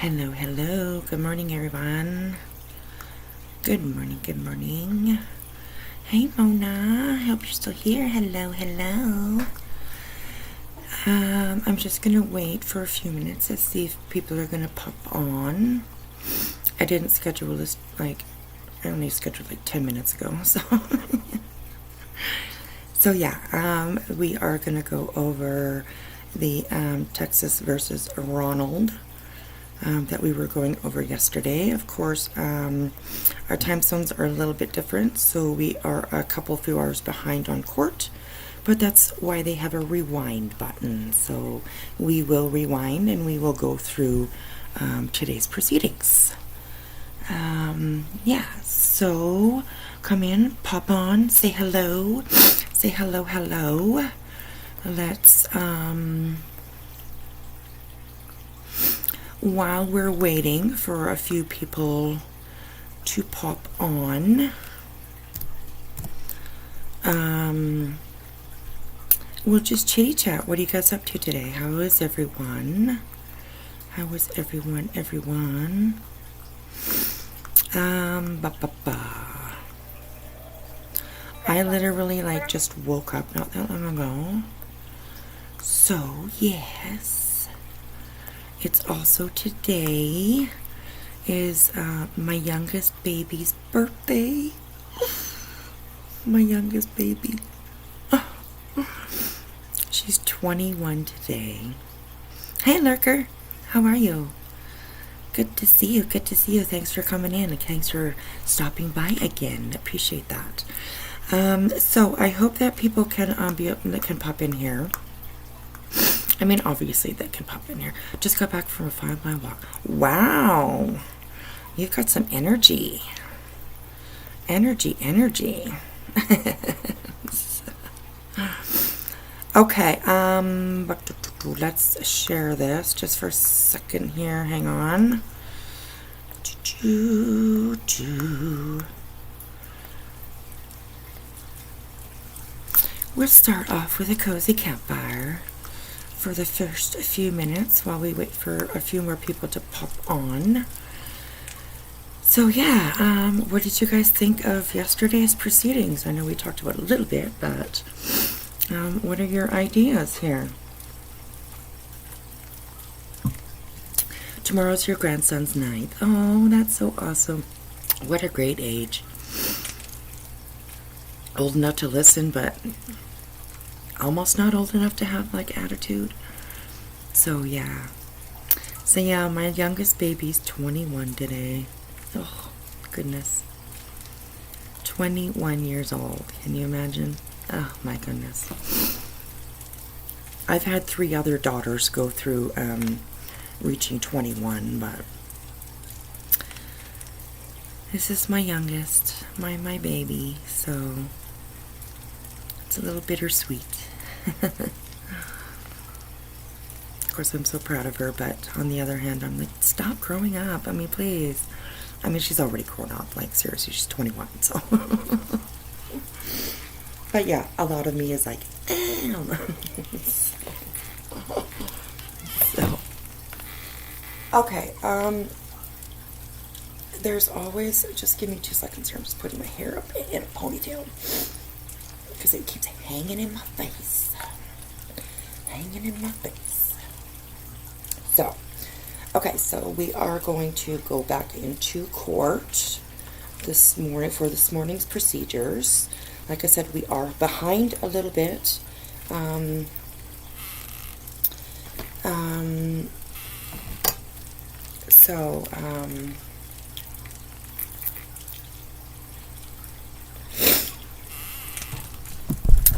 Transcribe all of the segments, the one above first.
Hello, hello. Good morning, everyone. Good morning, good morning. Hey, Mona. Hope you're still here. Hello, hello. I'm just gonna wait for a few minutes to see if people are gonna pop on. I didn't schedule this, I only scheduled 10 minutes ago, so. So yeah, we are gonna go over the Texas versus Ronald that we were going over yesterday. Of course, our time zones are a little bit different, so we are a few hours behind on court, but that's why they have a rewind button. So we will rewind and we will go through today's proceedings. Yeah, so come in, pop on, say hello, hello. Let's, while we're waiting for a few people to pop on, we'll just chitty chat. What are you guys up to today? How is everyone? I literally just woke up not that long ago. So yes, it's also today is my youngest baby's birthday. My youngest baby. She's 21 today. Hey Lurker, how are you? Good to see you. Thanks for coming in and thanks for stopping by again. Appreciate that. So I hope that people can can pop in here. I mean, obviously they can pop in here. Just got back from a 5-mile walk. Wow, you've got some energy. Okay, let's share this just for a second here. Hang on. We'll start off with a cozy campfire for the first few minutes while we wait for a few more people to pop on. So yeah, what did you guys think of yesterday's proceedings? I know we talked about it a little bit, but what are your ideas here? Tomorrow's your grandson's 9th. Oh, that's so awesome. What a great age. Old enough to listen, but almost not old enough to have attitude. So yeah, my youngest baby's 21 today. Oh goodness, 21 years old. Can you imagine? Oh my goodness. I've had 3 other daughters go through reaching 21, but this is my youngest, my baby, so it's a little bittersweet. Of course, I'm so proud of her, but on the other hand, I'm like, stop growing up. I mean, please. I mean, she's already grown up. Seriously, she's 21, so. But yeah, a lot of me is like, damn. So. Okay, there's always, just give me 2 seconds here. I'm just putting my hair up in a ponytail because it keeps hanging in my face. So, okay, so we are going to go back into court this morning for this morning's procedures. Like I said, we are behind a little bit.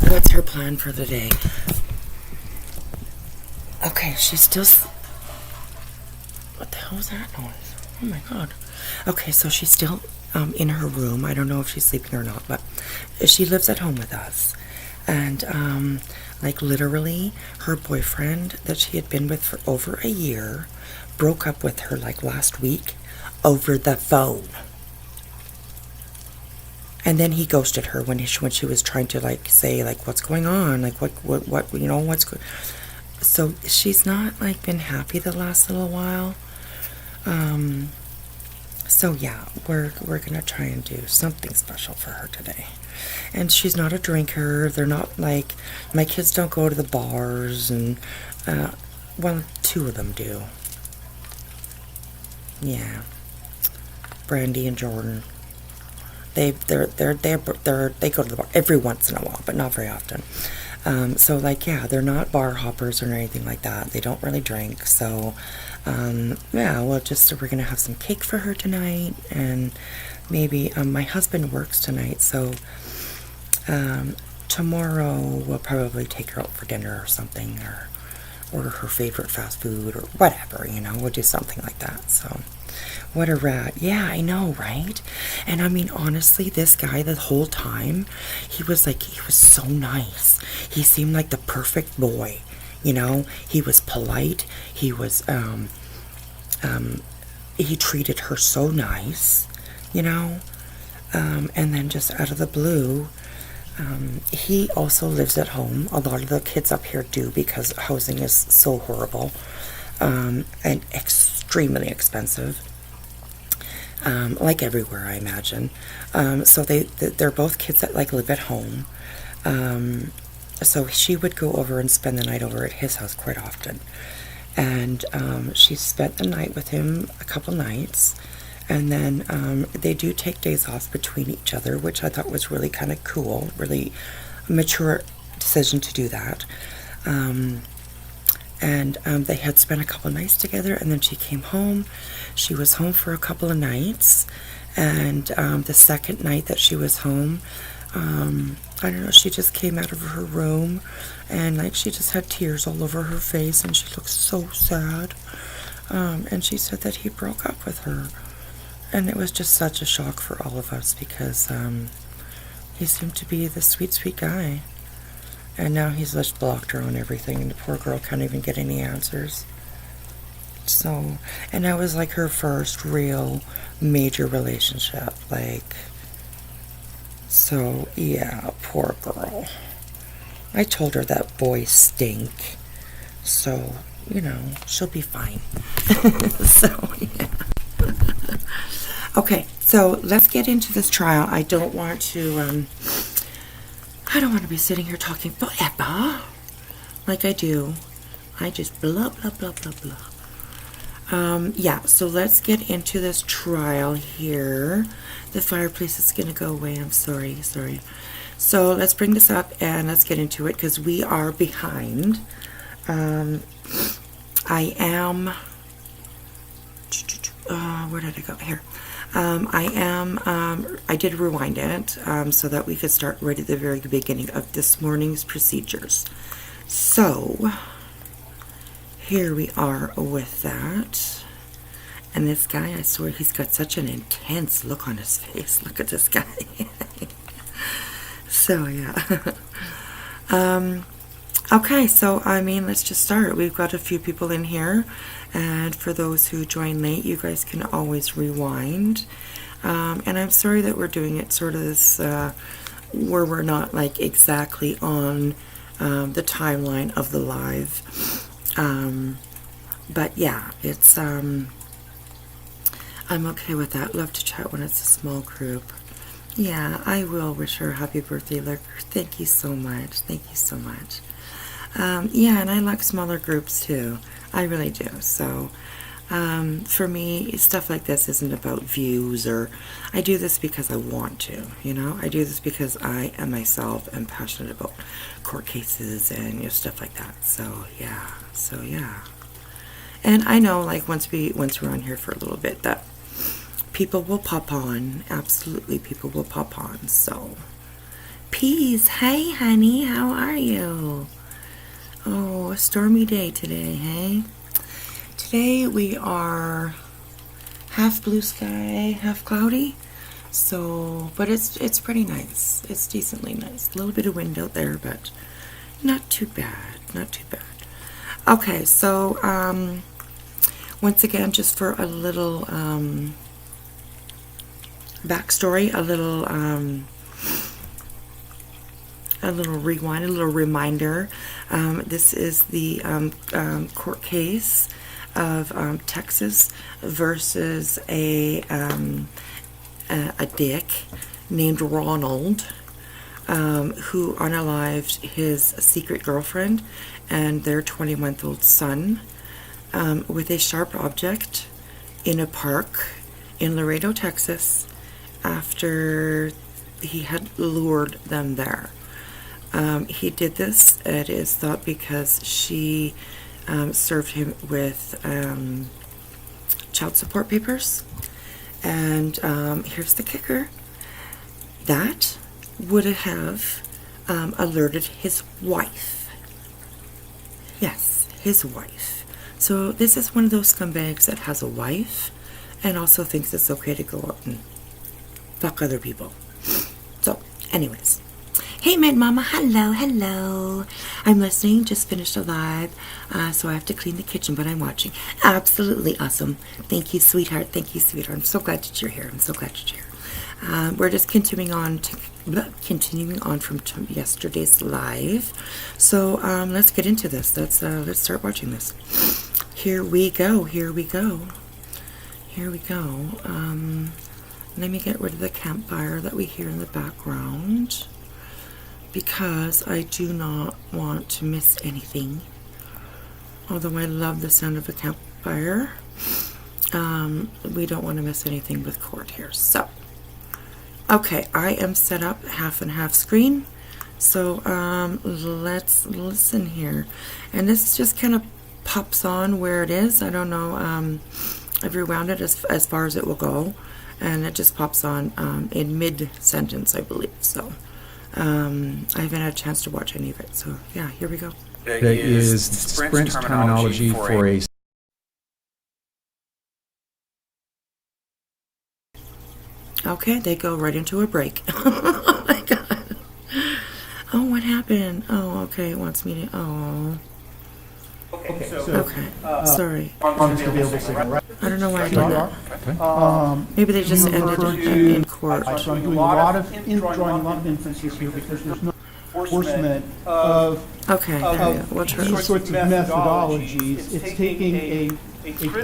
What's her plan for the day? Okay, she's still... What the hell was that noise? Oh my god. Okay, so she's still in her room. I don't know if she's sleeping or not, but she lives at home with us. And, literally, her boyfriend that she had been with for over a year broke up with her, last week over the phone. And then he ghosted her when she was trying to, say, what's going on? What what's going... So she's not been happy the last little while. So yeah, we're gonna try and do something special for her today. And she's not a drinker. They're not like, my kids don't go to the bars, and well, two of them do. Yeah, Brandy and Jordan. They go to the bar every once in a while, but not very often. So like, yeah, they're not bar hoppers or anything like that. They don't really drink. So yeah, we're gonna have some cake for her tonight, and maybe my husband works tonight, so tomorrow we'll probably take her out for dinner or something, or order her favorite fast food or whatever, we'll do something like that. So what a rat. Yeah, I know, right? And I mean, honestly, this guy, the whole time, he was so nice. He seemed like the perfect boy, he was polite. He was he treated her so nice, and then just out of the blue, he also lives at home. A lot of the kids up here do, because housing is so horrible, and extremely expensive, like everywhere, I imagine. So they're both kids that live at home. So she would go over and spend the night over at his house quite often. And she spent the night with him a couple nights. And then they do take days off between each other, which I thought was really kind of cool, really mature decision to do that. And they had spent a couple nights together, and then she came home. She was home for a couple of nights, and the second night that she was home, I don't know, she just came out of her room, and she just had tears all over her face, and she looked so sad. And she said that he broke up with her. And it was just such a shock for all of us, because he seemed to be the sweet, sweet guy. And now he's just blocked her on everything, and the poor girl can't even get any answers. So, and that was her first real major relationship. So yeah, poor girl. I told her that boys stink. So, she'll be fine. So, yeah. Okay, so let's get into this trial. I don't want to be sitting here talking forever like I do. I just blah, blah, blah, blah, blah. Yeah, so let's get into this trial here. The fireplace is going to go away. I'm sorry. So let's bring this up and let's get into it, because we are behind. I am... where did I go? Here. I did rewind it so that we could start right at the very beginning of this morning's procedures. So, here we are with that. And this guy, I swear, he's got such an intense look on his face. Look at this guy. So, yeah. Okay, so, let's just start. We've got a few people in here. And for those who join late, you guys can always rewind. And I'm sorry that we're doing it sort of this, where we're not exactly on the timeline of the live. But yeah, it's, I'm okay with that. Love to chat when it's a small group. Yeah, I will wish her a happy birthday, Lurker. Thank you so much. Thank you so much. Yeah, and I like smaller groups too. I really do. So, for me, stuff like this isn't about views, or I do this because I want to, I do this because I am myself am passionate about court cases and stuff like that. So yeah. And I know, once we're on here for a little bit, that people will pop on. Absolutely, people will pop on. So, Peas, hey honey, how are you? Oh, a stormy day today, hey? Today we are half blue sky, half cloudy. So, but it's pretty nice. It's decently nice. A little bit of wind out there, but not too bad. Not too bad. Okay, so once again, just for a little backstory, a little rewind, a little reminder. This is the court case of Texas versus a dick named Ronald, who unalived his secret girlfriend and their 20-month-old son with a sharp object in a park in Laredo, Texas, after he had lured them there. He did this, it is thought, because she served him with child support papers. And here's the kicker. That would have alerted his wife. Yes, his wife. So this is one of those scumbags that has a wife and also thinks it's okay to go out and fuck other people. So, anyways. Hey, Mad Mama. Hello, hello. I'm listening. Just finished a live, so I have to clean the kitchen, but I'm watching. Absolutely awesome. Thank you, sweetheart. Thank you, sweetheart. I'm so glad that you're here. I'm so glad that you're here. We're just continuing on from yesterday's live. So let's get into this. Let's start watching this. Here we go. Here we go. Here we go. Let me get rid of the campfire that we hear in the background, because I do not want to miss anything. Although I love the sound of a campfire, we don't want to miss anything with court here. So, okay, I am set up half and half screen. So let's listen here. And this just kind of pops on where it is. I don't know. I've rewound it as far as it will go. And it just pops on in mid-sentence, I believe. So I haven't had a chance to watch any of it. So yeah, here we go. That is Sprint's terminology for a... Okay, they go right into a break. Oh my god. Oh, what happened? Oh, okay, it wants me to... Oh. Okay, Sorry. I don't know why I did that. Okay. Maybe they just ended in court. So I'm doing a lot of inferences here because there's no enforcement of Okay, there we go. We'll try. these sorts of methodologies. It's taking a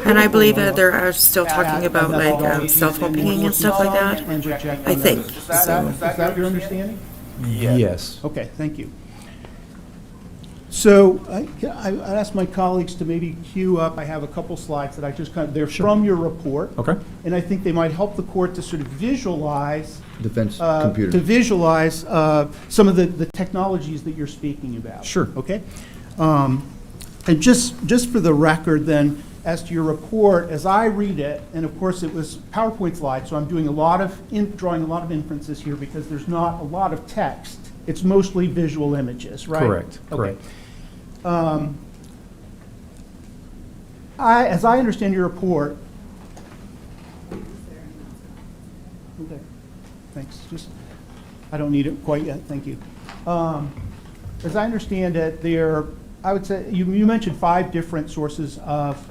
And I believe that they're still talking about like cell phone pinging and stuff like that. and rejecting I think. those. Is that your understanding? Yes. Okay, thank you. So I asked my colleagues to maybe queue up. I have a couple slides that I just they're from your report. Okay. And I think they might help the court to sort of visualize Defense computer. to visualize some of the technologies that you're speaking about. Sure. Okay? And just for the record then, as to your report, as I read it, and of course it was PowerPoint slides, so I'm doing drawing a lot of inferences here because there's not a lot of text. It's mostly visual images, right? Correct. Okay. Correct. As I understand your report, okay, thanks. I don't need it quite yet. Thank you. As I understand it, I would say you mentioned 5 different sources of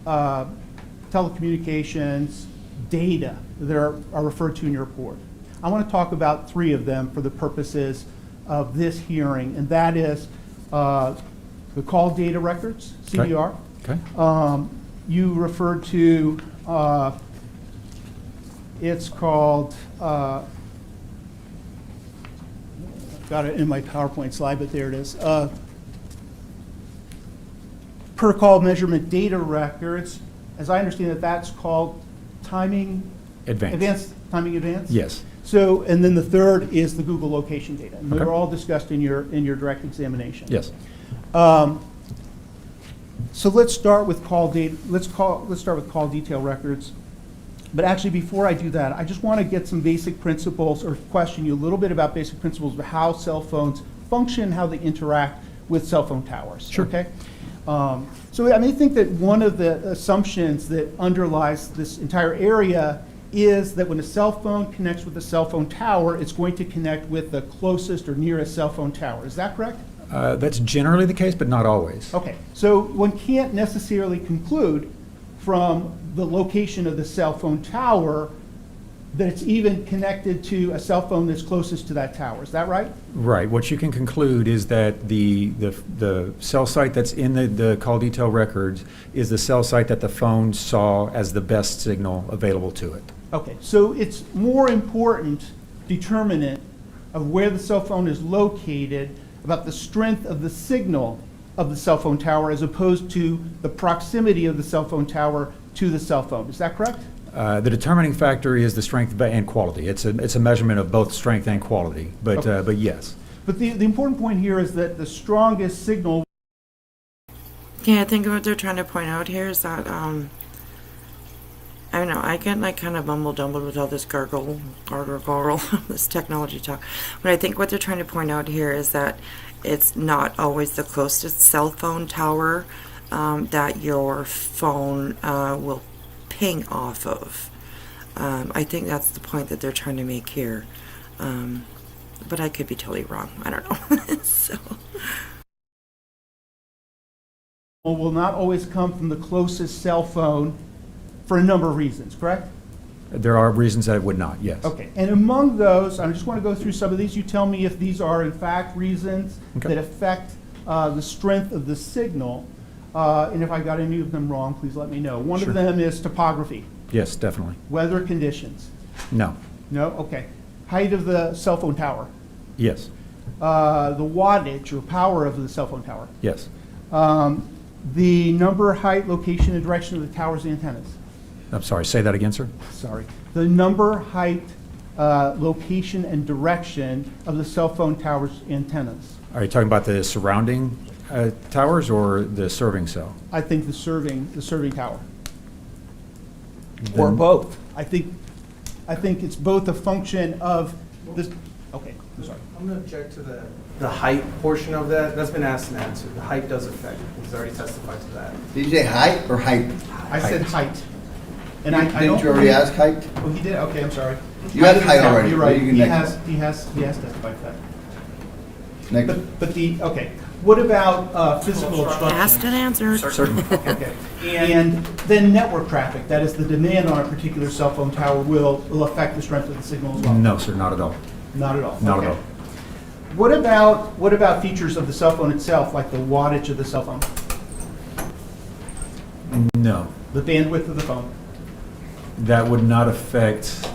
telecommunications data that are referred to in your report. I want to talk about 3 of them for the purposes of this hearing, and that is the call data records, CDR. Okay. You referred to, it's called, I've got it in my PowerPoint slide, but there it is. Per call measurement data records, as I understand it, that's called timing advanced timing advance? Yes. So, and then the third is the Google location data. And they Okay. were all discussed in your direct examination. Yes. So let's start with call data. Let's start with call detail records. But actually, before I do that, I just want to get some basic principles, or question you a little bit about basic principles of how cell phones function, how they interact with cell phone towers. Sure. Okay. So I think that one of the assumptions that underlies this entire area is that when a cell phone connects with a cell phone tower, it's going to connect with the closest or nearest cell phone tower. Is that correct? That's generally the case, but not always. Okay, so one can't necessarily conclude from the location of the cell phone tower that it's even connected to a cell phone that's closest to that tower. Is that right? Right. What you can conclude is that the cell site that's in the call detail records is the cell site that the phone saw as the best signal available to it. Okay, so it's more important determinant of where the cell phone is located about the strength of the signal of the cell phone tower as opposed to the proximity of the cell phone tower to the cell phone. Is that correct? The determining factor is the strength and quality. It's a measurement of both strength and quality, but Okay. but yes. But the important point here is that the strongest signal. Yeah, I think what they're trying to point out here is that, I don't know, I get like kind of mumble-jumbled with all this gargle, this technology talk. But I think what they're trying to point out here is that it's not always the closest cell phone tower that your phone will ping off of. I think that's the point that they're trying to make here. But I could be totally wrong. I don't know. So. Will not always come from the closest cell phone for a number of reasons, correct? There are reasons that it would not, yes. Okay, and among those, I just want to go through some of these. You tell me if these are in fact reasons Okay. that affect the strength of the signal. And if I got any of them wrong, please let me know. One Sure. of them is topography, Yes, definitely. weather conditions. No. No? Okay. Height of the cell phone tower. Yes. The wattage or power of the cell phone tower. Yes. The number, height, location, and direction of the tower's antennas. I'm sorry, say that again, sir? Sorry. The number, height, location, and direction of the cell phone tower's antennas. Are you talking about the surrounding towers or the serving cell? I think the serving tower. Or both. I think it's both a function of this. Okay, I'm sorry. I'm going to object to the height portion of that. That's been asked and answered. The height does affect. He's already testified to that. Did you say height or height? I said height. And I don't Didn't you already believe- ask height? Oh, he did? Okay, I'm sorry. You asked height already. You're right. You can He next has testified to that. Next. Okay. What about physical obstruction? Asked and answered. Certainly. Okay. And then network traffic, that is the demand on a particular cell phone tower will affect the strength of the signal as well? No, sir, not at all. Not at all? Not at Okay. all. What about features of the cell phone itself, like the wattage of the cell phone, No. the bandwidth of the phone? That would not affect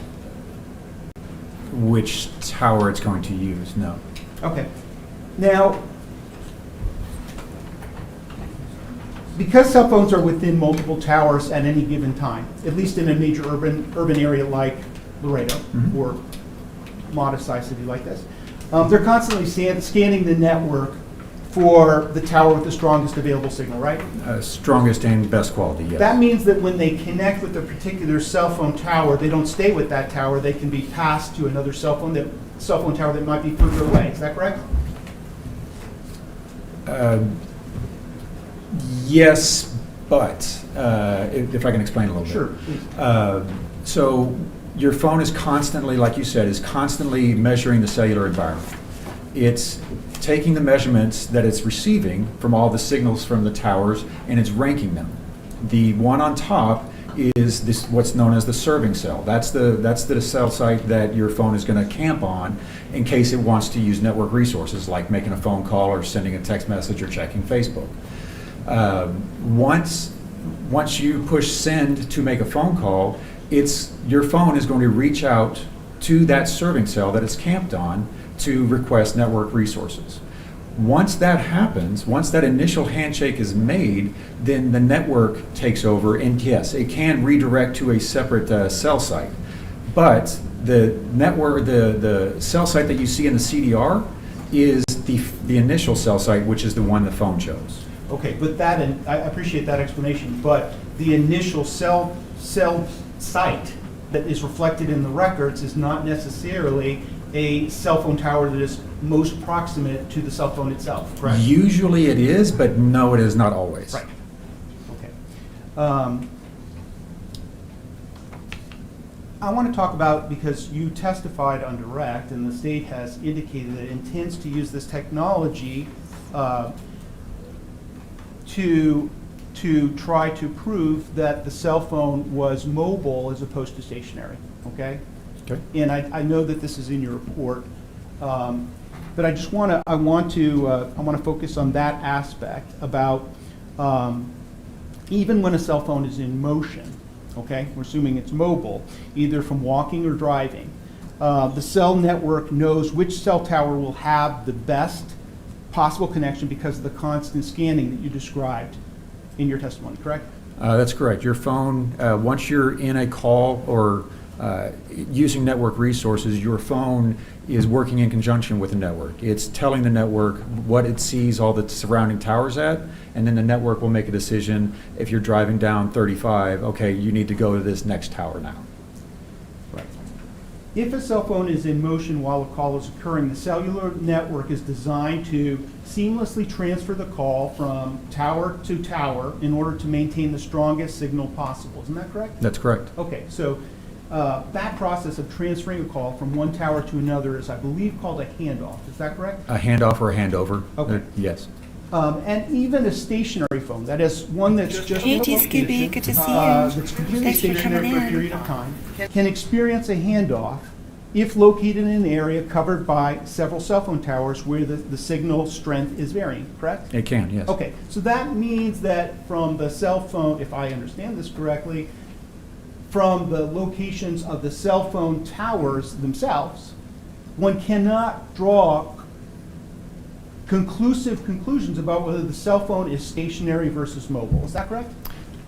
which tower it's going to use, no. Okay. Now, because cell phones are within multiple towers at any given time, at least in a major urban area like Laredo Mhm. or modest-sized city like this, they're constantly scanning the network for the tower with the strongest available signal, right? Strongest and best quality, yes. That means that when they connect with a particular cell phone tower, they don't stay with that tower. They can be passed to another cell phone tower that might be further away. Is that correct? Yes, but if I can explain a little bit. Sure, please. So your phone is constantly, like you said, is constantly measuring the cellular environment. It's taking the measurements that it's receiving from all the signals from the towers and it's ranking them. The one on top is this what's known as the serving cell. That's the cell site that your phone is going to camp on in case it wants to use network resources like making a phone call or sending a text message or checking Facebook. Once you push send to make a phone call, your phone is going to reach out to that serving cell that it's camped on to request network resources. Once that happens, once that initial handshake is made, then the network takes over, and yes, it can redirect to a separate cell site. But the network, the cell site that you see in the CDR is the initial cell site, which is the one the phone chose. Okay, but that, and I appreciate that explanation, but the initial cell site that is reflected in the records is not necessarily a cell phone tower that is most proximate to the cell phone itself, correct? Usually it is, but no, it is not always. Right. Okay. I want to talk about, because you testified on direct, and the state has indicated that it intends to use this technology to try to prove that the cell phone was mobile as opposed to stationary, okay? Okay. And I know that this is in your report, but I just want to focus on that aspect about even when a cell phone is in motion, okay? We're assuming it's mobile, either from walking or driving. The cell network knows which cell tower will have the best possible connection because of the constant scanning that you described in your testimony, correct? That's correct. Your phone, once you're in a call or using network resources, your phone is working in conjunction with the network. It's telling the network what it sees all the surrounding towers at, and then the network will make a decision if you're driving down 35, okay, you need to go to this next tower now. Right. If a cell phone is in motion while a call is occurring, the cellular network is designed to seamlessly transfer the call from tower to tower in order to maintain the strongest signal possible. Isn't that correct? That's correct. Okay, so that process of transferring a call from one tower to another is, I believe, called a handoff. Is that correct? A handoff or a handover. Okay. Yes. And even a stationary phone, that is one that's just Hey, in T. location, Scooby, good to see you. that's completely Thanks for stationary coming for a in. period of time, can experience a handoff if located in an area covered by several cell phone towers where the signal strength is varying, correct? It can, yes. Okay, so that means that from the cell phone, if I understand this correctly, from the locations of the cell phone towers themselves, one cannot draw conclusive conclusions about whether the cell phone is stationary versus mobile. Is that correct?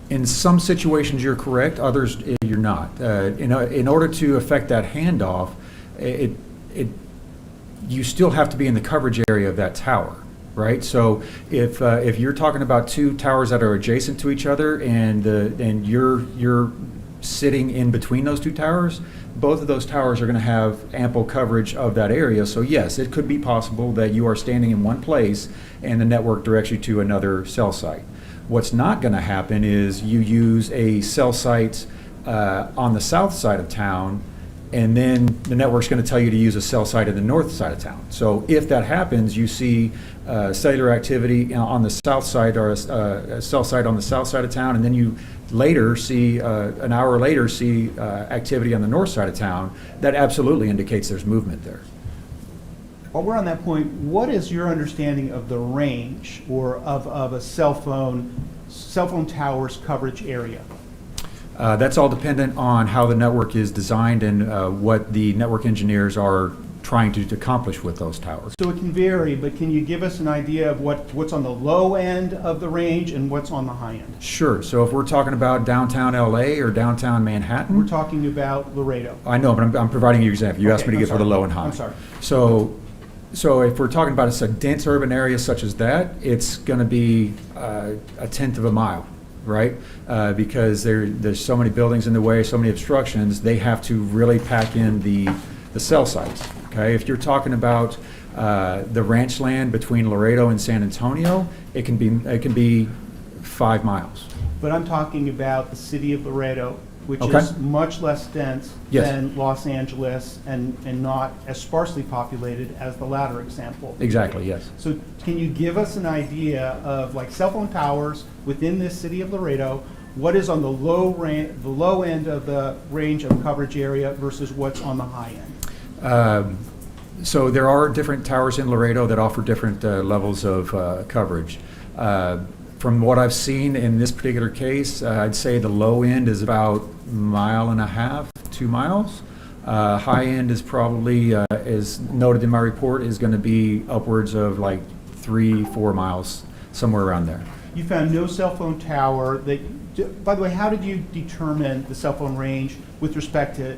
In some situations, you're correct. Others, you're not. In order to affect that handoff, you still have to be in the coverage area of that tower, right? So if you're talking about two towers that are adjacent to each other and you're sitting in between those two towers, both of those towers are going to have ample coverage of that area. So yes, it could be possible that you are standing in one place and the network directs you to another cell site. What's not going to happen is you use a cell site on the south side of town, and then the network's going to tell you to use a cell site in the north side of town. So if that happens, you see cellular activity on the south side or a cell site on the south side of town, and then you later see, an hour later, see activity on the north side of town. That absolutely indicates there's movement there. While we're on that point, what is your understanding of the range or of a cell phone tower's coverage area? That's all dependent on how the network is designed and what the network engineers are trying to accomplish with those towers. So it can vary, but can you give us an idea of what's on the low end of the range and what's on the high end? Sure. So if we're talking about downtown LA or downtown Manhattan, We're talking about Laredo. I know, but I'm providing you an example. You asked me to Okay, get for the low and high. I'm sorry. So if we're talking about a dense urban area such as that, it's going to be a tenth of a mile, right? Because there's so many buildings in the way, so many obstructions, they have to really pack in the cell sites. Okay, if you're talking about the ranch land between Laredo and San Antonio, it can be 5 miles. But I'm talking about the city of Laredo, which Okay. is much less dense Yes. than Los Angeles and not as sparsely populated as the latter example. Exactly, yes. So can you give us an idea of, like, cell phone towers within this city of Laredo? What is on the low end of the range of coverage area versus what's on the high end? So there are different towers in Laredo that offer different levels of coverage. From what I've seen in this particular case, I'd say the low end is about 1.5 to 2 miles. High end is probably, as noted in my report, is going to be upwards of like 3-4 miles, somewhere around there. You found no cell phone tower that, by the way, how did you determine the cell phone range with respect to,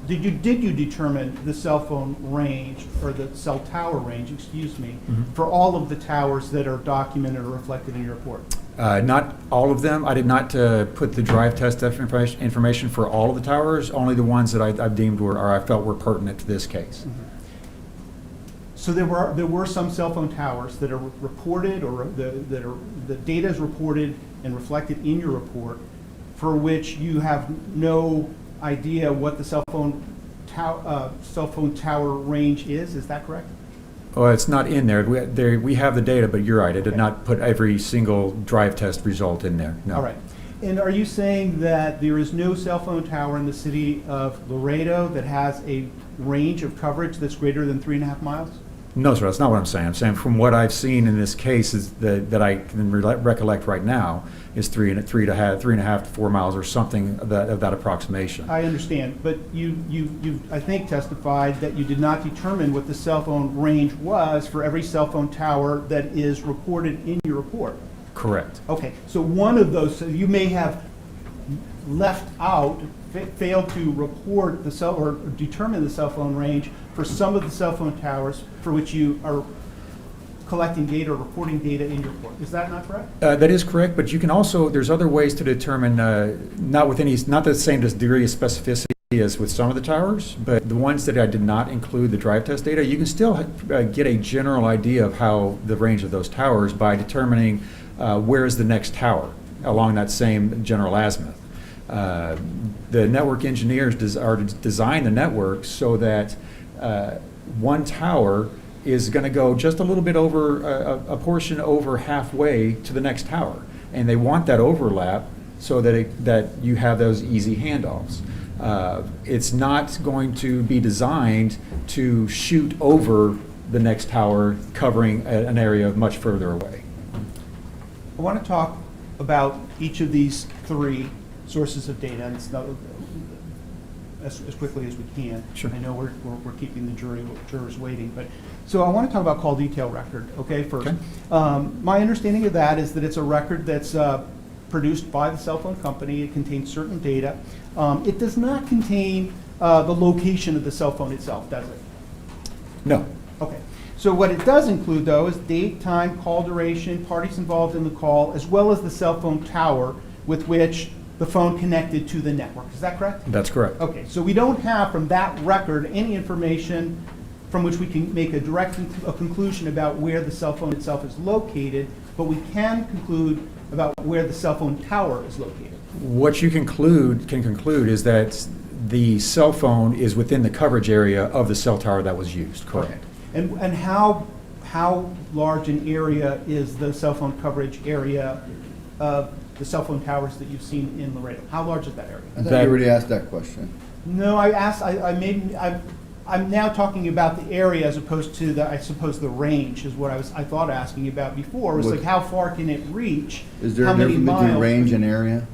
did you determine the cell phone range, or the cell tower range, excuse me, for all of the towers that are documented or reflected in your report? Not all of them. I did not put the drive test information for all of the towers, only the ones that I've deemed or I felt were pertinent to this case. So there were some cell phone towers that are reported, or the data is reported and reflected in your report, for which you have no idea what the cell phone tower range is. Is that correct? Oh, it's not in there. We have the data, but you're right. I did not put every single drive test result in there. No. All right. And are you saying that there is no cell phone tower in the city of Laredo that has a range of coverage that's greater than 3.5 miles? No, sir, that's not what I'm saying. I'm saying from what I've seen in this case is that I can recollect right now is 3.5 to 4 miles or something of that approximation. I understand, but you, I think, testified that you did not determine what the cell phone range was for every cell phone tower that is reported in your report. Correct. Okay, so one of those, so you may have left out, failed to report the cell, or determine the cell phone range for some of the cell phone towers for which you are collecting data or reporting data in your report. Is that not correct? That is correct, but you can also, there's other ways to determine, not the same degree of specificity as with some of the towers, but the ones that I did not include the drive test data, you can still get a general idea of how the range of those towers by determining where is the next tower along that same general azimuth. The network engineers are to design the network so that one tower is going to go just a little bit over, a portion over halfway to the next tower. And they want that overlap so that you have those easy handoffs. It's not going to be designed to shoot over the next tower covering an area much further away. I want to talk about each of these three sources of data, and it's not, as quickly as we can. Sure. I know we're keeping the jurors waiting, but so I want to talk about call detail record. Okay, first. Okay. My understanding of that is that it's a record that's produced by the cell phone company. It contains certain data. It does not contain the location of the cell phone itself, does it? No. Okay. So what it does include, though, is date, time, call duration, parties involved in the call, as well as the cell phone tower with which the phone connected to the network. Is that correct? That's correct. Okay, so we don't have from that record any information from which we can make a direct conclusion about where the cell phone itself is located, but we can conclude about where the cell phone tower is located. What you can conclude is that the cell phone is within the coverage area of the cell tower that was used. Correct. Okay. And how large an area is the cell phone coverage area of the cell phone towers that you've seen in Laredo? How large is that area? I thought you already asked that question. No, I asked. I'm now talking about the area as opposed to I suppose the range is what I thought asking about before. It was What- like how far can it reach? Is there how a many difference between miles? range and area?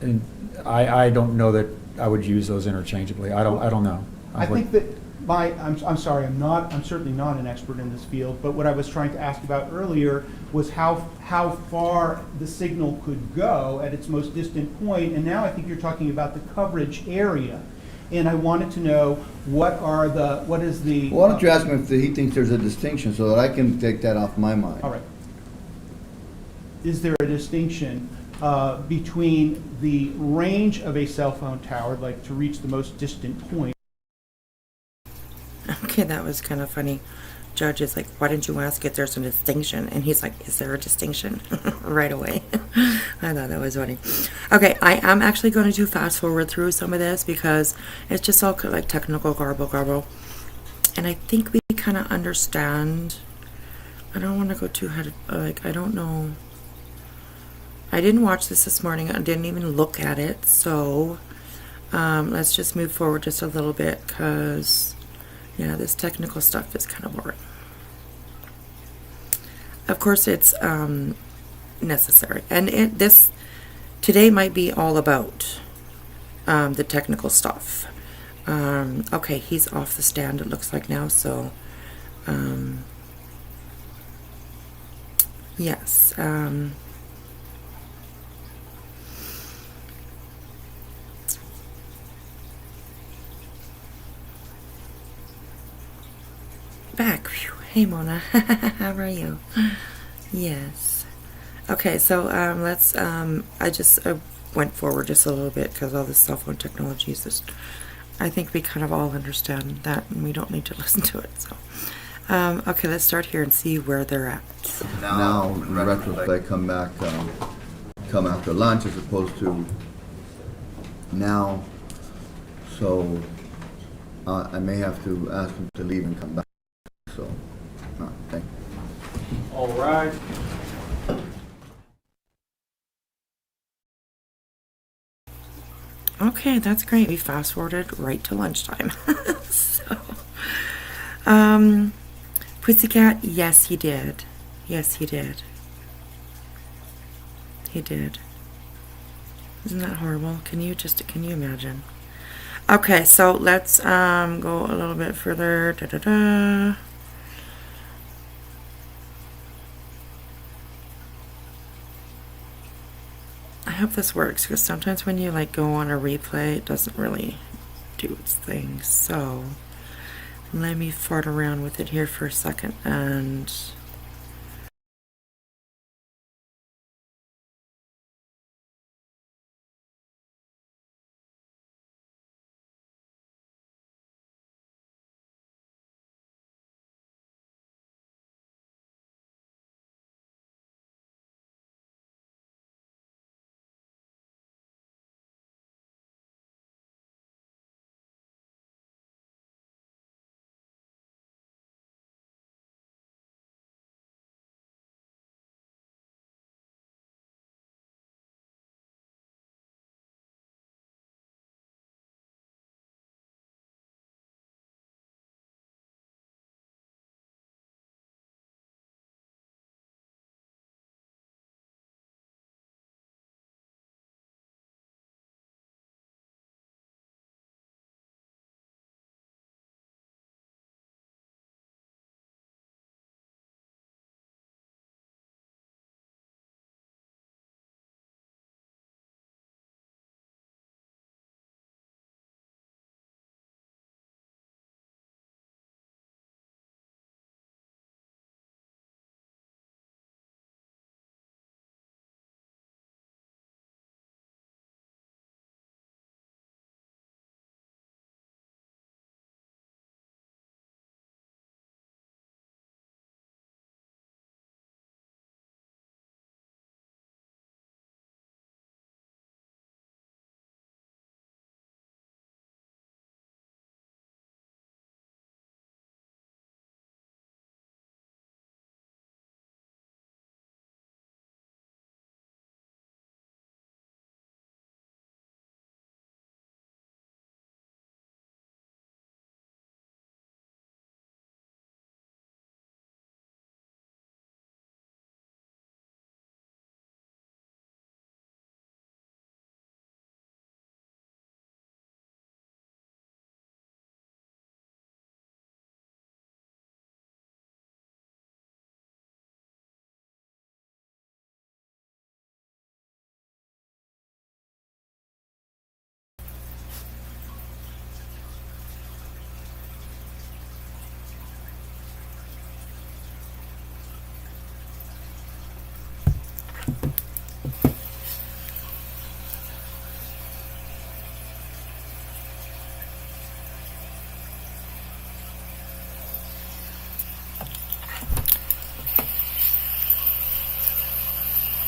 And I don't know that I would use those interchangeably. I don't know. I think that I'm sorry, I'm certainly not an expert in this field, but what I was trying to ask about earlier was how far the signal could go at its most distant point, and now I think you're talking about the coverage area. And I wanted to know what is the... Why don't you ask him if he thinks there's a distinction so that I can take that off my mind? All right. Is there a distinction between the range of a cell phone tower, like to reach the most distant point? Okay, that was kind of funny. Judge is like, why didn't you ask if there's a distinction? And he's like, is there a distinction? Right away. I thought that was funny. Okay, I am actually going to fast forward through some of this because it's just all like technical garble. And I think we kind of understand. I don't want to go too ahead. I don't know. I didn't watch this morning. I didn't even look at it. So let's just move forward just a little bit because... yeah, this technical stuff is kind of boring. Of course, it's necessary. And this today might be all about the technical stuff. Okay, he's off the stand, it looks like now, so yes. Back. Whew. Hey Mona, how are you? Yes. Okay, so let's. I just went forward just a little bit because all this cell phone technology is just. I think we kind of all understand that, and we don't need to listen to it. So, okay, let's start here and see where they're at. Now, in retrospect, come after lunch as opposed to now. So I may have to ask him to leave and come back. So, thank you. All right. Okay, that's great. We fast forwarded right to lunchtime. So, Pussycat, yes, he did. Yes, he did. He did. Isn't that horrible? Can you imagine? Okay, so let's go a little bit further. Da, da, da. I hope this works, because sometimes when you like go on a replay, it doesn't really do its thing. So let me fart around with it here for a second and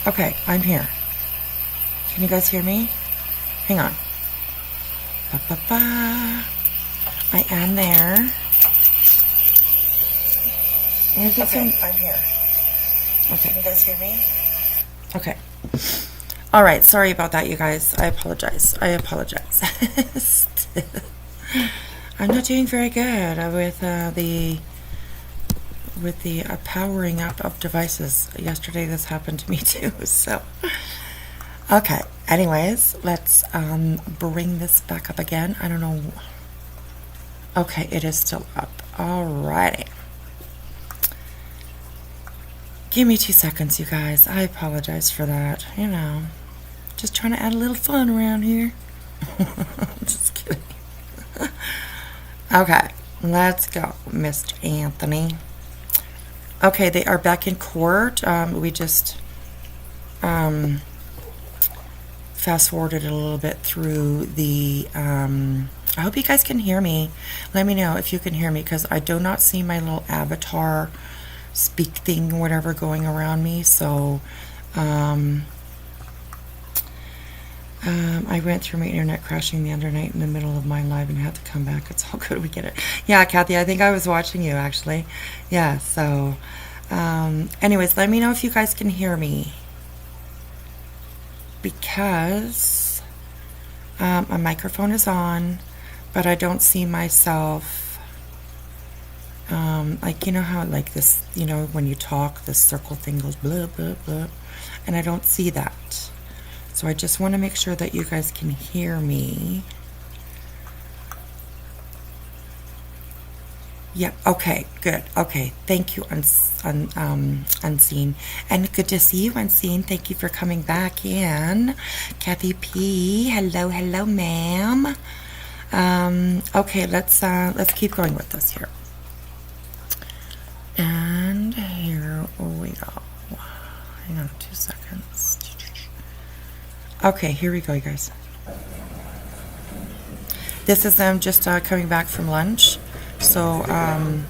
okay, I'm here. Can you guys hear me? Hang on. Ba, ba, ba. I am there. Where's it saying? I'm here. Okay. Can you guys hear me? Okay. All right. Sorry about that, you guys. I apologize. I'm not doing very good with the powering up of devices. Yesterday this happened to me too, so okay, anyways, let's bring this back up again. I don't know. Okay, it is still up. Alrighty, give me 2 seconds, you guys. I apologize for that. You know, just trying to add a little fun around here. Just kidding. Okay, let's go, Mr. Anthony. Okay, they are back in court. We just fast forwarded a little bit through the. I hope you guys can hear me. Let me know if you can hear me, because I do not see my little avatar speak thing, whatever, going around me. So I went through my internet crashing the other night in the middle of my live and had to come back. It's all good. We get it. Yeah, Kathy, I think I was watching you, actually. Yeah, so anyways, let me know if you guys can hear me, because My microphone is on, but I don't see myself, like, you know how, like, this, you know, when you talk, this circle thing goes blah, blah, blah, and I don't see that. So I just want to make sure that you guys can hear me. Yep, okay, good, okay, thank you, Unseen, and good to see you, Unseen, thank you for coming back in. Kathy P, hello, ma'am. Okay, let's keep going with this here. And here we go. Hang on 2 seconds. Okay, here we go, you guys. This is them just coming back from lunch. So, I'm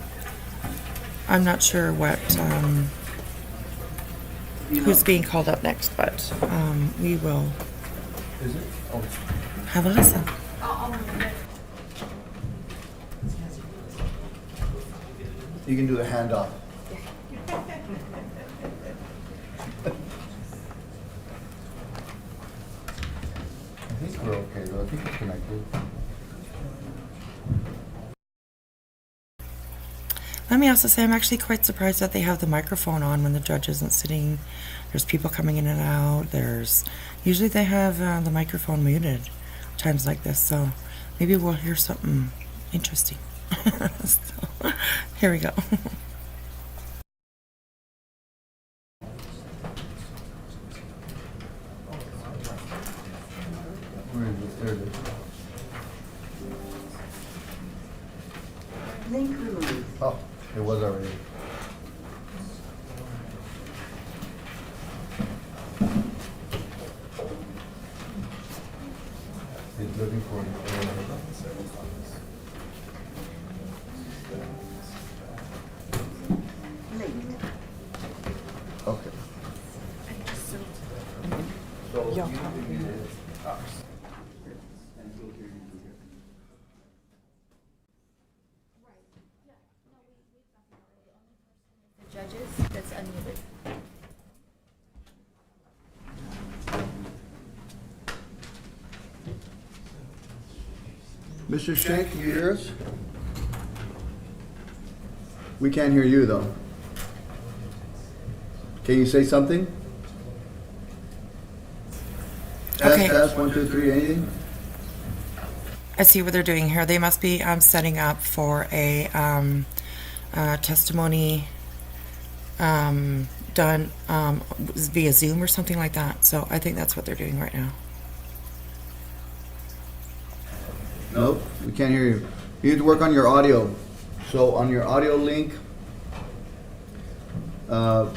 not sure what, who's being called up next, but, we will have a listen. You can do the handoff. I think we're okay though, I think it's connected. Let me also say I'm actually quite surprised that they have the microphone on when the judge isn't sitting. There's people coming in and out. Usually they have the microphone muted times like this, so maybe we'll hear something interesting. So, here we go. Where is it? There it is. Link removed. Oh, it was already. He's looking for it. Link. Okay. Judges, that's unmuted. Mr. Shank, can you hear us? We can't hear you though. Can you say something? Okay. Test, 1, 2, 3, anything? I see what they're doing here. They must be setting up for a testimony done via Zoom or something like that. So I think that's what they're doing right now. Nope, we can't hear you. You need to work on your audio. So on your audio link, no,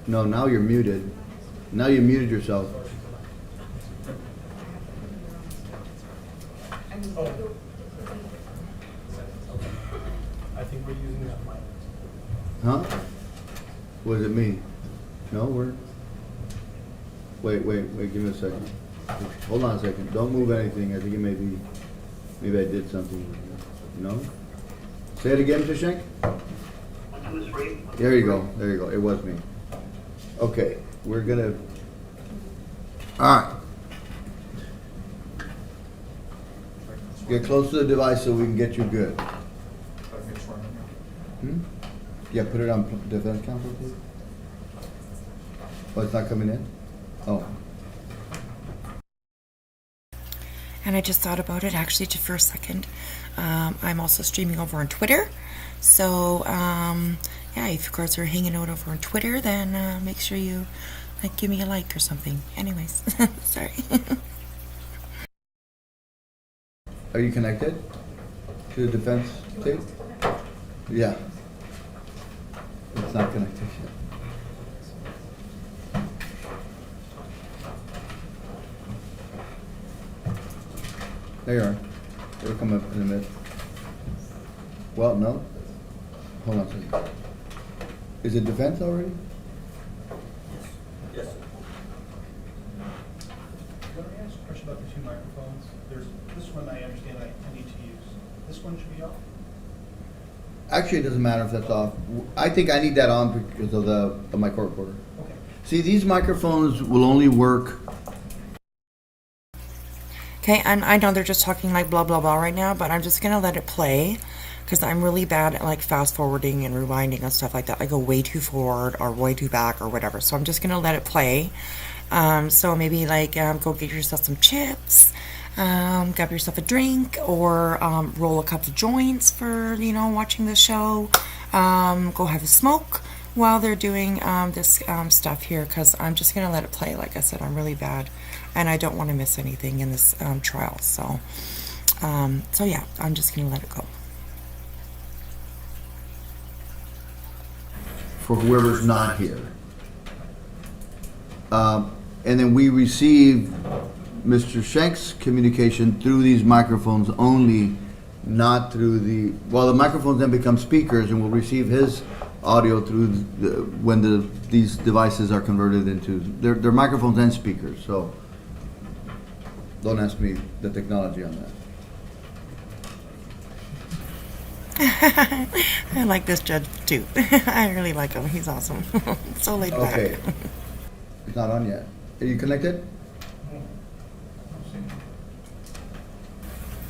now you're muted. Now you muted yourself. I think we're using that mic. Huh? Was it me? No, wait, give me a second. Hold on a second. Don't move anything. I think it maybe I did something. No? Say it again, Mr. Shank? 1, 2, 3. There you go. It was me. Okay, we're gonna. Alright. Get close to the device so we can get you good. Hmm? Yeah, put it on defense counsel, please. Oh, it's not coming in? Oh. And I just thought about it actually for a second. I'm also streaming over on Twitter. So, yeah, if you guys are hanging out over on Twitter, then make sure you give me a like or something. Anyways, sorry. Are you connected to the defense tape? Yeah. It's not connected yet. There you are. It'll come up in a minute. Well, no. Hold on a second. Is it defense already? Yes. Let me ask a question about the two microphones. There's this one I understand I need to use. This one should be off? Actually, it doesn't matter if that's off. I think I need that on because of my court reporter. Okay. See, these microphones will only work Okay, and I know they're just talking like blah, blah, blah right now, but I'm just going to let it play because I'm really bad at like fast forwarding and rewinding and stuff like that. I go way too forward or way too back or whatever. So I'm just going to let it play. So maybe like go get yourself some chips, grab yourself a drink, or roll a couple joints for, watching the show. Go have a smoke while they're doing this stuff here, because I'm just going to let it play. Like I said, I'm really bad, and I don't want to miss anything in this trial. So yeah, I'm just going to let it go. For whoever's not here. And then we receive Mr. Schenk's communication through these microphones only, not through the microphones then become speakers, and we'll receive his audio through when these devices are converted into, they're microphones and speakers, so don't ask me the technology on that. I like this judge too. I really like him. He's awesome. So laid back. Okay. It's not on yet. Are you connected?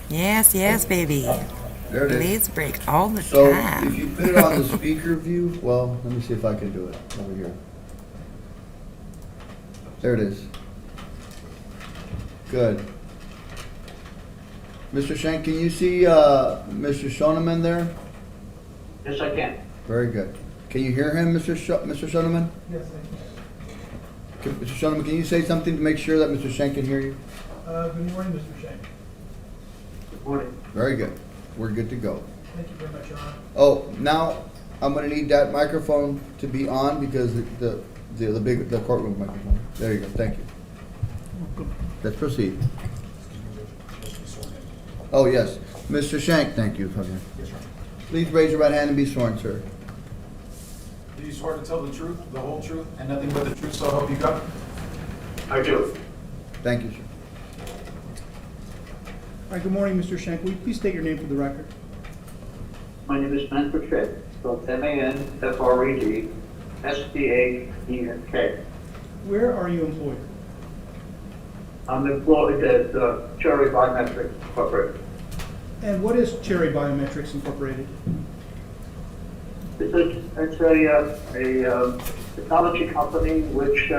Yes, baby. There it is. Blaze breaks all the So time. if you put it on the speaker view, well, let me see if I can do it over here. There it is. Good. Mr. Schenk, can you see Mr. Shoneman there? Yes, I can. Very good. Can you hear him, Mr. Shoneman? Yes, I Mr. Shoneman, can you say something to make sure that Mr. Schenk can hear you? Good morning, Mr. Schenk. Good morning. Very good. We're good to go. Thank you very much, Your Honor. Oh, now I'm gonna need that microphone to be on because the courtroom microphone. There you go. Thank you. Let's proceed. Oh, yes. Mr. Schenk, thank you. Javier. Please raise your right hand and be sworn, sir. Do you swear to tell the truth, the whole truth, and nothing but the truth, so help you God? I do. Thank you, sir. All right, good morning, Mr. Schenk. Will you please state your name for the record? My name is Manfred Schreck, spelled M-A-N-F-R-E-D, S-T-A-E-N-K. Where are you employed? I'm employed at Cherry Biometrics Incorporated. And what is Cherry Biometrics Incorporated? It's a technology company which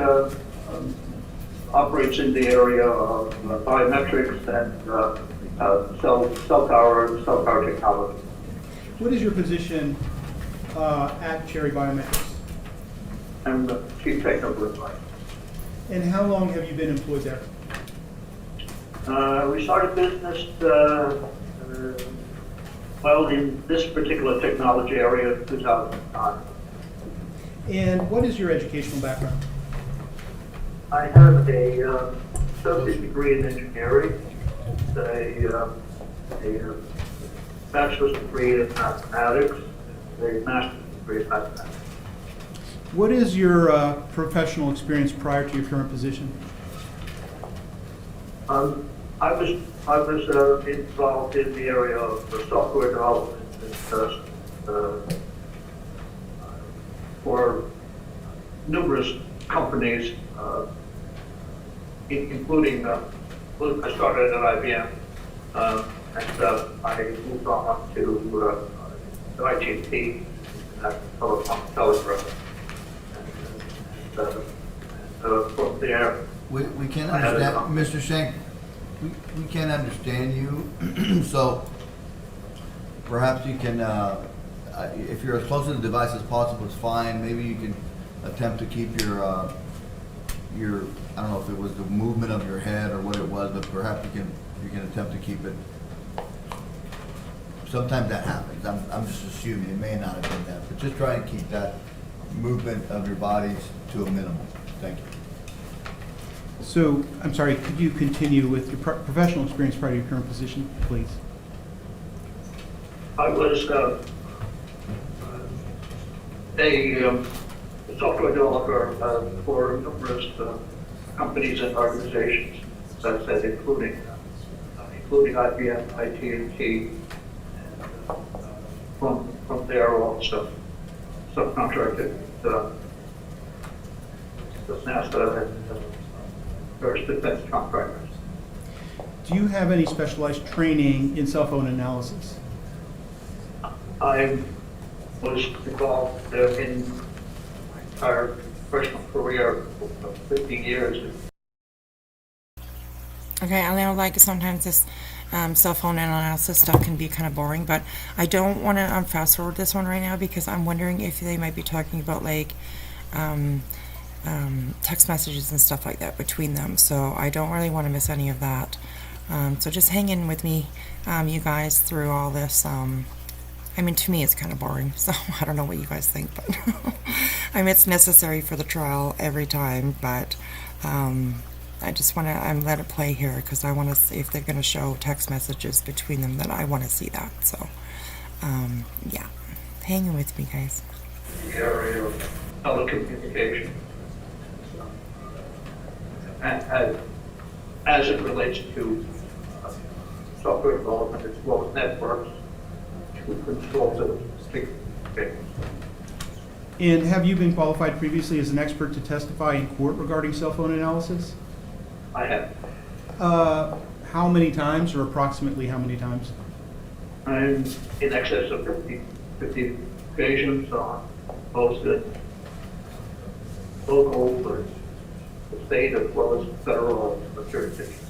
operates in the area of biometrics and cell tower technology. What is your position at Cherry Biometrics? I'm the chief technical advisor. And how long have you been employed there? We started business, in this particular technology area in 2009. And what is your educational background? I have a associate degree in engineering, a bachelor's degree in mathematics, a master's degree in mathematics. What is your professional experience prior to your current position? I was involved in the area of software development for numerous companies, including I started at IBM, and I moved on to ITT, telecom telegraph, and from there. We can't understand, Mr. Schenk, we can't understand you, so perhaps you can, if you're as close to the device as possible, it's fine. Maybe you can attempt to keep your, I don't know if it was the movement of your head or what it was, but perhaps you can attempt to keep it. Sometimes that happens. I'm just assuming it may not have been that, but just try and keep that movement of your bodies to a minimum. Thank you. So, I'm sorry, could you continue with your professional experience prior to your current position, please? I was a software developer for numerous companies and organizations, as I said, including IBM, ITT, and from there also subcontracted the NASA and various defense contractors. do you have any specialized training in cell phone analysis? I was involved in our professional career of 50 years. Okay, I know like sometimes this cell phone analysis stuff can be kind of boring, but I don't want to fast forward this one right now because I'm wondering if they might be talking about like text messages and stuff like that between them. So I don't really want to miss any of that. So just hang in with me, you guys, through all this. I mean, to me, it's kind of boring, so I don't know what you guys think, but I mean, it's necessary for the trial every time, but I just want to let it play here because I want to see if they're going to show text messages between them, then I want to see that. So, yeah, hang in with me, guys. The area of telecommunication. As it relates to software development as well as networks to control the stick. And have you been qualified previously as an expert to testify in court regarding cell phone analysis? I have. How many times, or approximately how many times? I'm in excess of 50 occasions on both the local, the state, as well as federal jurisdictions.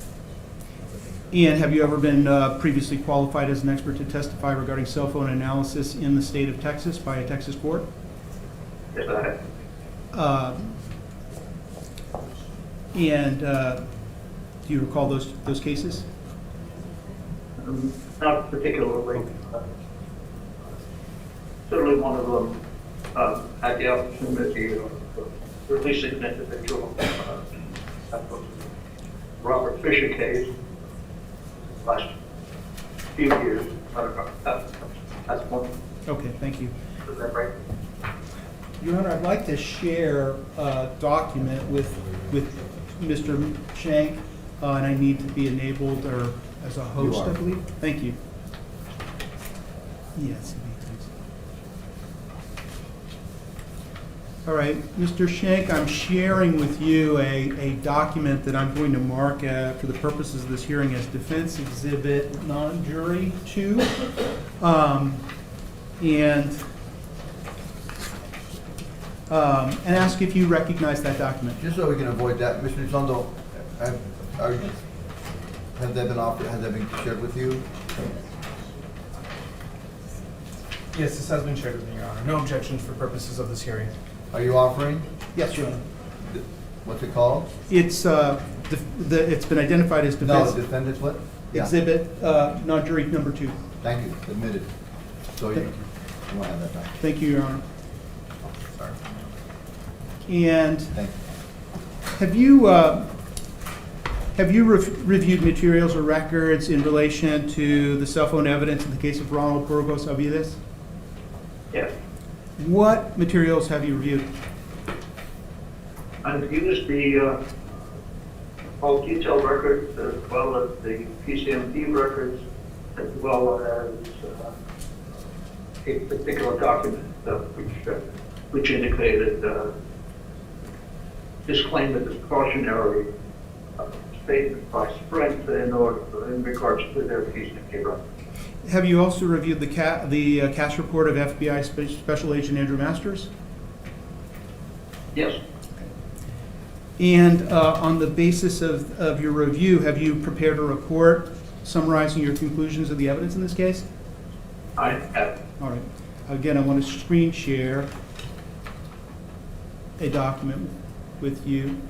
And have you ever been previously qualified as an expert to testify regarding cell phone analysis in the state of Texas by a Texas court? Yes, I have. Do you recall those cases? Not particularly. Certainly one of them had the opportunity of releasing an individual. That was Robert Fisher case last few years. That's one. Okay, thank you. Is that right? Your Honor, I'd like to share a document with Mr. Shank, and I need to be enabled or as a host, You are. I believe. Thank you. Yes. Thanks. All right, Mr. Shank, I'm sharing with you a document that I'm going to mark for the purposes of this hearing as Defense Exhibit Non-Jury 2. And ask if you recognize that document. Just so we can avoid that, Mr. Elizondo, has that been shared with you? Yes, this has been shared with me, Your Honor. No objections for purposes of this hearing. Are you offering? Yes, Your Honor. What's it called? It's it's been identified as No, Defense defendant's what? Yeah. Exhibit Non-Jury number 2. Thank you, admitted. So you want to have that back. Thank you, Your Honor. Sorry. And Thank you. have you reviewed materials or records in relation to the cell phone evidence in the case of Ronald Burgos-Aviles? Yes. What materials have you reviewed? I've used the all detailed records as well as the PCMD records, as well as a particular document which indicated disclaimer this cautionary statement by Sprint in regards to their PCMD records. Have you also reviewed the CAS report of FBI Special Agent Andrew Masters? Yes. And on the basis of your review, have you prepared a report summarizing your conclusions of the evidence in this case? I have. All right. Again, I want to screen share a document with you,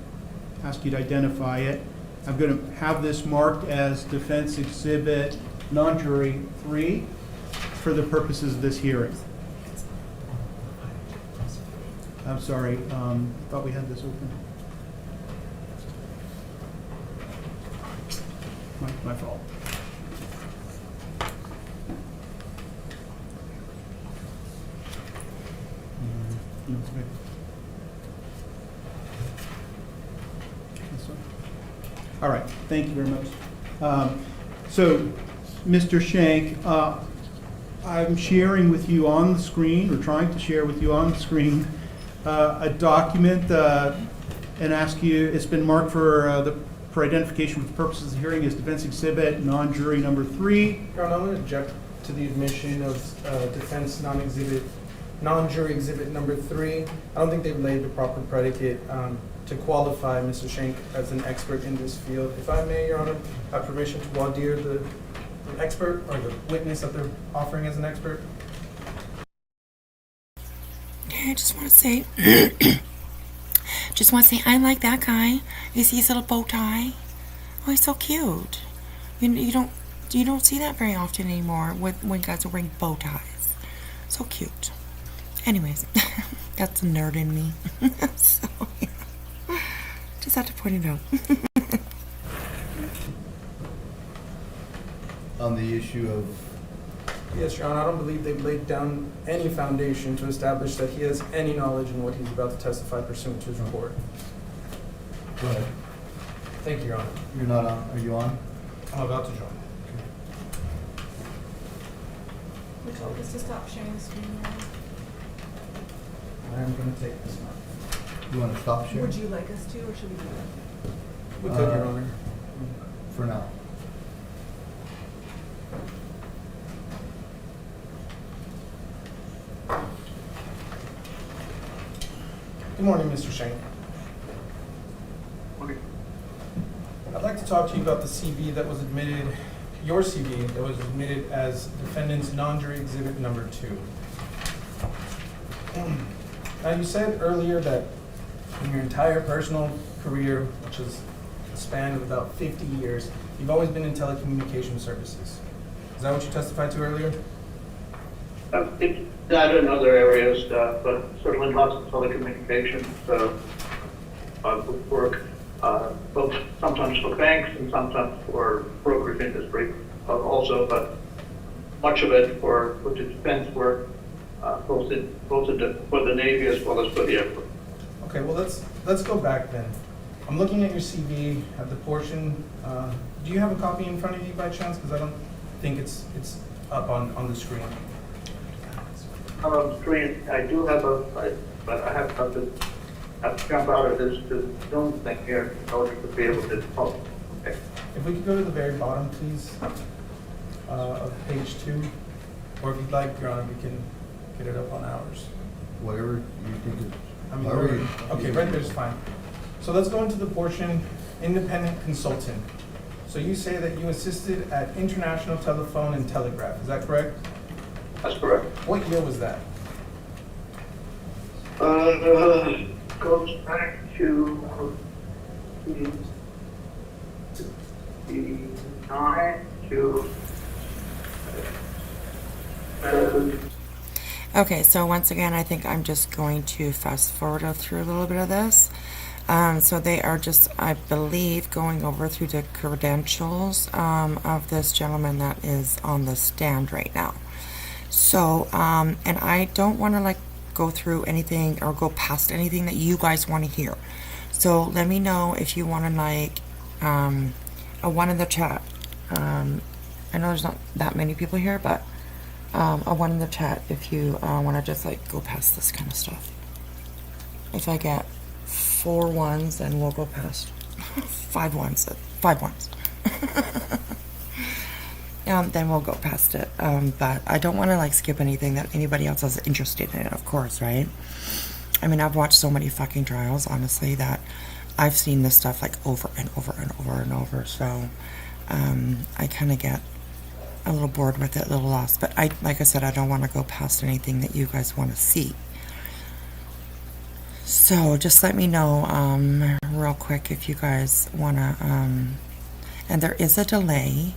ask you to identify it. I'm going to have this marked as Defense Exhibit Non-Jury 3 for the purposes of this hearing. I'm sorry, thought we had this open. My fault. No, it's okay. This one. All right, thank you very much. So, Mr. Shank, I'm sharing with you on the screen, or trying to share with you on the screen, a document and ask you, it's been marked for for identification for the purposes of the hearing as defense exhibit, non-jury number 3. Your Honor, I'm going to object to the admission of defense non-jury exhibit number 3. I don't think they've laid the proper predicate to qualify Mr. Schenk as an expert in this field. If I may, Your Honor, have permission to voir dire the expert or the witness that they're offering as an expert. I just want to say, I like that guy. You see his little bow tie? Oh, he's so cute. You don't see that very often anymore when guys are wearing bow ties. So cute. Anyways, that's a nerd in me. So, yeah. Just had to point it out. On the issue of, Yes, Your Honor, I don't believe they've laid down any foundation to establish that he has any knowledge in what he's about to testify pursuant to his report. go ahead. Thank you, Your Honor. You're not on, are you on? I'm about to join. We told us to stop sharing the screen now. I am going to take this one. You want to stop sharing? Would you like us to, or should we do that? We could, Your Honor. For now. Good morning, Mr. Schenk. Okay. I'd like to talk to you about the CV that was admitted, your CV that was admitted as defendant's non-jury exhibit number 2. Now, you said earlier that in your entire personal career, which is a span of about 50 years, you've always been in telecommunication services. Is that what you testified to earlier? It's that in other areas, but certainly lots of telecommunications, work, both sometimes for banks and sometimes for brokerage industry also, but much of it for the defense work, both for the Navy as well as for the Air Force. Okay, well, let's go back then. I'm looking at your CV at the portion. Do you have a copy in front of you by chance? Because I don't think it's up on the screen. Screen, I do have but I have to jump out of this Zoom thing here in order to be able to, okay. If we could go to the very bottom, please, of page 2, or if you'd like, Your Honor, we can get it up on ours. Whatever you think is. I mean, Whatever you- okay, right there's fine. So let's go into the portion, independent consultant. So you say that you assisted at International Telephone and Telegraph, is that correct? That's correct. What year was that? Goes back to the 9 to Okay, so once again, I think I'm just going to fast forward through a little bit of this. So they are just, I believe, going over through the credentials of this gentleman that is on the stand right now. So, and I don't want to go through anything or go past anything that you guys want to hear. So let me know if you want to a one in the chat. I know there's not that many people here, but a one in the chat if you want to just go past this kind of stuff. If I get 4 ones, then we'll go past 5 ones. 5 ones. Then we'll go past it. But I don't want to skip anything that anybody else is interested in, of course, right? I mean, I've watched so many fucking trials, honestly, that I've seen this stuff over and over and over and over. So I kind of get a little bored with it, a little lost. But like I said, I don't want to go past anything that you guys want to see. So just let me know real quick if you guys want to. And there is a delay.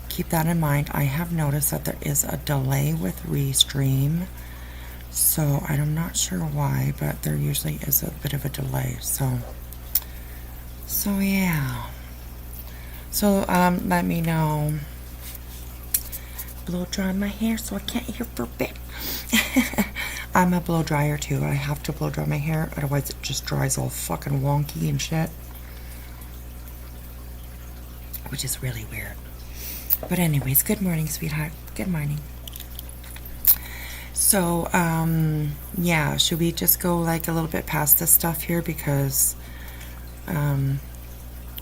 Keep that in mind. I have noticed that there is a delay with Restream. So I'm not sure why, but there usually is a bit of a delay. So yeah. So let me know. Blow dry my hair so I can't hear for a bit. I'm a blow dryer too. I have to blow dry my hair, otherwise it just dries all fucking wonky and shit. Which is really weird. But anyways, good morning, sweetheart. Good morning. So, yeah, should we just go a little bit past this stuff here because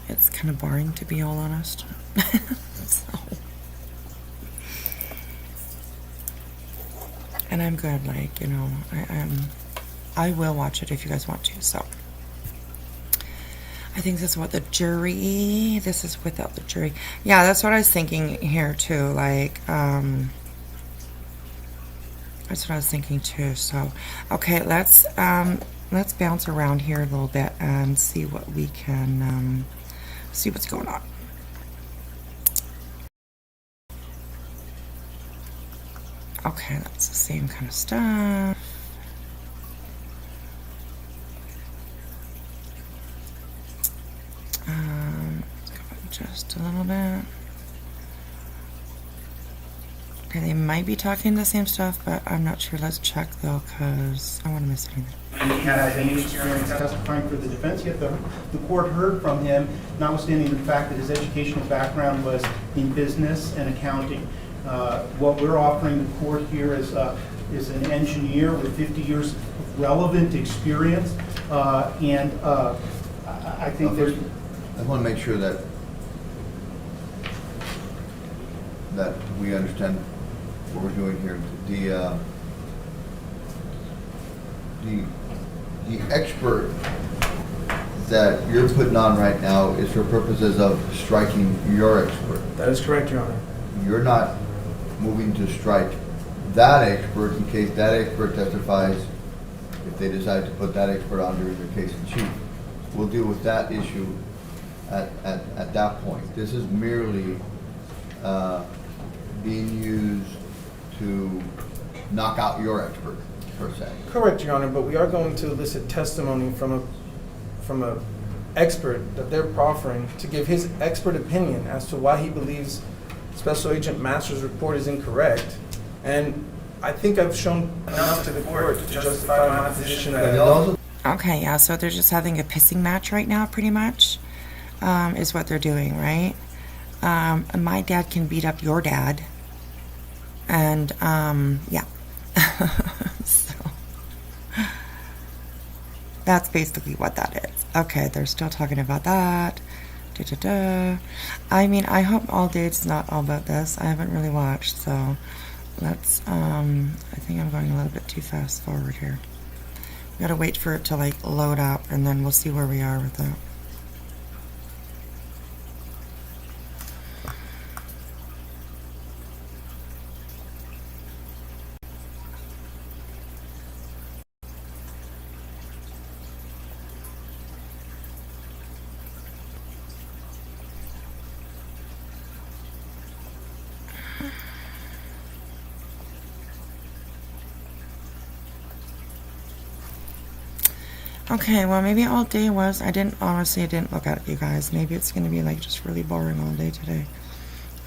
it's kind of boring, to be all honest. So. And I'm good, like, you know, I will watch it if you guys want to, so. I think this is what the jury, this is without the jury. Yeah, that's what I was thinking here too, like, that's what I was thinking too, so. Okay, let's bounce around here a little bit and see what we can, see what's going on. Okay, that's the same kind of stuff. Let's go just a little bit. Okay, they might be talking the same stuff, but I'm not sure. Let's check though, because I don't want to miss anything. He has any experience testifying for the defense, yet the court heard from him, notwithstanding the fact that his educational background was in business and accounting. What we're offering the court here is an engineer with 50 years of relevant experience, and I think there's... I want to make sure that we understand what we're doing here. The expert that you're putting on right now is for purposes of striking your expert. That is correct, Your Honor. You're not moving to strike that expert in case that expert testifies, if they decide to put that expert on during their case in chief. We'll deal with that issue at that point. This is merely being used to knock out your expert, per se. Correct, Your Honor, but we are going to elicit testimony from a expert that they're proffering to give his expert opinion as to why he believes Special Agent Masters' report is incorrect. And I think I've shown enough to the court to justify my position that... Okay, yeah, so they're just having a pissing match right now, pretty much, is what they're doing, right? My dad can beat up your dad. And, yeah. So, that's basically what that is. Okay, they're still talking about that. I mean, I hope all date's not all about this. I haven't really watched, so let's, I think I'm going a little bit too fast forward here. We gotta wait for it to, like, load up, and then we'll see where we are with it. Okay, well, maybe all day was, I didn't look at it, you guys. Maybe it's going to be, like, just really boring all day today.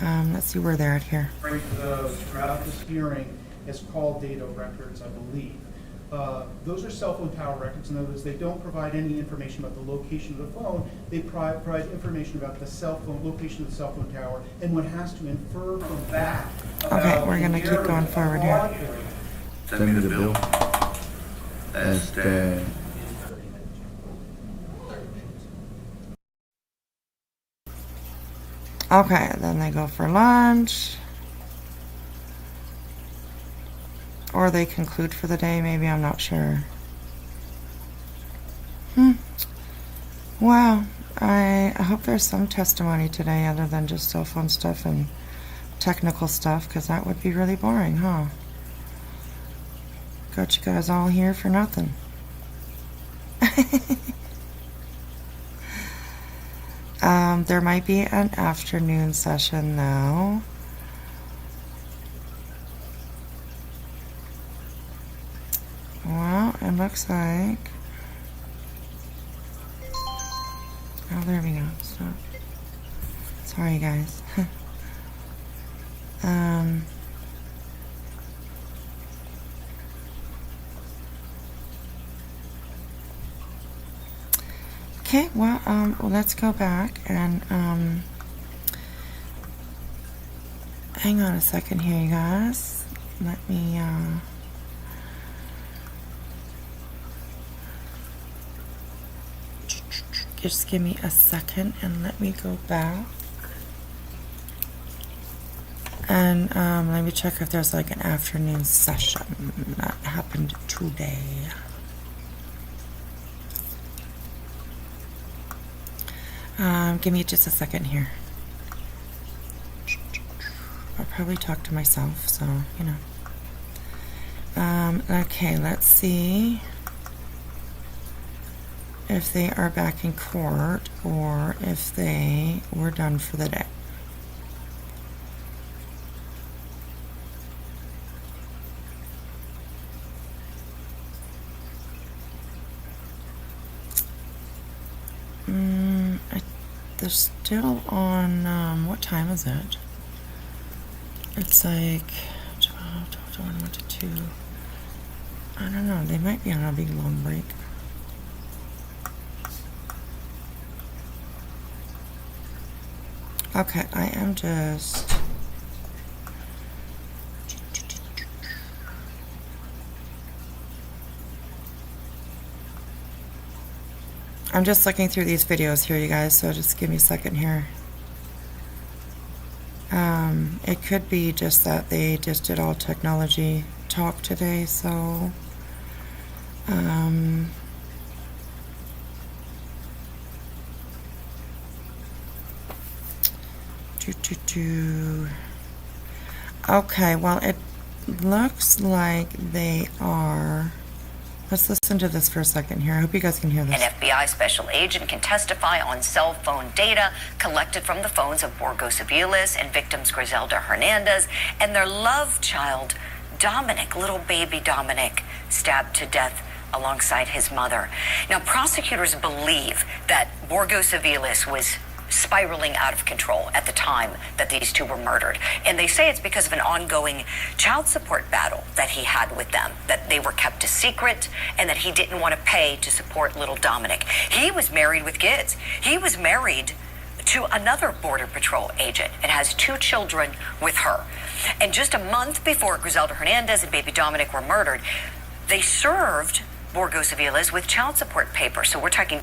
Let's see where they're at here. Throughout this hearing is call data records, I believe. Those are cell phone tower records. In other words, they don't provide any information about the location of the phone. They provide information about the cell phone, location of the cell phone tower, and one has to infer from that. Okay, we're going to keep going forward here. Send me the bill. Okay, then they go for lunch. Or they conclude for the day, maybe, I'm not sure. Wow, I hope there's some testimony today other than just cell phone stuff and technical stuff, because that would be really boring, huh? Got you guys all here for nothing. There might be an afternoon session now. Well, it looks like... Oh, there we go. So, sorry, guys. Okay, well, let's go back and, hang on a second here, you guys. Let me, just give me a second and let me go back. And let me check if there's like an afternoon session that happened today. Give me just a second here. I'll probably talk to myself, so, you know. Okay, let's see if they are back in court or if they were done for the day. They're still on, what time is it? It's like 12, 1, 1 to 2. I don't know, they might be on a big long break. Okay, I am just... I'm just looking through these videos here, you guys, so just give me a second here. It could be just that they just did all technology talk today, so... Okay, well, it looks like they are... Let's listen to this for a second here. I hope you guys can hear this. An FBI special agent can testify on cell phone data collected from the phones of Burgos-Aviles and victims Grizelda Hernandez and their love child, Dominic, little baby Dominic, stabbed to death alongside his mother. Now, prosecutors believe that Burgos-Aviles was spiraling out of control at the time that these two were murdered. And they say it's because of an ongoing child support battle that he had with them, that they were kept a secret and that he didn't want to pay to support little Dominic. He was married with kids. He was married to another Border Patrol agent and has 2 children with her. And just a month before Grizelda Hernandez and baby Dominic were murdered, they served Burgos-Aviles with child support papers. So we're talking...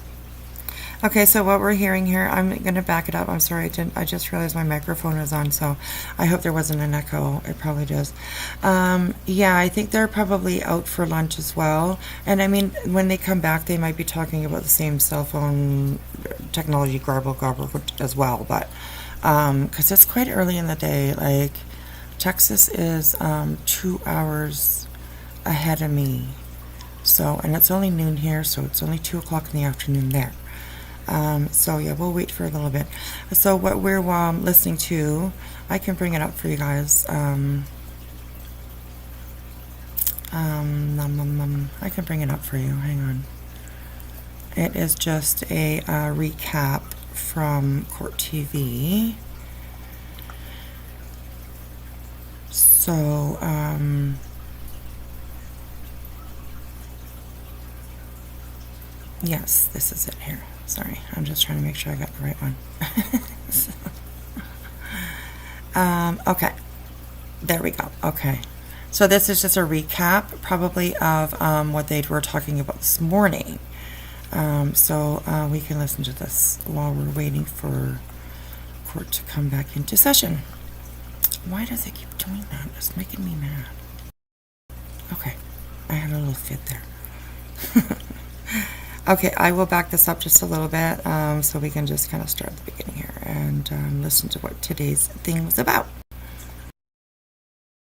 Okay, so what we're hearing here, I'm going to back it up. I'm sorry, I just realized my microphone was on, so I hope there wasn't an echo. It probably does. Yeah, I think they're probably out for lunch as well. And I mean, when they come back, they might be talking about the same cell phone technology garble as well. But because it's quite early in the day, like Texas is 2 hours ahead of me. So, and it's only noon here, so it's only 2 o'clock in the afternoon there. So yeah, we'll wait for a little bit. So what we're listening to, I can bring it up for you guys. I can bring it up for you. Hang on. It is just a recap from Court TV. So, yes, this is it here. Sorry, I'm just trying to make sure I got the right one. So, okay, there we go. Okay, so this is just a recap, probably of what they were talking about this morning. So we can listen to this while we're waiting for court to come back into session. Why does it keep doing that? It's making me mad. Okay, I had a little fit there. Okay, I will back this up just a little bit so we can just kind of start at the beginning here and listen to what today's thing was about.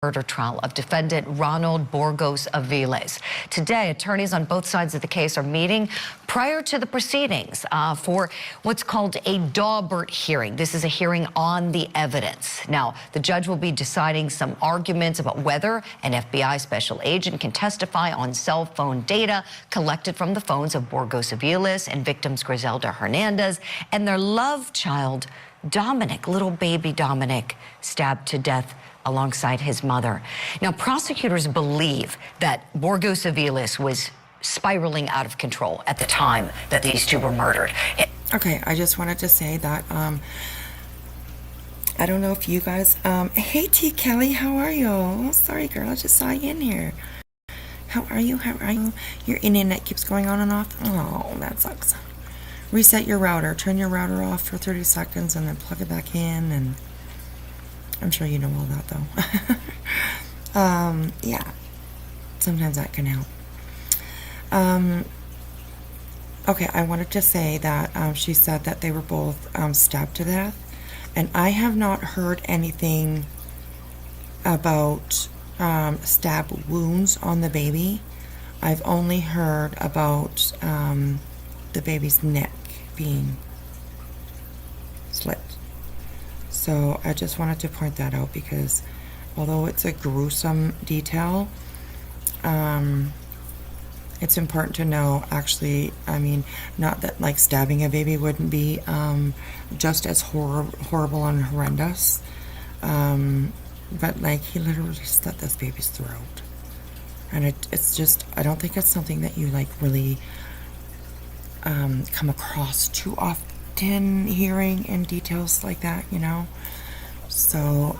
Murder trial of defendant Ronald Burgos-Aviles. Today, attorneys on both sides of the case are meeting prior to the proceedings for what's called a Daubert hearing. This is a hearing on the evidence. Now, the judge will be deciding some arguments about whether an FBI special agent can testify on cell phone data collected from the phones of Burgos-Aviles and victims Grizelda Hernandez and their love child, Dominic, little baby Dominic, stabbed to death alongside his mother. Now, prosecutors believe that Burgos-Aviles was spiraling out of control at the time that these two were murdered. Okay, I just wanted to say that, I don't know if you guys, hey T. Kelly, how are you? Sorry, girl, I just saw you in here. How are you? How are you? Your internet keeps going on and off? Oh, that sucks. reset your router. Turn your router off for 30 seconds and then plug it back in. And I'm sure you know all that though. Yeah, sometimes that can help. Okay, I wanted to say that she said that they were both stabbed to death, and I have not heard anything about stab wounds on the baby. I've only heard about the baby's neck being slit. So I just wanted to point that out because although it's a gruesome detail, it's important to know, actually, I mean, not that like stabbing a baby wouldn't be just as horrible and horrendous, but like he literally slit this baby's throat. And it's just, I don't think it's something that you like really come across too often, hearing in details like that, you know? So,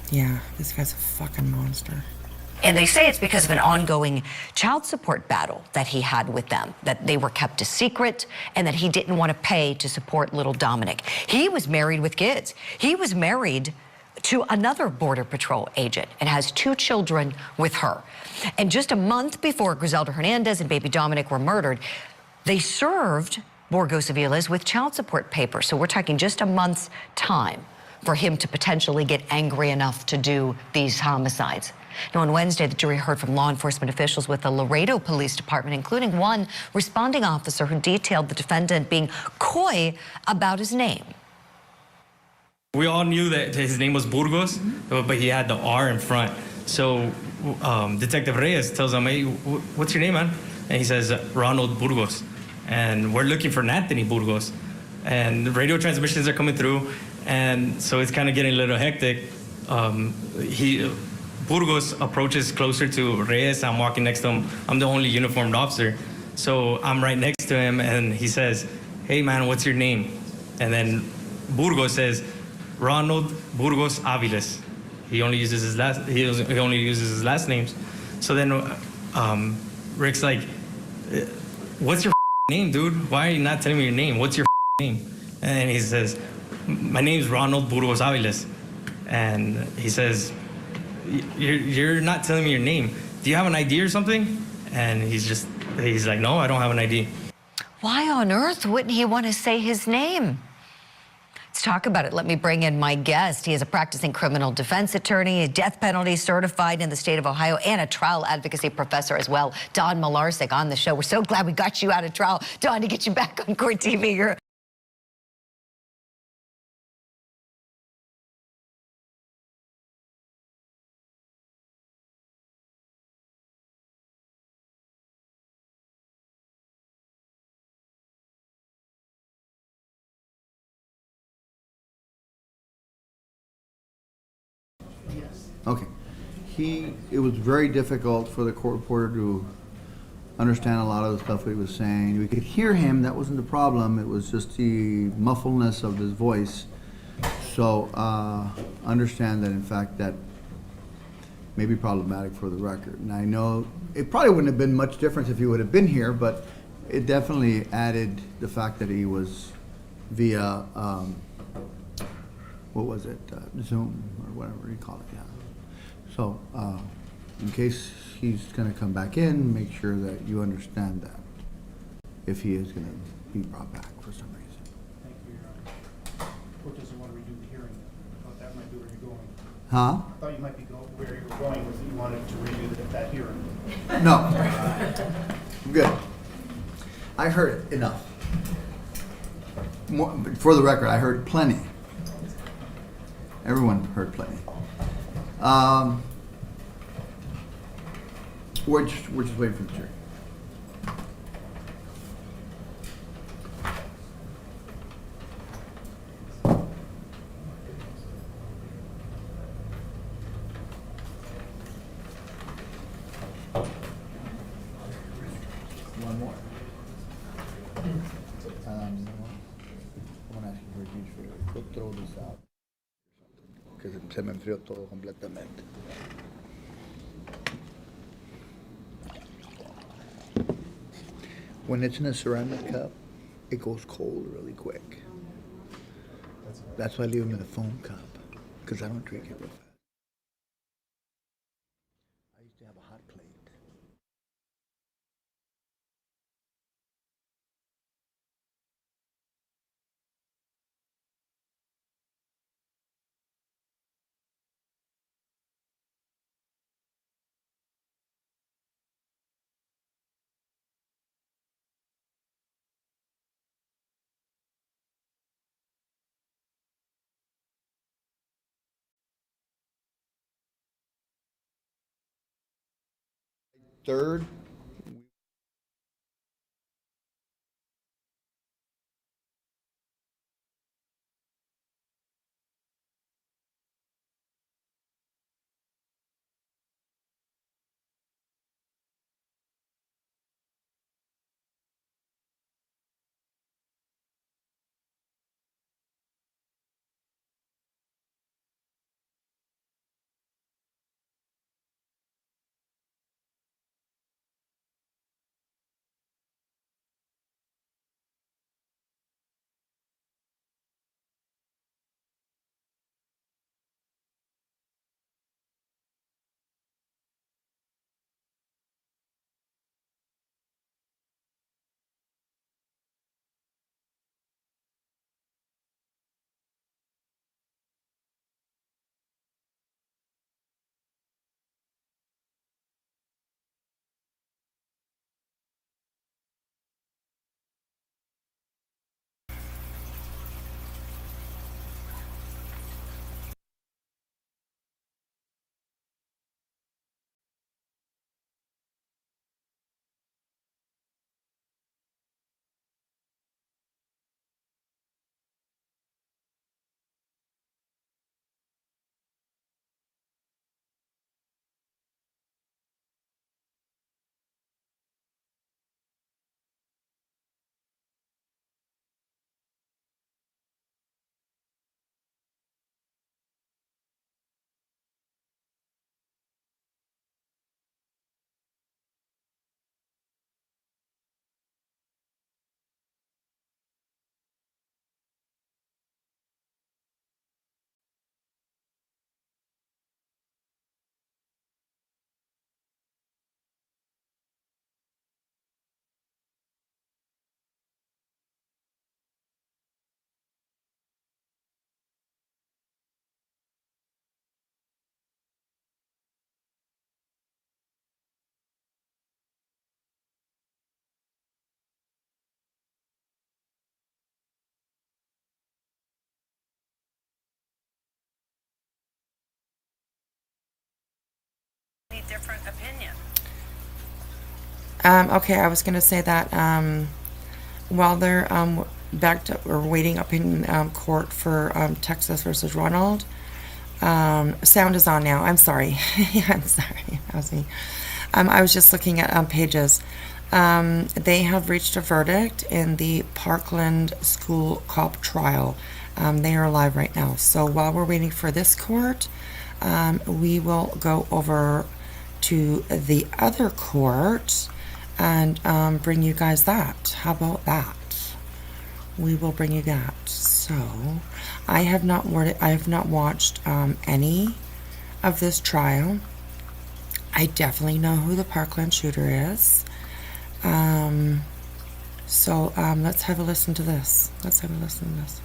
yeah, this guy's a fucking monster. And they say it's because of an ongoing child support battle that he had with them, that they were kept a secret and that he didn't want to pay to support little Dominic. He was married with kids. He was married to another Border Patrol agent and has 2 children with her. And just a month before Grizelda Hernandez and baby Dominic were murdered, they served Burgos-Aviles with child support papers. So we're talking just a month's time for him to potentially get angry enough to do these homicides. Now, on Wednesday, the jury heard from law enforcement officials with the Laredo Police Department, including one responding officer who detailed the defendant being coy about his name. We all knew that his name was Burgos, but he had the R in front. So Detective Reyes tells him, hey, what's your name, man? And he says, Ronald Burgos. And we're looking for Anthony Burgos. And the radio transmissions are coming through, and so it's kind of getting a little hectic. Burgos approaches closer to Reyes. I'm walking next to him. I'm the only uniformed officer. So I'm right next to him, and he says, hey, man, what's your name? And then Burgos says, Ronald Burgos-Aviles. He only uses his last names. So then Rick's like, what's your name, dude? Why are you not telling me your name? What's your name? And he says, my name's Ronald Burgos-Aviles. And he says, you're not telling me your name. Do you have an ID or something? And he's like, no, I don't have an ID. Why on earth wouldn't he want to say his name? Let's talk about it. Let me bring in my guest. He is a practicing criminal defense attorney, a death penalty certified in the state of Ohio, and a trial advocacy professor as well. Don Malarsic on the show. We're so glad we got you out of trial, Don, to get you back on Court TV. You're Okay. It was very difficult for the court reporter to understand a lot of the stuff he was saying. We could hear him, that wasn't the problem, it was just the muffledness of his voice. So understand that in fact that may be problematic for the record. And I know it probably wouldn't have been much difference if he would have been here, but it definitely added the fact that he was via, what was it, Zoom or whatever you call it, yeah. So, in case he's going to come back in, make sure that you understand that if he is going to be brought back for some reason. Thank you, Your Honor. Court doesn't want to redo the hearing. I thought that might be where you're going. Huh? I thought you might be where you were going was that you wanted to redo that hearing. No. Good. I heard it enough. For the record, I heard plenty. Everyone heard plenty. We're just waiting for the jury. One more. I want to ask you for a huge favor. Go throw this out. Because se me enfrió todo completamente. When it's in a ceramic cup, it goes cold really quick. That's why I leave them in a foam cup, because I don't drink it real fast. I used to have a hot plate. Third, Any different opinion? Okay, I was going to say that while they're backed up or waiting up in court for Texas versus Ronald, sound is on now. I'm sorry. I'm sorry. That was me. I was just looking at pages. They have reached a verdict in the Parkland school cop trial. They are live right now. So while we're waiting for this court, we will go over to the other court and bring you guys that. How about that? We will bring you that. So I have not watched any of this trial. I definitely know who the Parkland shooter is. So let's have a listen to this. Let's have a listen to this.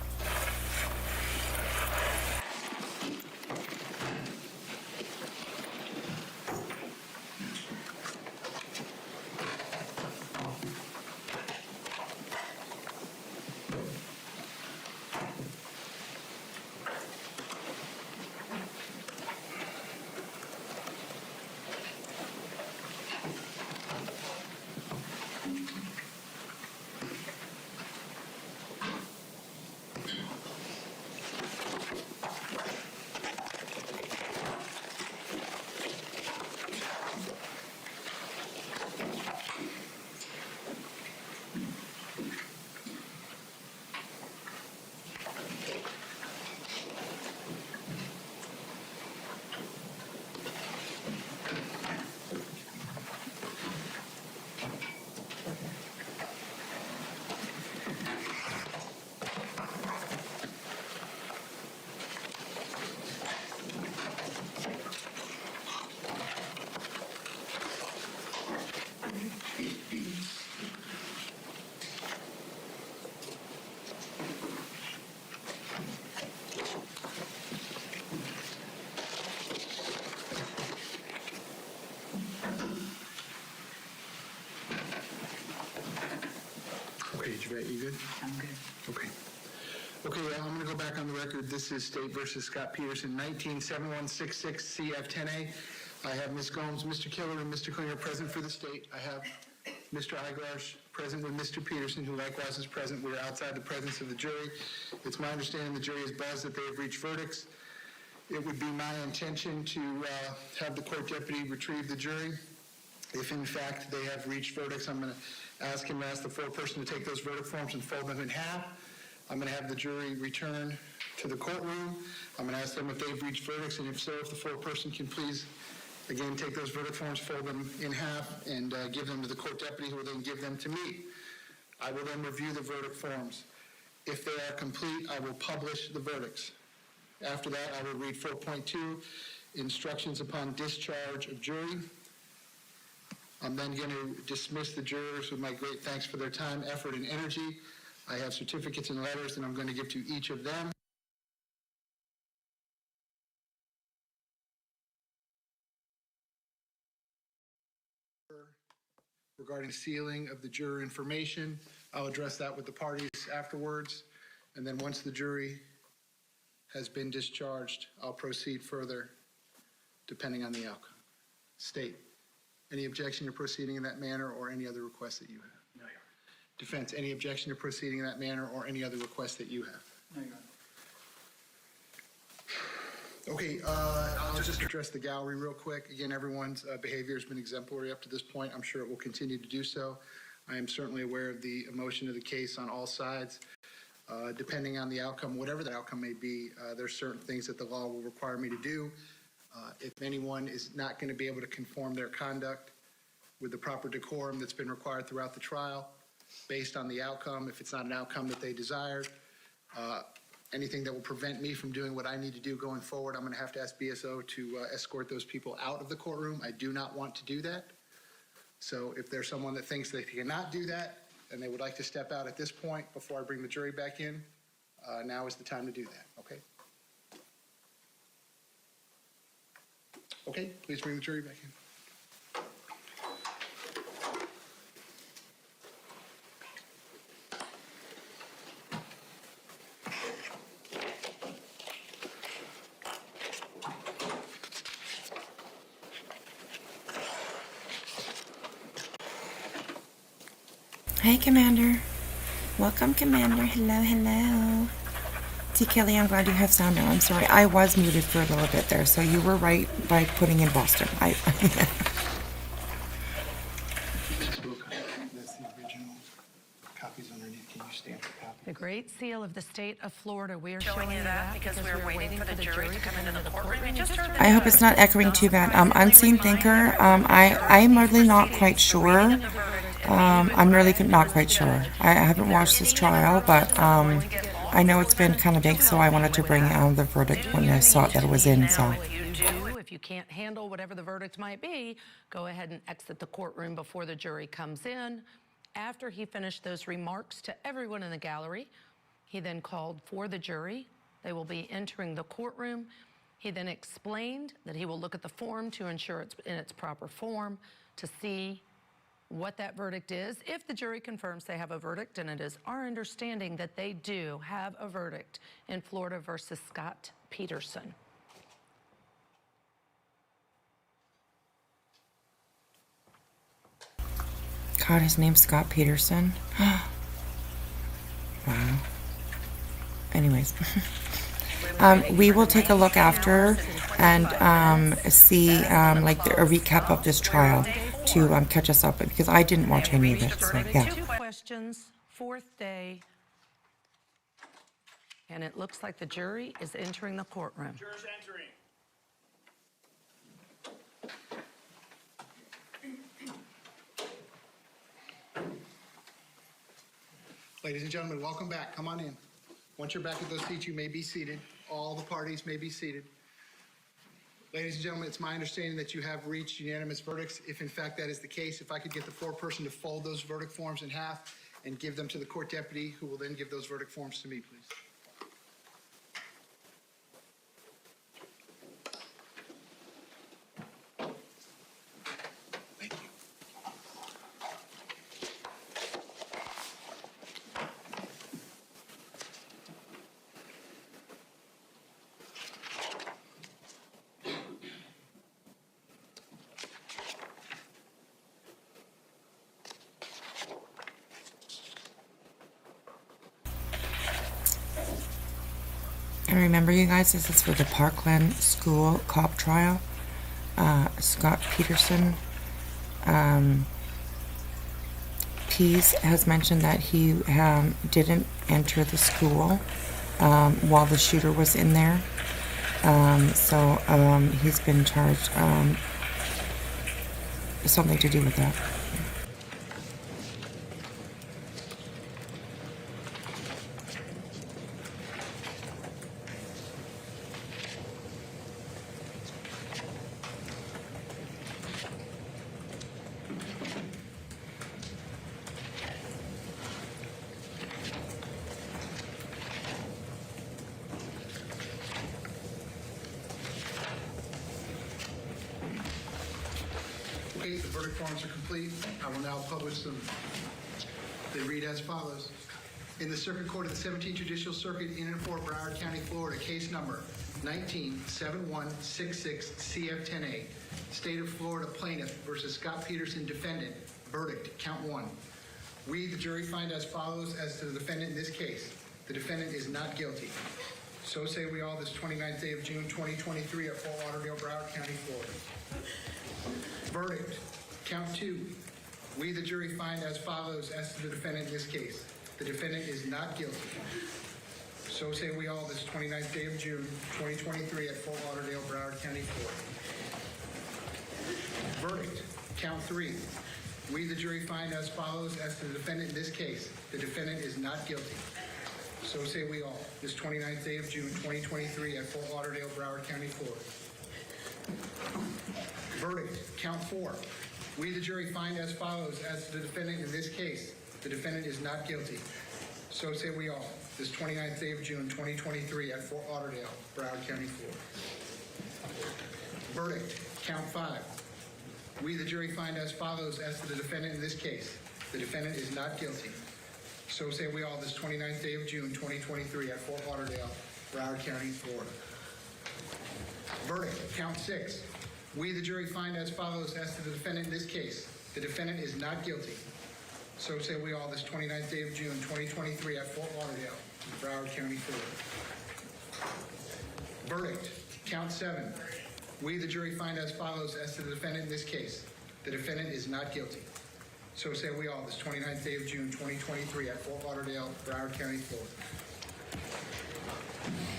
page, right? You good? I'm good. Okay. Okay, I'm going to go back on the record. This is State versus Scott Peterson, 197166 CF10A. I have Ms. Gomes, Mr. Killer, and Mr. Klinger present for the state. I have Mr. Iglarsh present with Mr. Peterson, who likewise is present. We are outside the presence of the jury. It's my understanding the jury is buzzed that they have reached verdicts. It would be my intention to have the court deputy retrieve the jury. If in fact they have reached verdicts, I'm going to ask him to ask the foreperson to take those verdict forms and fold them in half. I'm going to have the jury return to the courtroom. I'm going to ask them if they've reached verdicts, and if so, if the foreperson can please, again, take those verdict forms, fold them in half, and give them to the court deputy, who will then give them to me. I will then review the verdict forms. If they are complete, I will publish the verdicts. After that, I will read 4.2, instructions upon discharge of jury. I'm then going to dismiss the jurors with my great thanks for their time, effort, and energy. I have certificates and letters, and I'm going to give to each of them. Regarding sealing of the juror information, I'll address that with the parties afterwards. And then once the jury has been discharged, I'll proceed further depending on the outcome. State, any objection to proceeding in that manner or any other request that you have? No, Your Honor. Defense, any objection to proceeding in that manner or any other request that you have? No, Your Honor. Okay, I'll just address the gallery real quick. Again, everyone's behavior has been exemplary up to this point. I'm sure it will continue to do so. I am certainly aware of the emotion of the case on all sides. Depending on the outcome, whatever the outcome may be, there's certain things that the law will require me to do. If anyone is not going to be able to conform their conduct with the proper decorum that's been required throughout the trial, based on the outcome, if it's not an outcome that they desired, anything that will prevent me from doing what I need to do going forward, I'm going to have to ask BSO to escort those people out of the courtroom. I do not want to do that. So if there's someone that thinks they cannot do that and they would like to step out at this point before I bring the jury back in, now is the time to do that, okay? Okay, please bring the jury back in. Hey, Commander. Welcome, Commander. Hello, hello. T. Kelly, I'm glad you have sound now. I'm sorry. I was muted for a little bit there, so you were right by putting in Boston. That's the original. Copies underneath. Can you stamp the copy? The Great Seal of the State of Florida. We are Showing you that because we were waiting for the jury to come into the courtroom. We just heard I hope it's not echoing too bad. Unseen Thinker, I'm really not quite sure. I'm really not quite sure. I haven't watched this trial, but I know it's been kind of big, so I wanted to bring the verdict when I saw that it was in. So. If you can't handle whatever the verdict might be, go ahead and exit the courtroom before the jury comes in. After he finished those remarks to everyone in the gallery, he then called for the jury. They will be entering the courtroom. He then explained that he will look at the form to ensure it's in its proper form to see what that verdict is. If the jury confirms they have a verdict, and it is our understanding that they do have a verdict in Florida versus Scott Peterson. God, his name's Scott Peterson. Wow. Anyways, we will take a look after and see like a recap of this trial to catch us up, because I didn't watch any of it. So yeah. 2 questions, 4th day, and it looks like the jury is entering the courtroom. Jurors entering. Ladies and gentlemen, welcome back. Come on in. Once you're back at those seats, you may be seated. All the parties may be seated. Ladies and gentlemen, it's my understanding that you have reached unanimous verdicts. If in fact that is the case, if I could get the foreperson to fold those verdict forms in half and give them to the court deputy, who will then give those verdict forms to me, please. Thank you. And remember, you guys, this is for the Parkland School cop trial. Scott Peterson. Pease has mentioned that he didn't enter the school while the shooter was in there. So he's been charged something to do with that. Okay, the verdict forms are complete. I will now publish them. They read as follows. In the Circuit Court of the 17th Judicial Circuit in and for Broward County, Florida, case number 19-7166 CF10A, State of Florida plaintiff versus Scott Peterson defendant, verdict, count 1. We, the jury, find as follows as to the defendant in this case. The defendant is not guilty. So say we all this 29th day of June 2023 at Fort Lauderdale, Broward County, Florida. Verdict, count 2. We, the jury, find as follows as to the defendant in this case. The defendant is not guilty. So say we all this 29th day of June 2023 at Fort Lauderdale, Broward County, Florida. Verdict, count 3. We, the jury, find as follows as to the defendant in this case. The defendant is not guilty. So say we all this 29th day of June 2023 at Fort Lauderdale, Broward County, Florida. Verdict, count 4. We, the jury, find as follows as to the defendant in this case. The defendant is not guilty. So say we all this 29th day of June 2023 at Fort Lauderdale, Broward County, Florida. Verdict, count 5. We, the jury, find as follows as to the defendant in this case. The defendant is not guilty. So say we all this 29th day of June 2023 at Fort Lauderdale, Broward County, Florida. Verdict, count 6. We, the jury, find as follows as to the defendant in this case. The defendant is not guilty. So say we all this 29th day of June 2023 at Fort Lauderdale, Broward County, Florida. Verdict, count 7. We, the jury, find as follows as to the defendant in this case. The defendant is not guilty. So say we all this 29th day of June 2023 at Fort Lauderdale, Broward County, Florida.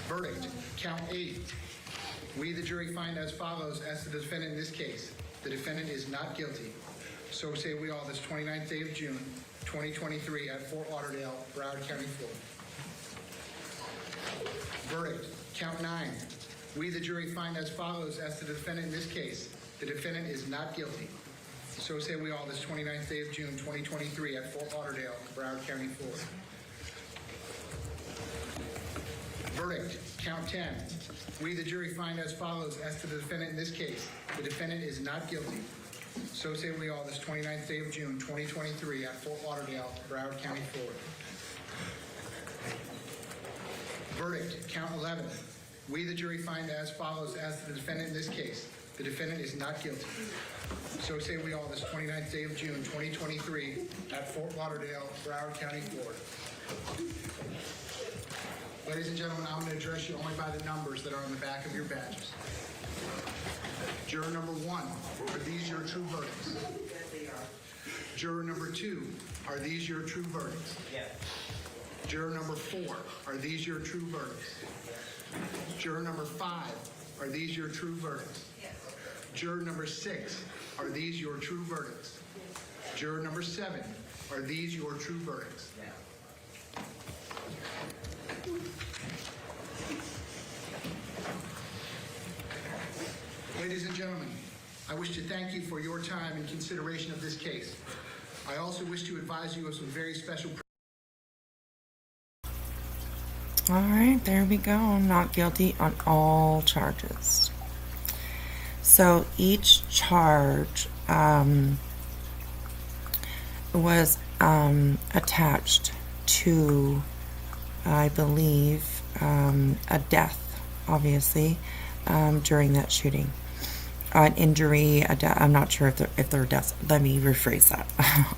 Verdict, count 8. We, the jury, find as follows as to the defendant in this case. The defendant is not guilty. So say we all this 29th day of June 2023 at Fort Lauderdale, Broward County, Florida. Verdict, count 9. We, the jury, find as follows as to the defendant in this case. The defendant is not guilty. So say we all this 29th day of June 2023 at Fort Lauderdale, Broward County, Florida. Verdict, count 10. We, the jury, find as follows as to the defendant in this case. The defendant is not guilty. So say we all this 29th day of June 2023 at Fort Lauderdale, Broward County, Florida. Verdict, count 11. We, the jury, find as follows as to the defendant in this case. The defendant is not guilty. So say we all this 29th day of June 2023 at Fort Lauderdale, Broward County, Florida. Ladies and gentlemen, I'm going to address you only by the numbers that are on the back of your badges. Juror number 1, are these your true verdicts? Yes, they are. Juror number 2, are these your true verdicts? Yes. Juror number 4, are these your true verdicts? Yes. Juror number 5, are these your true verdicts? Yes. Juror number 6, are these your true verdicts? Yes. Juror number 7, are these your true verdicts? Yes. Ladies and gentlemen, I wish to thank you for your time and consideration of this case. I also wish to advise you of some very special. All right, there we go. Not guilty on all charges. So each charge was attached to, I believe, a death, obviously, during that shooting. An injury, a death. I'm not sure if they're deaths. Let me rephrase that.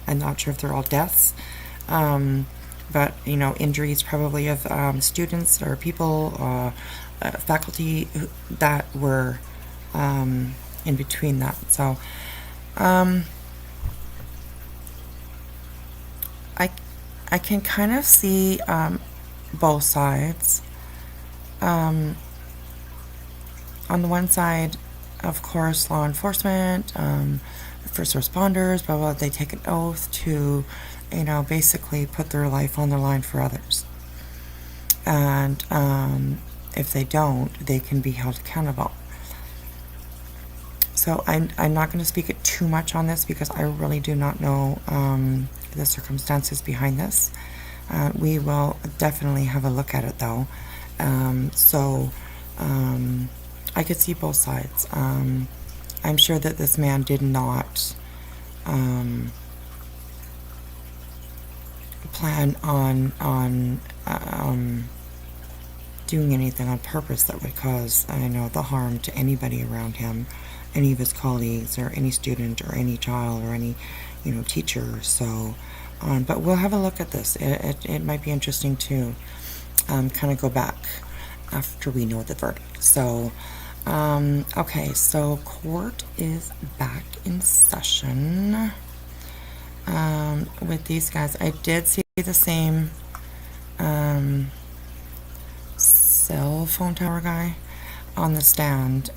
I'm not sure if they're all deaths. but injuries probably of students or people, faculty that were in between that. So I can kind of see both sides. On the one side, of course, law enforcement, first responders, blah, blah, they take an oath to, basically put their life on the line for others. And if they don't, they can be held accountable. So I'm not going to speak it too much on this because I really do not know the circumstances behind this. We will definitely have a look at it though. I could see both sides. I'm sure that this man did not plan on doing anything on purpose that would cause, the harm to anybody around him, any of his colleagues, or any student, or any child, or any, teacher. So, but we'll have a look at this. It might be interesting to kind of go back after we know the verdict. So, okay, so court is back in session with these guys. I did see the same cell phone tower guy on the stand,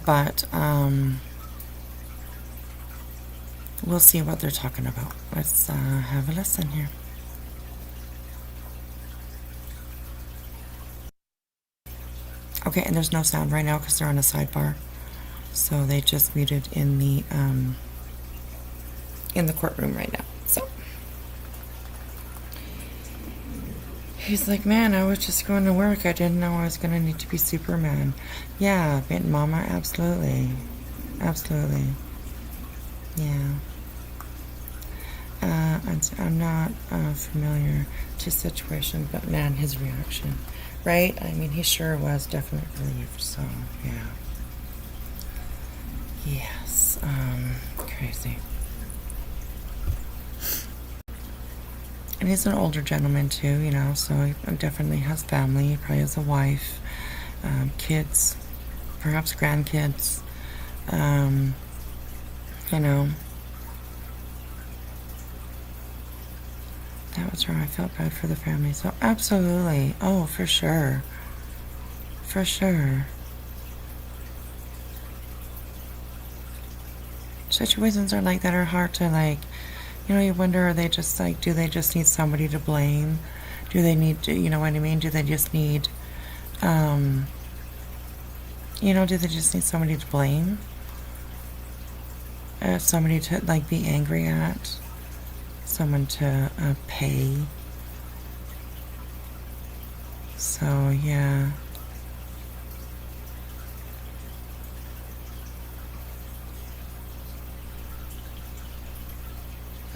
but we'll see what they're talking about. Let's have a listen here. Okay, and there's no sound right now because they're on a sidebar. So they just muted in the courtroom right now. So he's like, man, I was just going to work. I didn't know I was going to need to be Superman. Yeah, Bent Mama, absolutely. Absolutely. Yeah. I'm not familiar to the situation, but man, his reaction. Right? I mean, he sure was definitely relieved, so, yeah. Yes, crazy. And he's an older gentleman, too, so he definitely has family. He probably has a wife, kids, perhaps grandkids, That was wrong. I felt bad for the family. So absolutely. Oh, for sure. For sure. Situations are like that are hard to you wonder, are they just do they just need somebody to blame? Do they need to, you know what I mean? Do they just need, do they just need somebody to blame? Somebody to be angry at? Someone to pay. So yeah.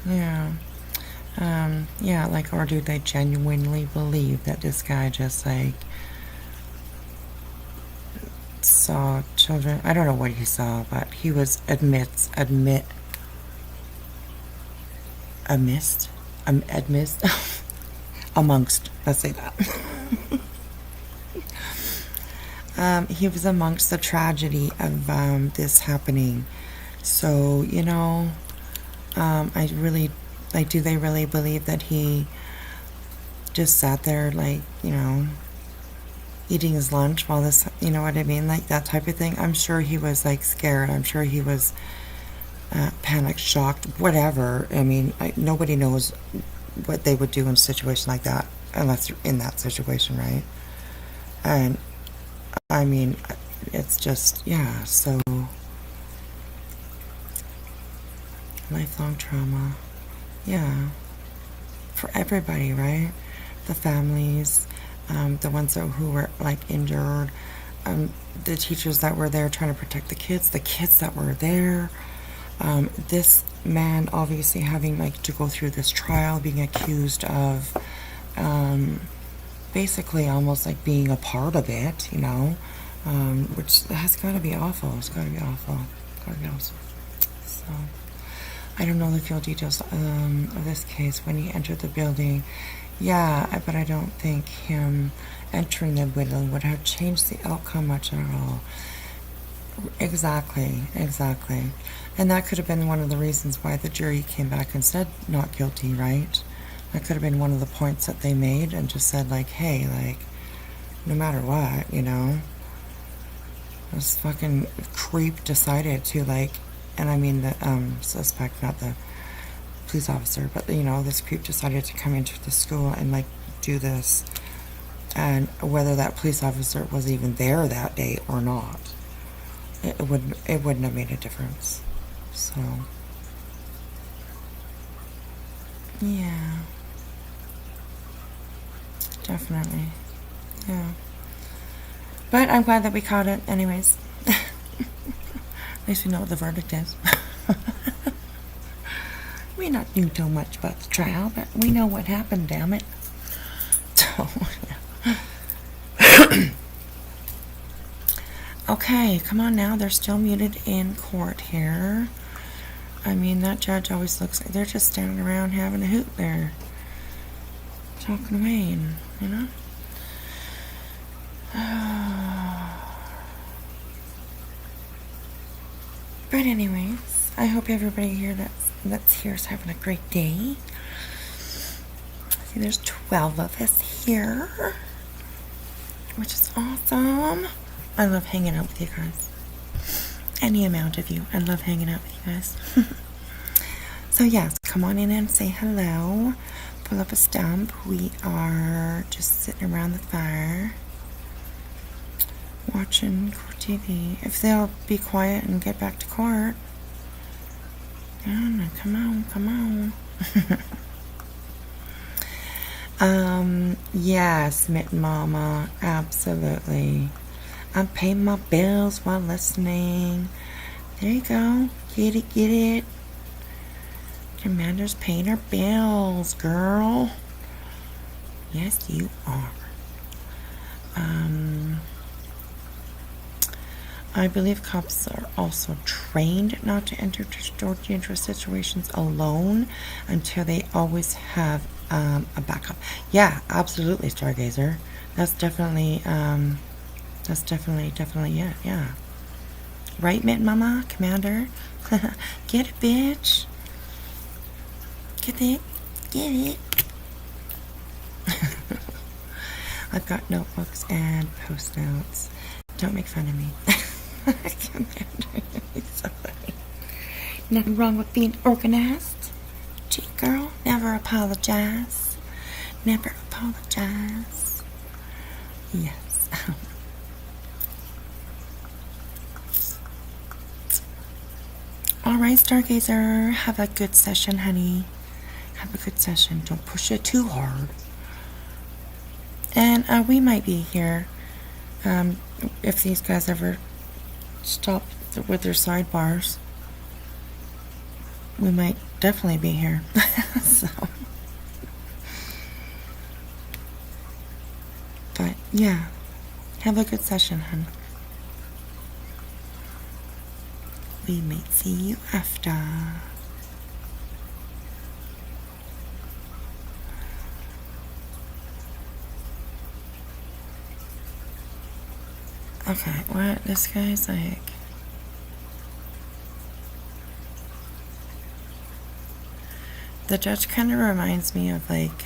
Yeah. Or do they genuinely believe that this guy just saw children? I don't know what he saw, but he was amongst, let's say that. He was amongst the tragedy of this happening. So, I really, do they really believe that he just sat there, eating his lunch while this, you know what I mean? That type of thing. I'm sure he was, scared. I'm sure he was panicked, shocked, whatever. I mean, nobody knows what they would do in a situation like that unless you're in that situation, right? And I mean, it's just, yeah, so lifelong trauma, yeah, for everybody, right? The families, the ones who were injured, the teachers that were there trying to protect the kids that were there. This man obviously having to go through this trial, being accused of basically almost being a part of it, which has got to be awful. It's got to be awful. So, I don't know the full details of this case when he entered the building. Yeah, but I don't think him entering the building would have changed the outcome much at all. Exactly. And that could have been one of the reasons why the jury came back and said not guilty, right? That could have been one of the points that they made and just said, like, hey, like, no matter what, you know, this fucking creep decided to, like, and I mean the suspect, not the police officer, but, you know, this creep decided to come into the school and, like, do this. And whether that police officer was even there that day or not, it wouldn't have made a difference. So, yeah, definitely, yeah. But I'm glad that we caught it anyways. At least we know what the verdict is. We not knew too much about the trial, but we know what happened, damn it. So, yeah. Okay, come on now. They're still muted in court here. I mean, that judge always looks like they're just standing around having a hoot there. Talking away, and, you know. But anyways, I hope everybody here that's here is having a great day. See, there's 12 of us here, which is awesome. I love hanging out with you guys. Any amount of you. I love hanging out with you guys. So yes, come on in and say hello. Pull up a stump. We are just sitting around the fire watching court TV. If they'll be quiet and get back to court. Oh, come on. Yes, Mitten Mama. Absolutely. I'm paying my bills while listening. There you go. Get it. Commander's paying her bills, girl. Yes, you are. I believe cops are also trained not to enter dangerous situations alone until they always have a backup. Yeah, absolutely, Stargazer. That's definitely it, yeah. Right, Mitten Mama, Commander? Get it, bitch. Get it. I've got notebooks and post-notes. Don't make fun of me. Commander, you're so funny. Nothing wrong with being organized. Gee, girl, never apologize. Never apologize. Yes. All right, Stargazer, have a good session, honey. Have a good session. Don't push it too hard. And we might be here if these guys ever stop with their sidebars. We might definitely be here. So, but yeah, have a good session, hun. We might see you after. Okay, what? This guy's like... The judge kind of reminds me of like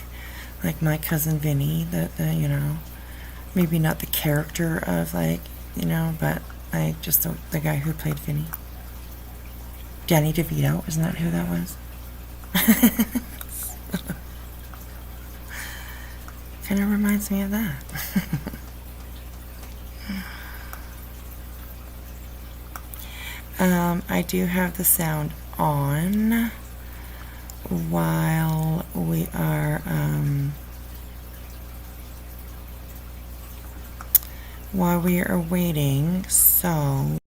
my cousin Vinny, the you know, maybe not the character of like, you know, but like just the guy who played Vinny. Danny DeVito, isn't that who that was? Kind of reminds me of that. I do have the sound on while we are waiting, so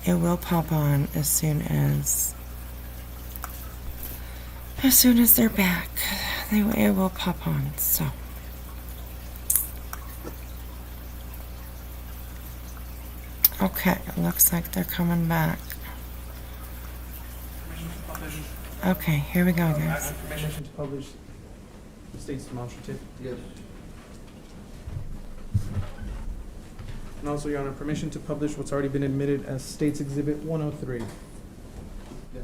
it will pop on as soon as they're back. It will pop on. So okay, it looks like they're coming back. Okay, here we go, guys. Permission to publish the state's demonstrative. Yes. And also, Your Honor, permission to publish what's already been admitted as State's Exhibit 103. Yes.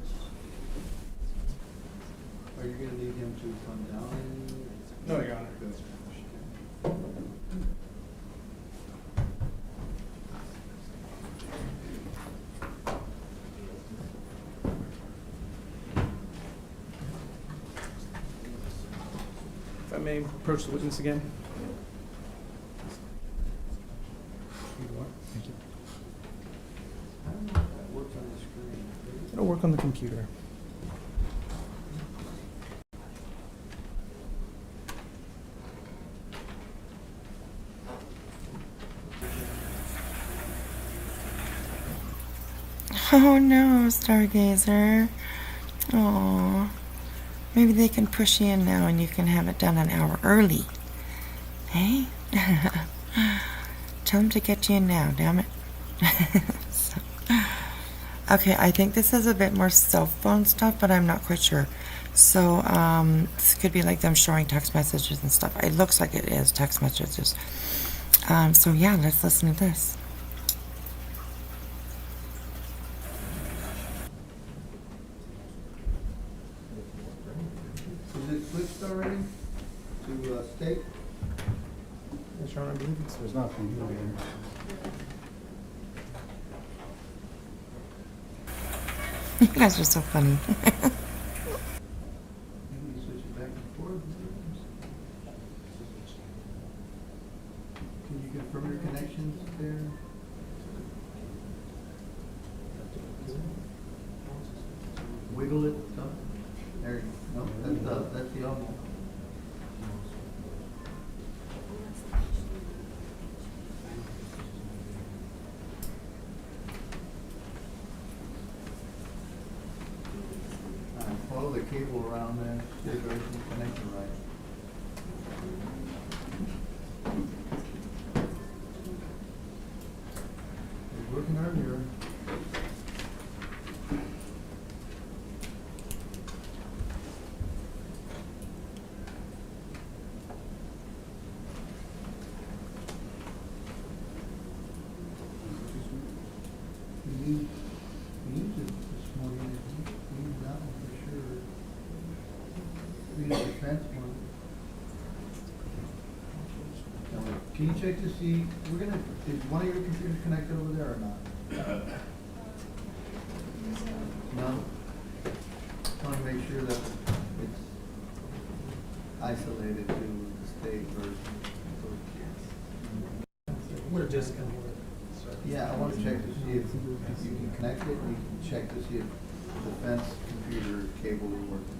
Are you gonna need him to come down? No, Your Honor. If I may approach the witness again. It'll work on the computer. Oh no, Stargazer. Oh, maybe they can push you in now and you can have it done an hour early. Hey? Tell them to get you in now, damn it. So, okay, I think this is a bit more cell phone stuff, but I'm not quite sure. So, this could be like them showing text messages and stuff. It looks like it is text messages. So yeah, let's listen to this. Is it switched already to state? Yes, Your Honor, I believe it's. There's nothing here. You guys are so funny. Maybe you switch it back and forth. Can you confirm your connections there? Wiggle it, some. There you go. No, that's the almost. Follow the cable around there, see if everything's connected right. It was working earlier. We used it this morning, we used that one for sure. We used the defense one. Now, can you check to see, is one of your computers connected over there or not? No? Just want to make sure that it's isolated to the state version. We're just gonna work. Yeah, I want to check to see if you can connect it, and you can check to see if the defense computer cable is working.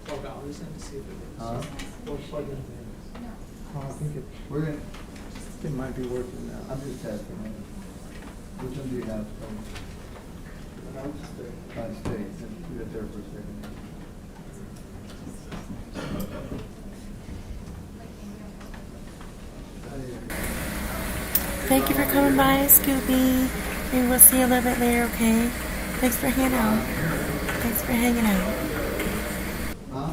Plug out this end to see if it Huh? Or plug in. I think it might be working now. I'm just testing it. Which one do you have? State. Leave it there for a second. Thank you for coming by, Scooby. Maybe we'll see you a little bit later, okay? Thanks for hanging out. Thanks for hanging out. Huh?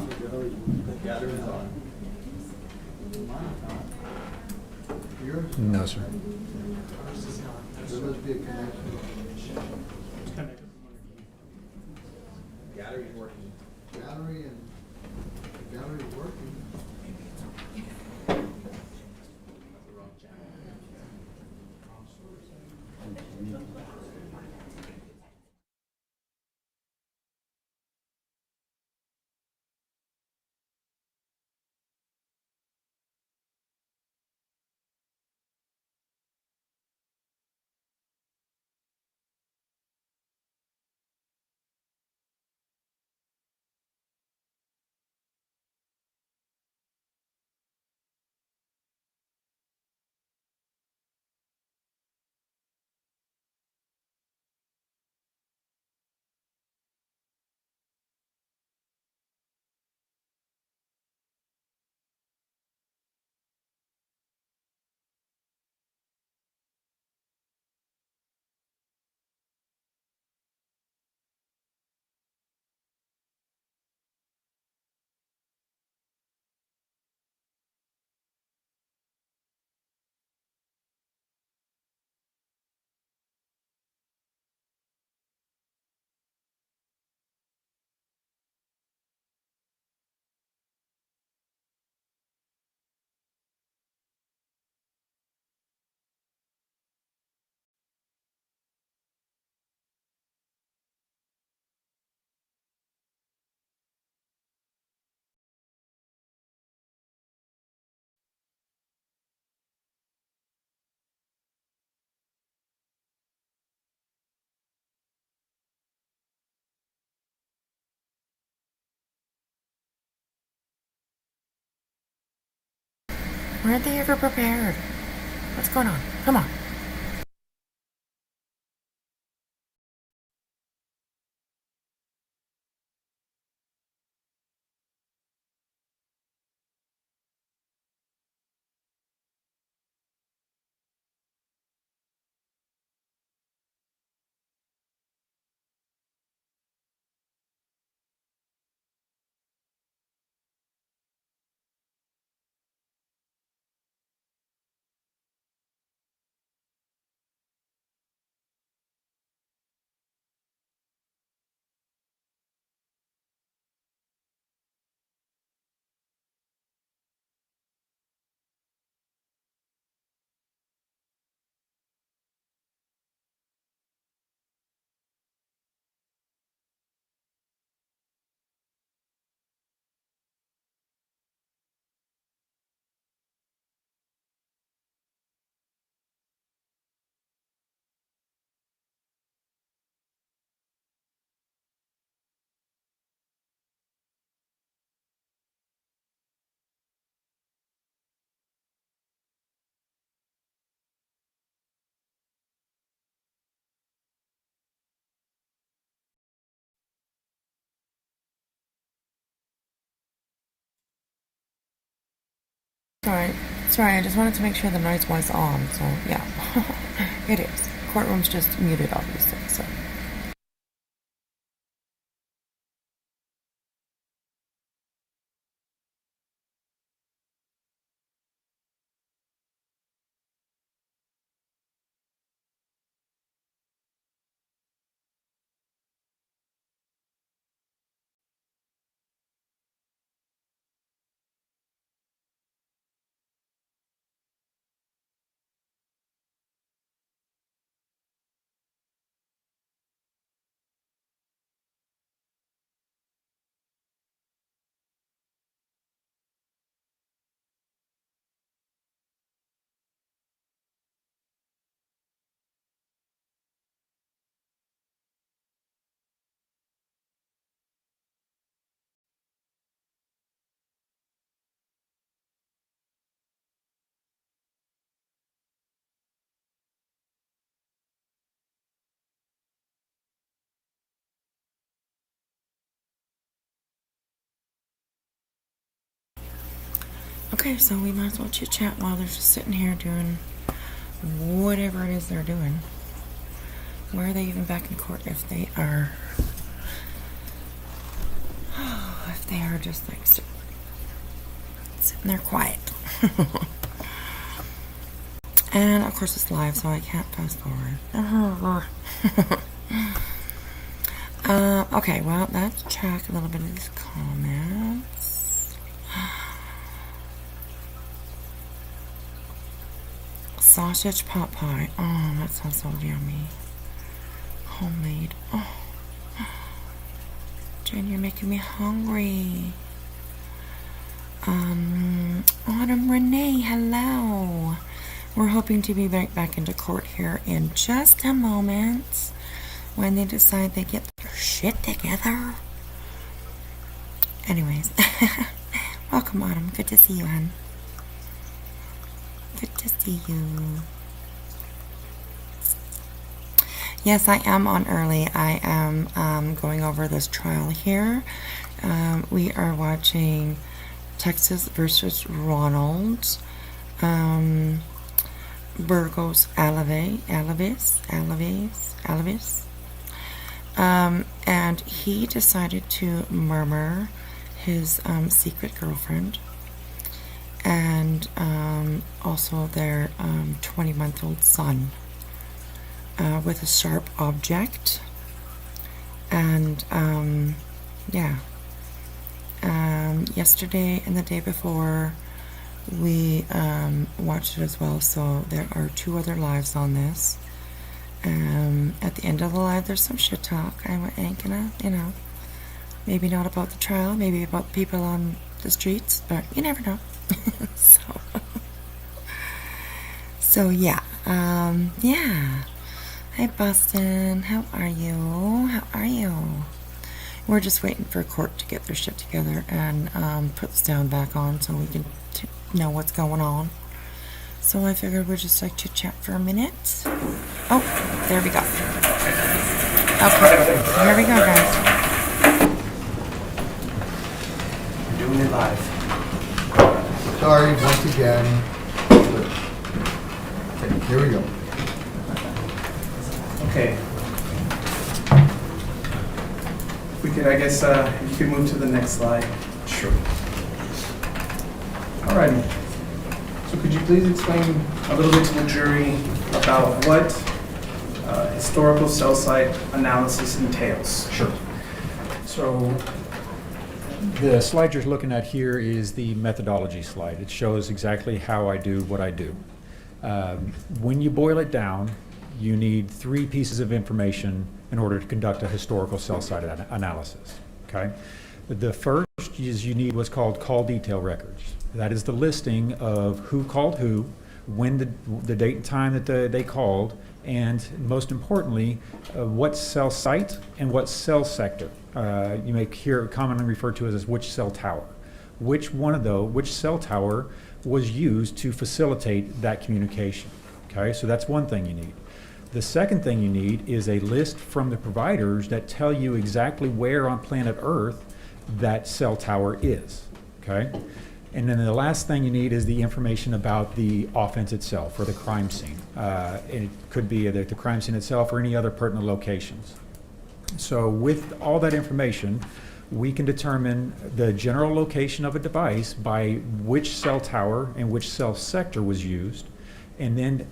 The battery's on. Yours? No, sir. There must be a connection. Battery's working. Battery and, the battery's working. Weren't they ever prepared? What's going on? Come on. Sorry. Sorry, I just wanted to make sure the noise was on, so yeah. It is. Courtroom's just muted, obviously, so. Okay, so we might as well chit chat while they're just sitting here doing whatever it is they're doing. Why are they even back in court if they are just like sitting there quiet? And of course it's live, so I can't fast forward. Okay, well, let's check a little bit of these comments. Sausage pot pie. Oh, that sounds so yummy. Homemade. Oh. Jen, you're making me hungry. Autumn Renee, hello. We're hoping to be back into court here in just a moment when they decide they get their shit together. Anyways, welcome, Autumn. Good to see you, hon. Good to see you. Yes, I am on early. I am going over this trial here. We are watching Texas versus Ronald Burgos-Aviles. And he decided to murder his secret girlfriend and also their 20-month-old son with a sharp object. And yesterday and the day before we watched it as well, so there are 2 other lives on this. At the end of the live there's some shit talk. I ain't gonna, maybe not about the trial, maybe about people on the streets, but you never know. So yeah. Hi Boston, how are you? We're just waiting for court to get their shit together and put the sound back on so we can know what's going on. So I figured we'd just like chit chat for a minute. Oh, there we go. Okay, here we go, guys. We're doing it live. Sorry, once again. Okay, here we go. Okay. We could, I guess, you could move to the next slide. Sure. Alrighty. So could you please explain a little bit to the jury about what historical cell site analysis entails? Sure. So the slide you're looking at here is the methodology slide. It shows exactly how I do what I do. When you boil it down, you need 3 pieces of information in order to conduct a historical cell site analysis. Okay? The first is you need what's called call detail records. That is the listing of who called who, when the date and time that they called, and most importantly, what cell site and what cell sector. You may hear it commonly referred to as which cell tower. Which cell tower was used to facilitate that communication. Okay, so that's one thing you need. The second thing you need is a list from the providers that tell you exactly where on planet Earth that cell tower is. Okay? And then the last thing you need is the information about the offense itself or the crime scene. And it could be the crime scene itself or any other pertinent locations. So with all that information, we can determine the general location of a device by which cell tower and which cell sector was used, and then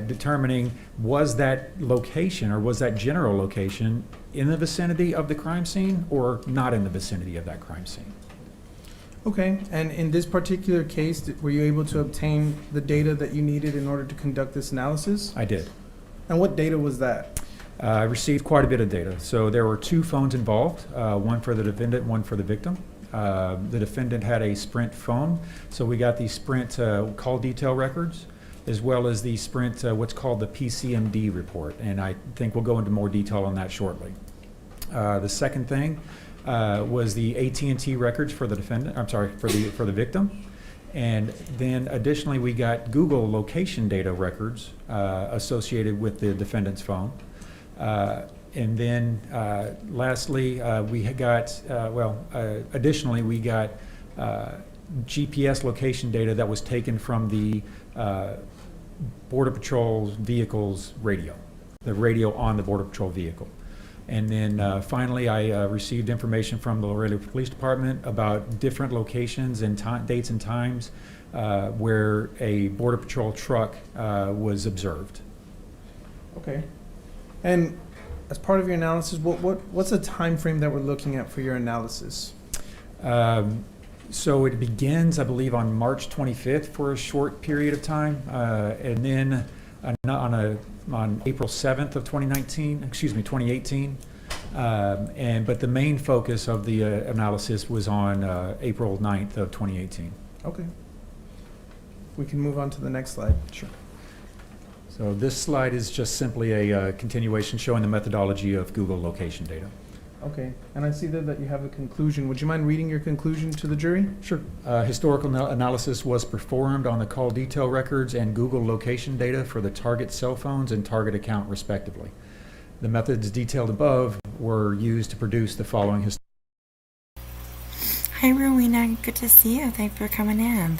determining was that location or was that general location in the vicinity of the crime scene or not in the vicinity of that crime scene. Okay, and in this particular case, were you able to obtain the data that you needed in order to conduct this analysis? I did. And what data was that? I received quite a bit of data. So there were 2 phones involved, one for the defendant, one for the victim. The defendant had a Sprint phone, so we got the Sprint call detail records, as well as the Sprint, what's called the PCMD report, and I think we'll go into more detail on that shortly. The second thing was the AT&T records for the defendant. I'm sorry, for the victim, and then additionally we got Google location data records associated with the defendant's phone. And then lastly, we got, additionally, we got GPS location data that was taken from the Border Patrol vehicle's radio, the radio on the Border Patrol vehicle. And then finally, I received information from the Laredo Police Department about different locations and dates and times where a Border Patrol truck was observed. Okay. And as part of your analysis, what's the time frame that we're looking at for your analysis? So it begins, I believe, on March 25th for a short period of time, and then on April 7th of 2018. But the main focus of the analysis was on April 9th of 2018. Okay. We can move on to the next slide. Sure. So this slide is just simply a continuation showing the methodology of Google location data. Okay, and I see that you have a conclusion. Would you mind reading your conclusion to the jury? Sure. Historical analysis was performed on the call detail records and Google location data for the target cell phones and target account respectively. The methods detailed above were used to produce the following Hi, Rowena. Good to see you. Thanks for coming in.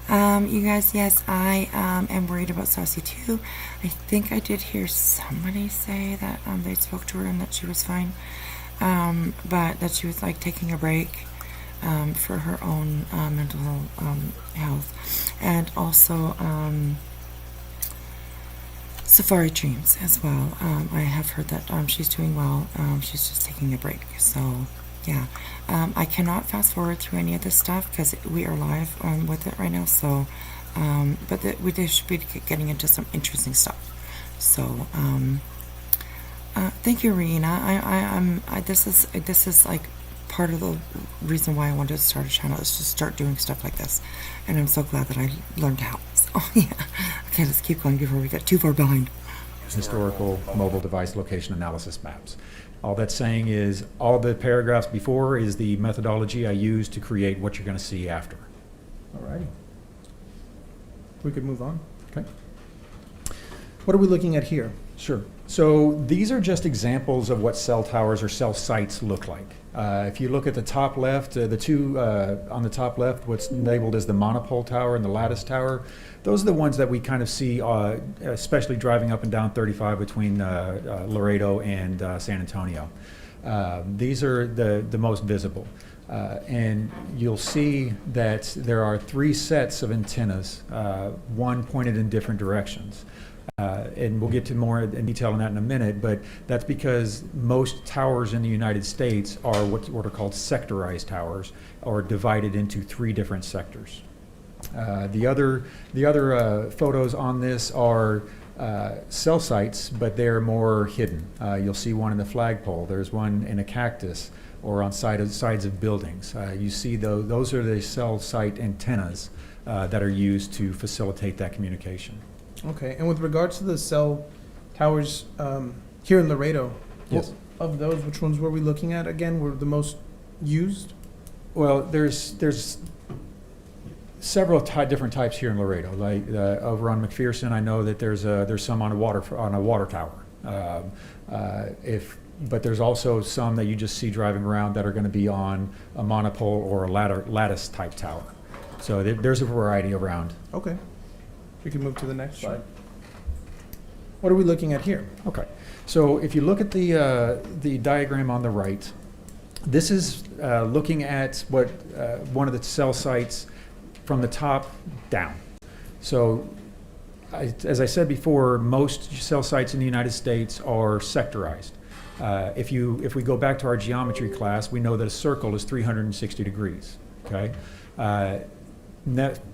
You guys, yes, I am worried about Saucy too. I think I did hear somebody say that they spoke to her and that she was fine, but that she was like taking a break for her own mental health, and also Safari Dreams as well. I have heard that she's doing well. She's just taking a break. So yeah, I cannot fast forward through any of this stuff because we are live with it right now. So, but we should be getting into some interesting stuff. So, thank you, Rena. This is like part of the reason why I wanted to start a channel is to start doing stuff like this, and I'm so glad that I learned how. So yeah, okay, let's keep going before we get too far behind. Historical mobile device location analysis maps. All that's saying is all the paragraphs before is the methodology I use to create what you're going to see after. All righty. We could move on. Okay. What are we looking at here? Sure. So these are just examples of what cell towers or cell sites look like. If you look at the top left, the two on the top left, what's labeled as the monopole tower and the lattice tower, those are the ones that we kind of see, especially driving up and down 35 between Laredo and San Antonio. These are the most visible. And you'll see that there are 3 sets of antennas, one pointed in different directions. And we'll get to more in detail on that in a minute, but that's because most towers in the United States are what are called sectorized towers, or divided into 3 different sectors. The other photos on this are cell sites, but they're more hidden. You'll see one in the flagpole. There's one in a cactus or on sides of buildings. You see those are the cell site antennas that are used to facilitate that communication. Okay, and with regards to the cell towers here in Laredo, Yes. of those, which ones were we looking at again? Were the most used? Well, there's several different types here in Laredo. Like over on McPherson, I know that there's some on a water tower. But there's also some that you just see driving around that are going to be on a monopole or a lattice type tower. So there's a variety around. Okay. We can move to the next slide. What are we looking at here? Okay. So if you look at the diagram on the right, this is looking at what one of the cell sites from the top down. So as I said before, most cell sites in the United States are sectorized. If we go back to our geometry class, we know that a circle is 360 degrees. Okay.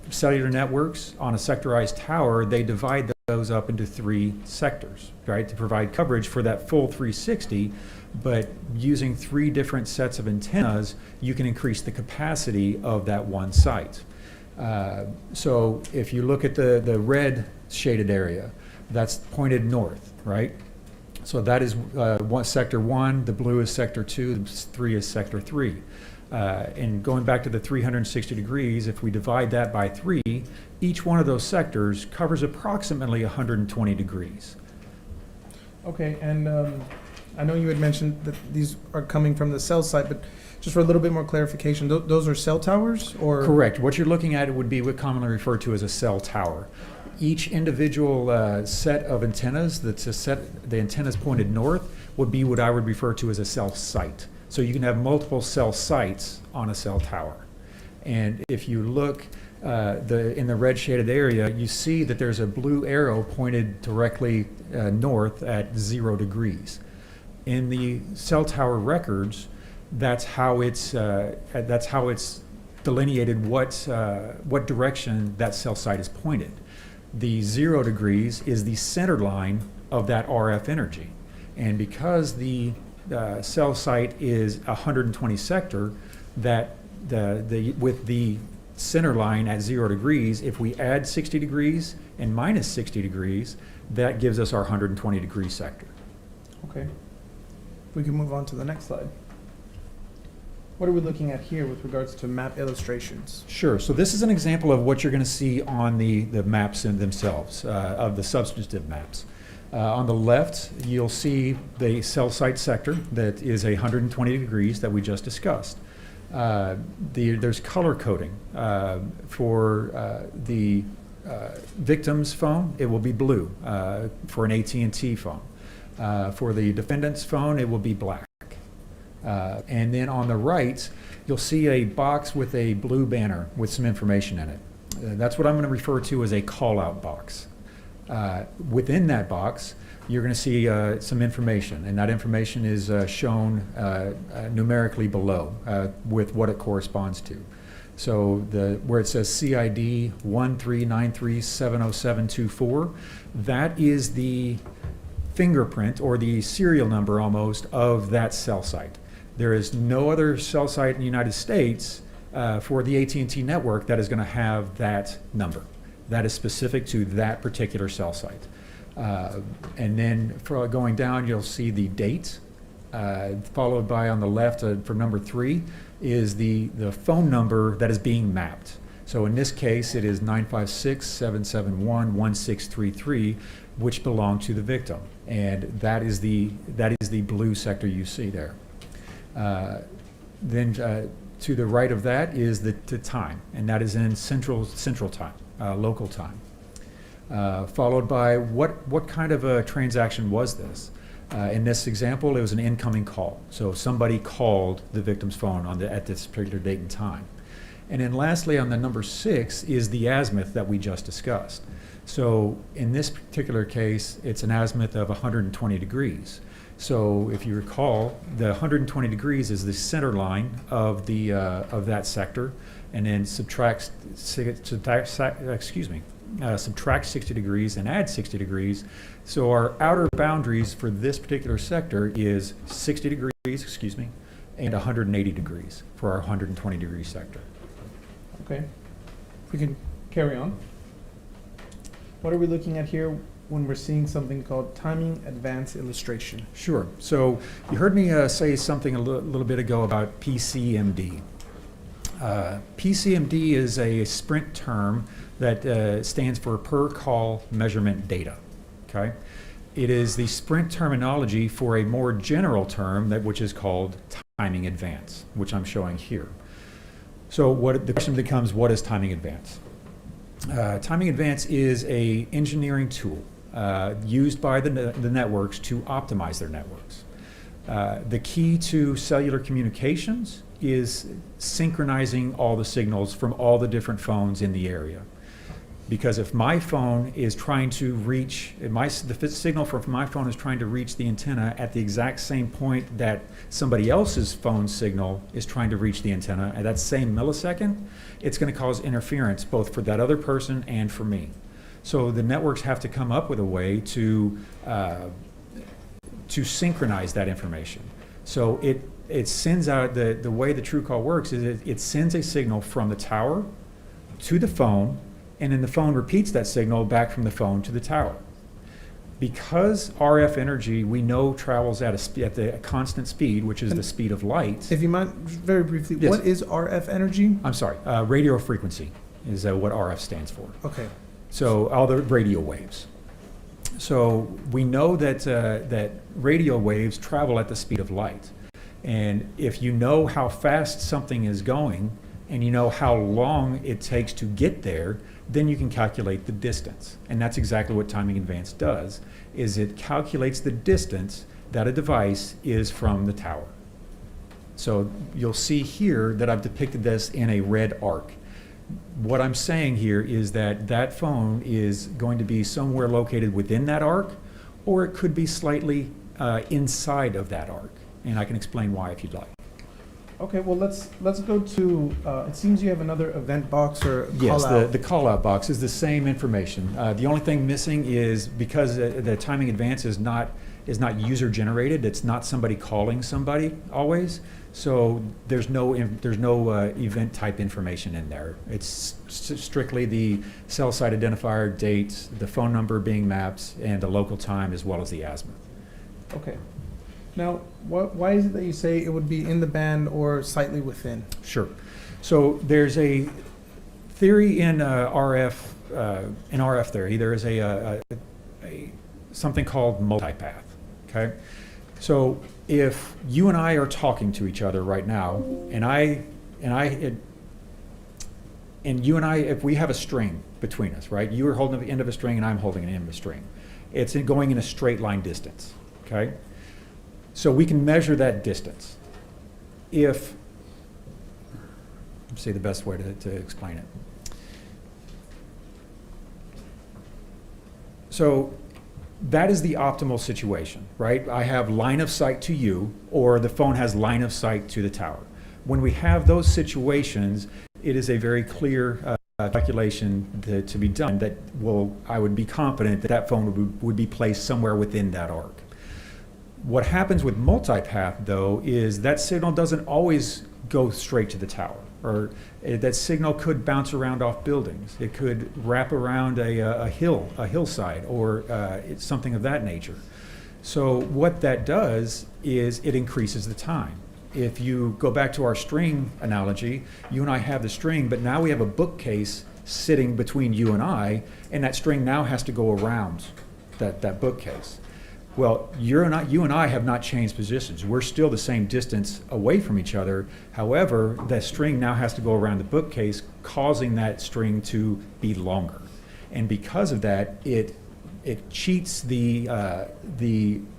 Cellular networks on a sectorized tower, they divide those up into 3 sectors, right, to provide coverage for that full 360. But using 3 different sets of antennas, you can increase the capacity of that one site. So if you look at the red shaded area, that's pointed north, right? So that is sector 1, the blue is sector 2, the 3 is sector 3. And going back to the 360 degrees, if we divide that by 3, each one of those sectors covers approximately 120 degrees. Okay, and I know you had mentioned that these are coming from the cell site, but just for a little bit more clarification, those are cell towers, or? Correct. What you're looking at would be what commonly referred to as a cell tower. Each individual set of antennas, the antennas pointed north, would be what I would refer to as a cell site. So you can have multiple cell sites on a cell tower. And if you look in the red shaded area, you see that there's a blue arrow pointed directly north at 0 degrees. In the cell tower records, that's how it's delineated what direction that cell site is pointed. The 0 degrees is the center line of that RF energy. And because the cell site is 120 sector, that with the center line at 0 degrees, if we add 60 degrees and minus 60 degrees, that gives us our 120 degree sector. Okay. We can move on to the next slide. What are we looking at here with regards to map illustrations? Sure. So this is an example of what you're going to see on the maps in themselves, of the substantive maps. On the left, you'll see the cell site sector that is 120 degrees that we just discussed. There's color coding. For the victim's phone, it will be blue. For an AT&T phone. For the defendant's phone, it will be black. And then on the right, you'll see a box with a blue banner with some information in it. That's what I'm going to refer to as a call-out box. Within that box, you're going to see some information, and that information is shown numerically below with what it corresponds to. So where it says CID 139370724, that is the fingerprint or the serial number almost of that cell site. There is no other cell site in the United States for the AT&T network that is going to have that number. That is specific to that particular cell site. And then for going down, you'll see the date, followed by on the left for number 3 is the phone number that is being mapped. So in this case, it is 956-771-1633, which belong to the victim. And that is the blue sector you see there. Then to the right of that is the time, and that is in central time, local time. Followed by what kind of a transaction was this? In this example, it was an incoming call. So somebody called the victim's phone at this particular date and time. And then lastly, on the number 6 is the azimuth that we just discussed. So in this particular case, it's an azimuth of 120 degrees. So if you recall, the 120 degrees is the center line of that sector, and then subtract 60 degrees and add 60 degrees. So our outer boundaries for this particular sector is 60 degrees, and 180 degrees for our 120 degree sector. Okay. If we can carry on. What are we looking at here when we're seeing something called timing advance illustration? Sure. So you heard me say something a little bit ago about PCMD. PCMD is a Sprint term that stands for per call measurement data. Okay? It is the Sprint terminology for a more general term which is called timing advance, which I'm showing here. So the question becomes, what is timing advance? Timing advance is an engineering tool used by the networks to optimize their networks. The key to cellular communications is synchronizing all the signals from all the different phones in the area. Because if my phone is trying to reach, the signal from my phone is trying to reach the antenna at the exact same point that somebody else's phone signal is trying to reach the antenna at that same millisecond, it's going to cause interference both for that other person and for me. So the networks have to come up with a way to synchronize that information. So it sends out, the way the TrueCall works is it sends a signal from the tower to the phone, and then the phone repeats that signal back from the phone to the tower. Because RF energy we know travels at the constant speed, which is the speed of light. If you mind, very briefly, Yes. What is RF energy? I'm sorry, radio frequency is what RF stands for. Okay. So all the radio waves. So we know that radio waves travel at the speed of light. And if you know how fast something is going, and you know how long it takes to get there, then you can calculate the distance. And that's exactly what timing advance does, is it calculates the distance that a device is from the tower. So you'll see here that I've depicted this in a red arc. What I'm saying here is that phone is going to be somewhere located within that arc, or it could be slightly inside of that arc. And I can explain why if you'd like. Okay, well, let's go to, it seems you have another event box or Yes, call out. the call-out box is the same information. The only thing missing is because the timing advance is not user-generated, it's not somebody calling somebody always, so there's no event type information in there. It's strictly the cell site identifier, date, the phone number being mapped, and the local time as well as the azimuth. Okay. Now, why is it that you say it would be in the band or slightly within? Sure. So there's a theory in RF theory. There is a something called multipath. Okay. So if you and I are talking to each other right now, and you and I, if we have a string between us, right? You are holding the end of a string, and I'm holding an end of a string. It's going in a straight line distance. Okay. So we can measure that distance. Let's see the best way to explain it. So that is the optimal situation, right? I have line of sight to you, or the phone has line of sight to the tower. When we have those situations, it is a very clear calculation to be done that I would be confident that phone would be placed somewhere within that arc. What happens with multipath, though, is that signal doesn't always go straight to the tower, or that signal could bounce around off buildings. It could wrap around a hillside, or it's something of that nature. So what that does is it increases the time. if you go back to our string analogy, you and I have the string, but now we have a bookcase sitting between you and I, and that string now has to go around that bookcase. Well, you and I have not changed positions. We're still the same distance away from each other. However, that string now has to go around the bookcase, causing that string to be longer. And because of that, it cheats the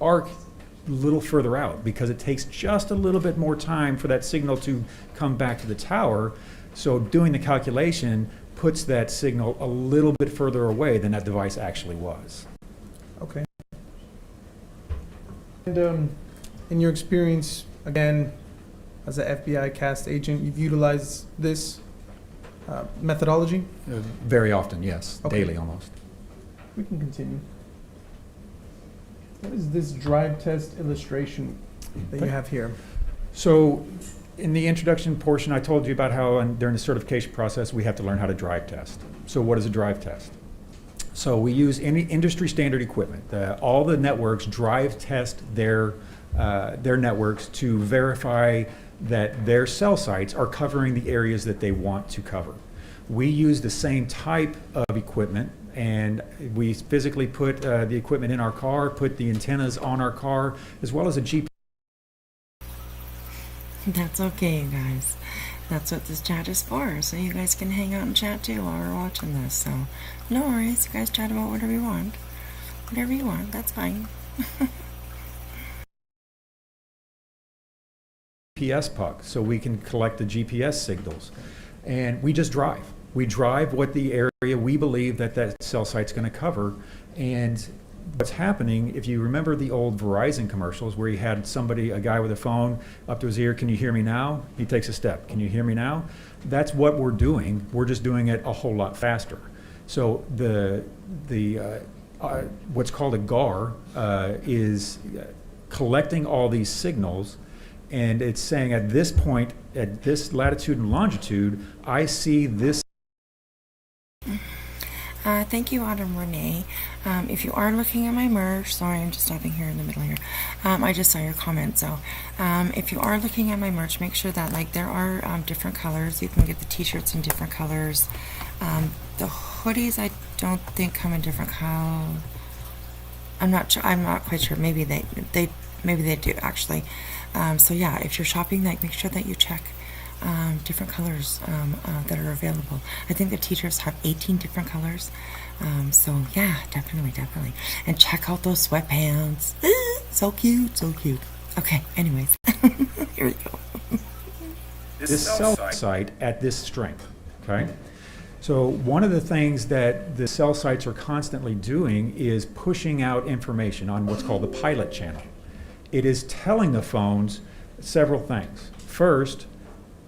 arc a little further out, because it takes just a little bit more time for that signal to come back to the tower. So doing the calculation puts that signal a little bit further away than that device actually was. Okay. And in your experience, again, as an FBI CAST agent, you've utilized this methodology? Very often, yes. Okay. Daily almost. We can continue. What is this drive test illustration that you have here? So in the introduction portion, I told you about how during the certification process, we have to learn how to drive test. So what is a drive test? So we use any industry standard equipment. All the networks drive test their networks to verify that their cell sites are covering the areas that they want to cover. We use the same type of equipment, and we physically put the equipment in our car, put the antennas on our car, as well as a GPS. That's okay, you guys. That's what this chat is for, so you guys can hang out and chat too while we're watching this. So no worries, you guys chat about whatever you want. Whatever you want, that's fine. GPS puck, so we can collect the GPS signals. And we just drive. We drive what the area we believe that cell site's going to cover. And what's happening, if you remember the old Verizon commercials where you had a guy with a phone up to his ear, can you hear me now? He takes a step, can you hear me now? That's what we're doing. We're just doing it a whole lot faster. So what's called a GAR is collecting all these signals, and it's saying at this point, at this latitude and longitude, I see this. Thank you, Autumn Renee. If you are looking at my merch, sorry, I'm just stopping here in the middle here. I just saw your comment, so if you are looking at my merch, make sure that there are different colors. You can get the t-shirts in different colors. The hoodies, I don't think come in different colors. I'm not quite sure. Maybe they do actually. So yeah, if you're shopping, make sure that you check different colors that are available. I think the t-shirts have 18 different colors. So yeah, definitely. And check out those sweatpants. So cute, so cute. Okay, anyways, here we go. This cell site at this strength, okay? So one of the things that the cell sites are constantly doing is pushing out information on what's called the pilot channel. It is telling the phones several things. First,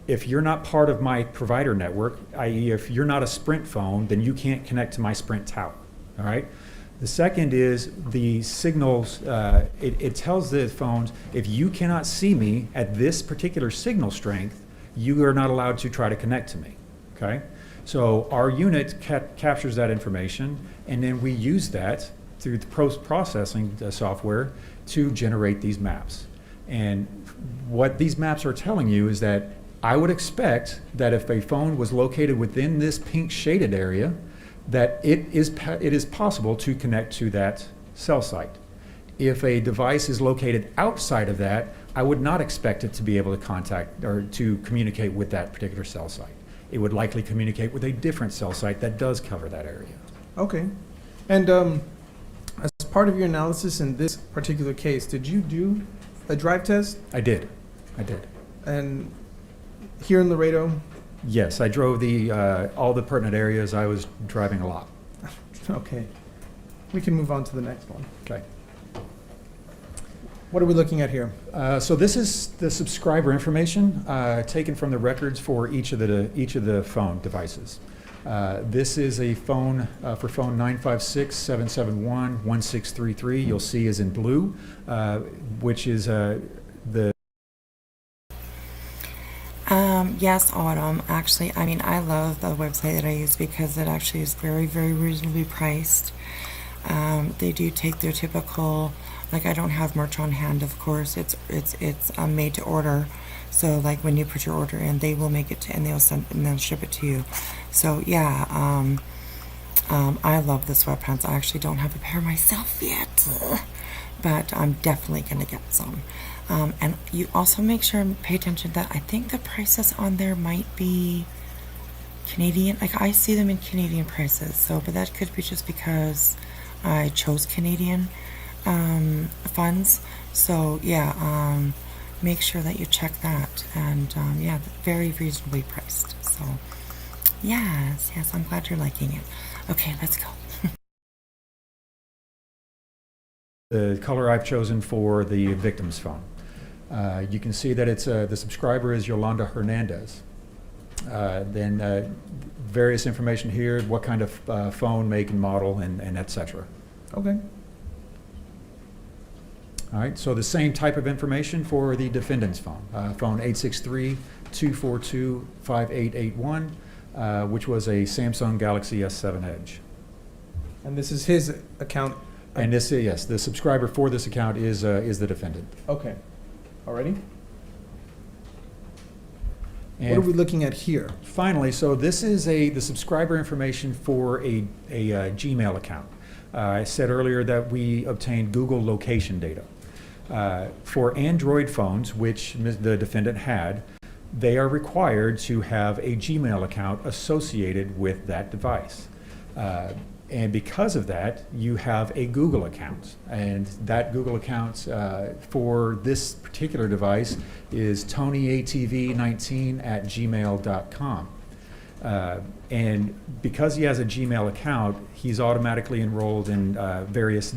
if you're not part of my provider network, i.e. if you're not a Sprint phone, then you can't connect to my Sprint tower, all right? The second is the signals, it tells the phones, if you cannot see me at this particular signal strength, you are not allowed to try to connect to me, okay? So our unit captures that information, and then we use that through the post-processing software to generate these maps. And what these maps are telling you is that I would expect that if a phone was located within this pink shaded area, that it is possible to connect to that cell site. If a device is located outside of that, I would not expect it to be able to contact or to communicate with that particular cell site. It would likely communicate with a different cell site that does cover that area. Okay. And as part of your analysis in this particular case, did you do a drive test? I did. And here in Laredo? Yes, I drove all the pertinent areas. I was driving a lot. Okay. We can move on to the next one. Okay. What are we looking at here? So this is the subscriber information taken from the records for each of the phone devices. This is a phone for phone 956-771-1633. You'll see is in blue, which is the. Yes, Autumn. Actually, I love the website that I use because it actually is very, very reasonably priced. They do take their typical like I don't have merch on hand, of course. It's made to order. So like when you put your order in, they will make it to, and they'll ship it to you. So yeah, I love the sweatpants. I actually don't have a pair myself yet, but I'm definitely gonna get some. And you also make sure and pay attention that I think the prices on there might be Canadian. Like I see them in Canadian prices. So, but that could be just because I chose Canadian funds. So yeah, make sure that you check that. And yeah, very reasonably priced. So yes, I'm glad you're liking it. Okay, let's go. The color I've chosen for the victim's phone. You can see that it's the subscriber is Yolanda Hernandez. Then various information here, what kind of phone, make and model, and et cetera. Okay. All right, so the same type of information for the defendant's phone. Phone 863-242-5881, which was a Samsung Galaxy S7 Edge. And this is his account. And this, yes, the subscriber for this account is the defendant. Okay. Alrighty. And what are we looking at here? Finally, so this is the subscriber information for a Gmail account. I said earlier that we obtained Google location data. For Android phones, which the defendant had, they are required to have a Gmail account associated with that device. And because of that, you have a Google account. And that Google account for this particular device is TonyATV19@gmail.com. And because he has a Gmail account, he's automatically enrolled in various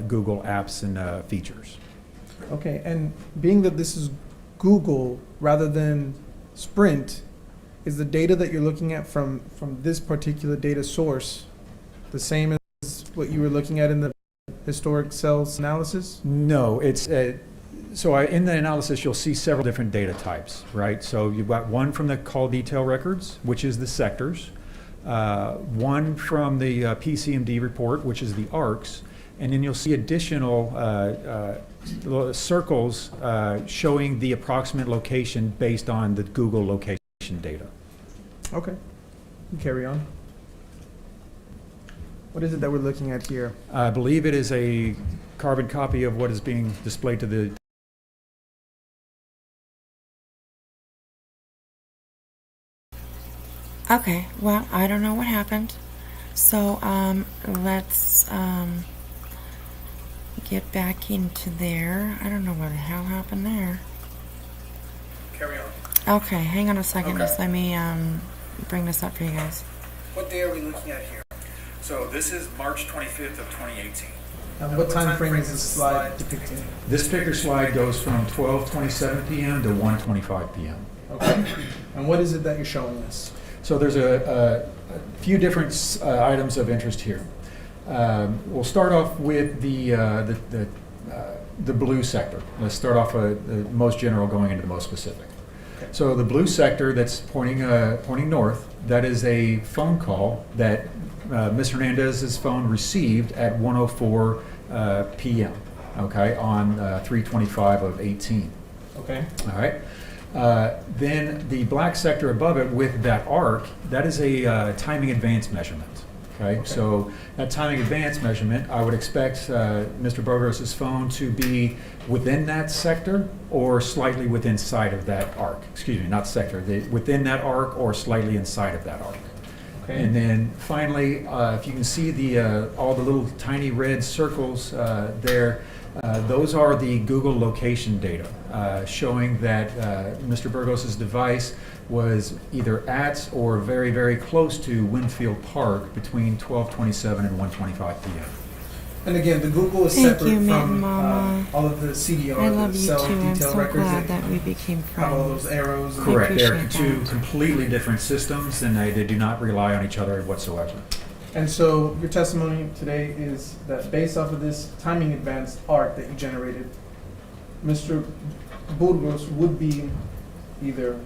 Google apps and features. Okay, and being that this is Google rather than Sprint, is the data that you're looking at from this particular data source the same as what you were looking at in the historic cells analysis? No, it's so in the analysis you'll see several different data types, right? So you've got one from the call detail records, which is the sectors, one from the PCMD report, which is the ARCs, and then you'll see additional circles showing the approximate location based on the Google location data. Okay, carry on. What is it that we're looking at here? I believe it is a carbon copy of what is being displayed to the Okay, well, I don't know what happened. So, let's get back into there. I don't know what the hell happened there. Carry on. Okay, hang on a second. Okay. Just let me bring this up for you guys. What day are we looking at here? So this is March 25th of 2018. And what time frame is this slide depicting? This particular slide goes from 12:27 p.m. to 1:25 p.m. Okay. And what is it that you're showing us? So there's a few different items of interest here. We'll start off with the blue sector. Let's start off the most general, going into the most specific. Okay. So the blue sector that's pointing north, that is a phone call that Ms. Hernandez's phone received at 1:04 p.m. Okay, on 3/25 of 18. Okay. All right. Then the black sector above it with that arc, that is a timing advance measurement. Okay? So that timing advance measurement, I would expect Mr. Burgos' phone to be within that sector or slightly within inside of that arc. Excuse me, not sector, within that arc or slightly inside of that arc. Okay. And then finally, if you can see all the little tiny red circles there, those are the Google location data showing that Mr. Burgos' device was either at or very, very close to Winfield Park between 12:27 and 1:25 p.m. And again, the Google is Thank separate you, from Mama. all of the CDR, I love the you cell too. I'm detail so records glad that we became have all friends. those arrows. and- Correct. They're appreciate two that. completely different systems, and they do not rely on each other whatsoever. And so your testimony today is that based off of this timing advanced arc that you generated, Mr. Burgos would be either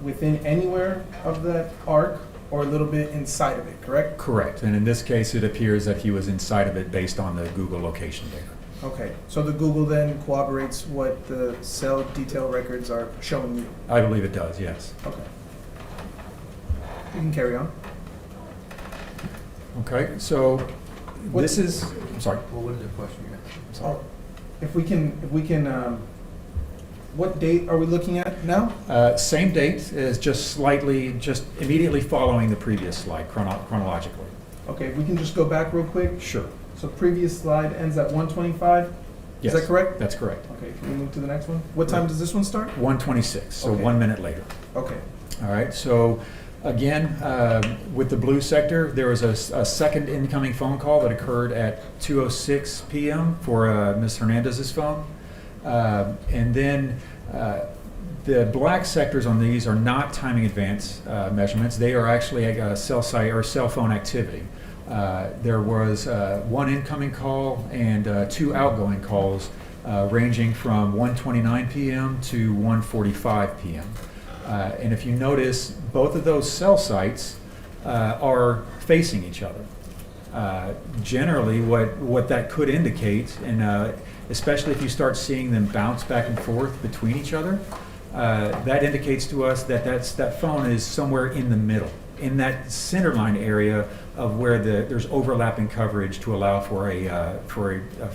within anywhere of that arc or a little bit inside of it, correct? Correct. And in this case, it appears that he was inside of it based on the Google location data. Okay, so the Google then corroborates what the cell detail records are showing you? I believe it does, yes. Okay. You can carry on. Okay, so this is, I'm sorry. Well, what is the question you had? Oh, if we can, what date are we looking at now? Same date is just immediately following the previous slide chronologically. Okay, we can just go back real quick. Sure. So previous slide ends at 1:25? Yes. Is that correct? That's correct. Okay, can we move to the next one? What time does this one start? 1:26, so Okay. 1 minute later. Okay. All right, so again, with the blue sector, there was a second incoming phone call that occurred at 2:06 p.m. for Ms. Hernandez's phone. And then the black sectors on these are not timing advance measurements. They are actually a cell site or cell phone activity. There was one incoming call and 2 outgoing calls ranging from 1:29 p.m. to 1:45 p.m. And if you notice, both of those cell sites are facing each other. Generally, what that could indicate, and especially if you start seeing them bounce back and forth between each other, that indicates to us that that phone is somewhere in the middle, in that center line area of where there's overlapping coverage to allow for a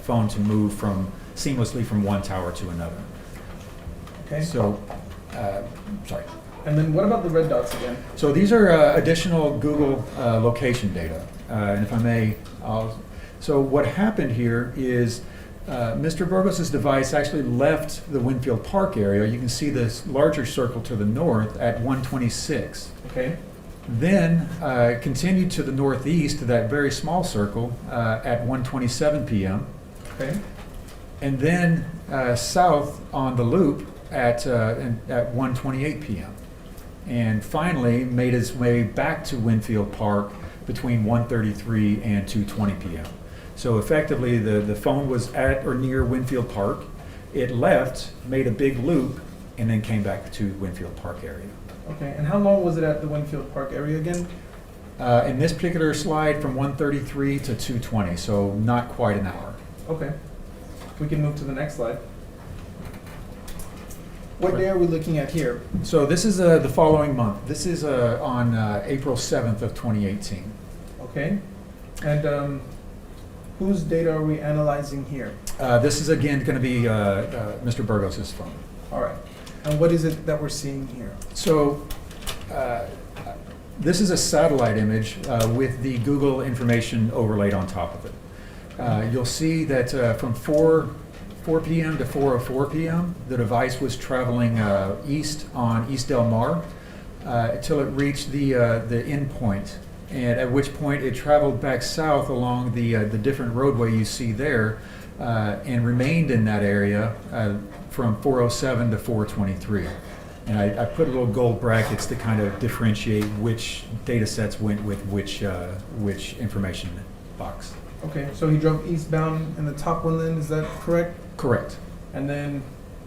phone to move seamlessly from one tower to another. Okay. So, sorry. And then what about the red dots again? So these are additional Google location data. And if I may, so what happened here is Mr. Burgos' device actually left the Winfield Park area. You can see this larger circle to the north at 1:26. Okay. Then continued to the northeast to that very small circle at 1:27 p.m. Okay. And then south on the loop at 1:28 p.m. And finally made his way back to Winfield Park between 1:33 and 2:20 p.m. So effectively, the phone was at or near Winfield Park. It left, made a big loop, and then came back to Winfield Park area. Okay, and how long was it at the Winfield Park area again? In this particular slide, from 1:33 to 2:20, so not quite an hour. Okay. We can move to the next slide. What day are we looking at here? So this is the following month. This is on April 7th of 2018. Okay. And whose data are we analyzing here? This is again going to be Mr. Burgos' phone. All right. And what is it that we're seeing here? So this is a satellite image with the Google information overlaid on top of it. You'll see that from 4 p.m. to 4:04 p.m., the device was traveling east on East Del Mar until it reached the end point, and at which point it traveled back south along the different roadway you see there and remained in that area from 4:07 to 4:23. And I put little gold brackets to kind of differentiate which data sets went with which information box. Okay, so he drove eastbound in the top one then, is that correct? Correct. And then,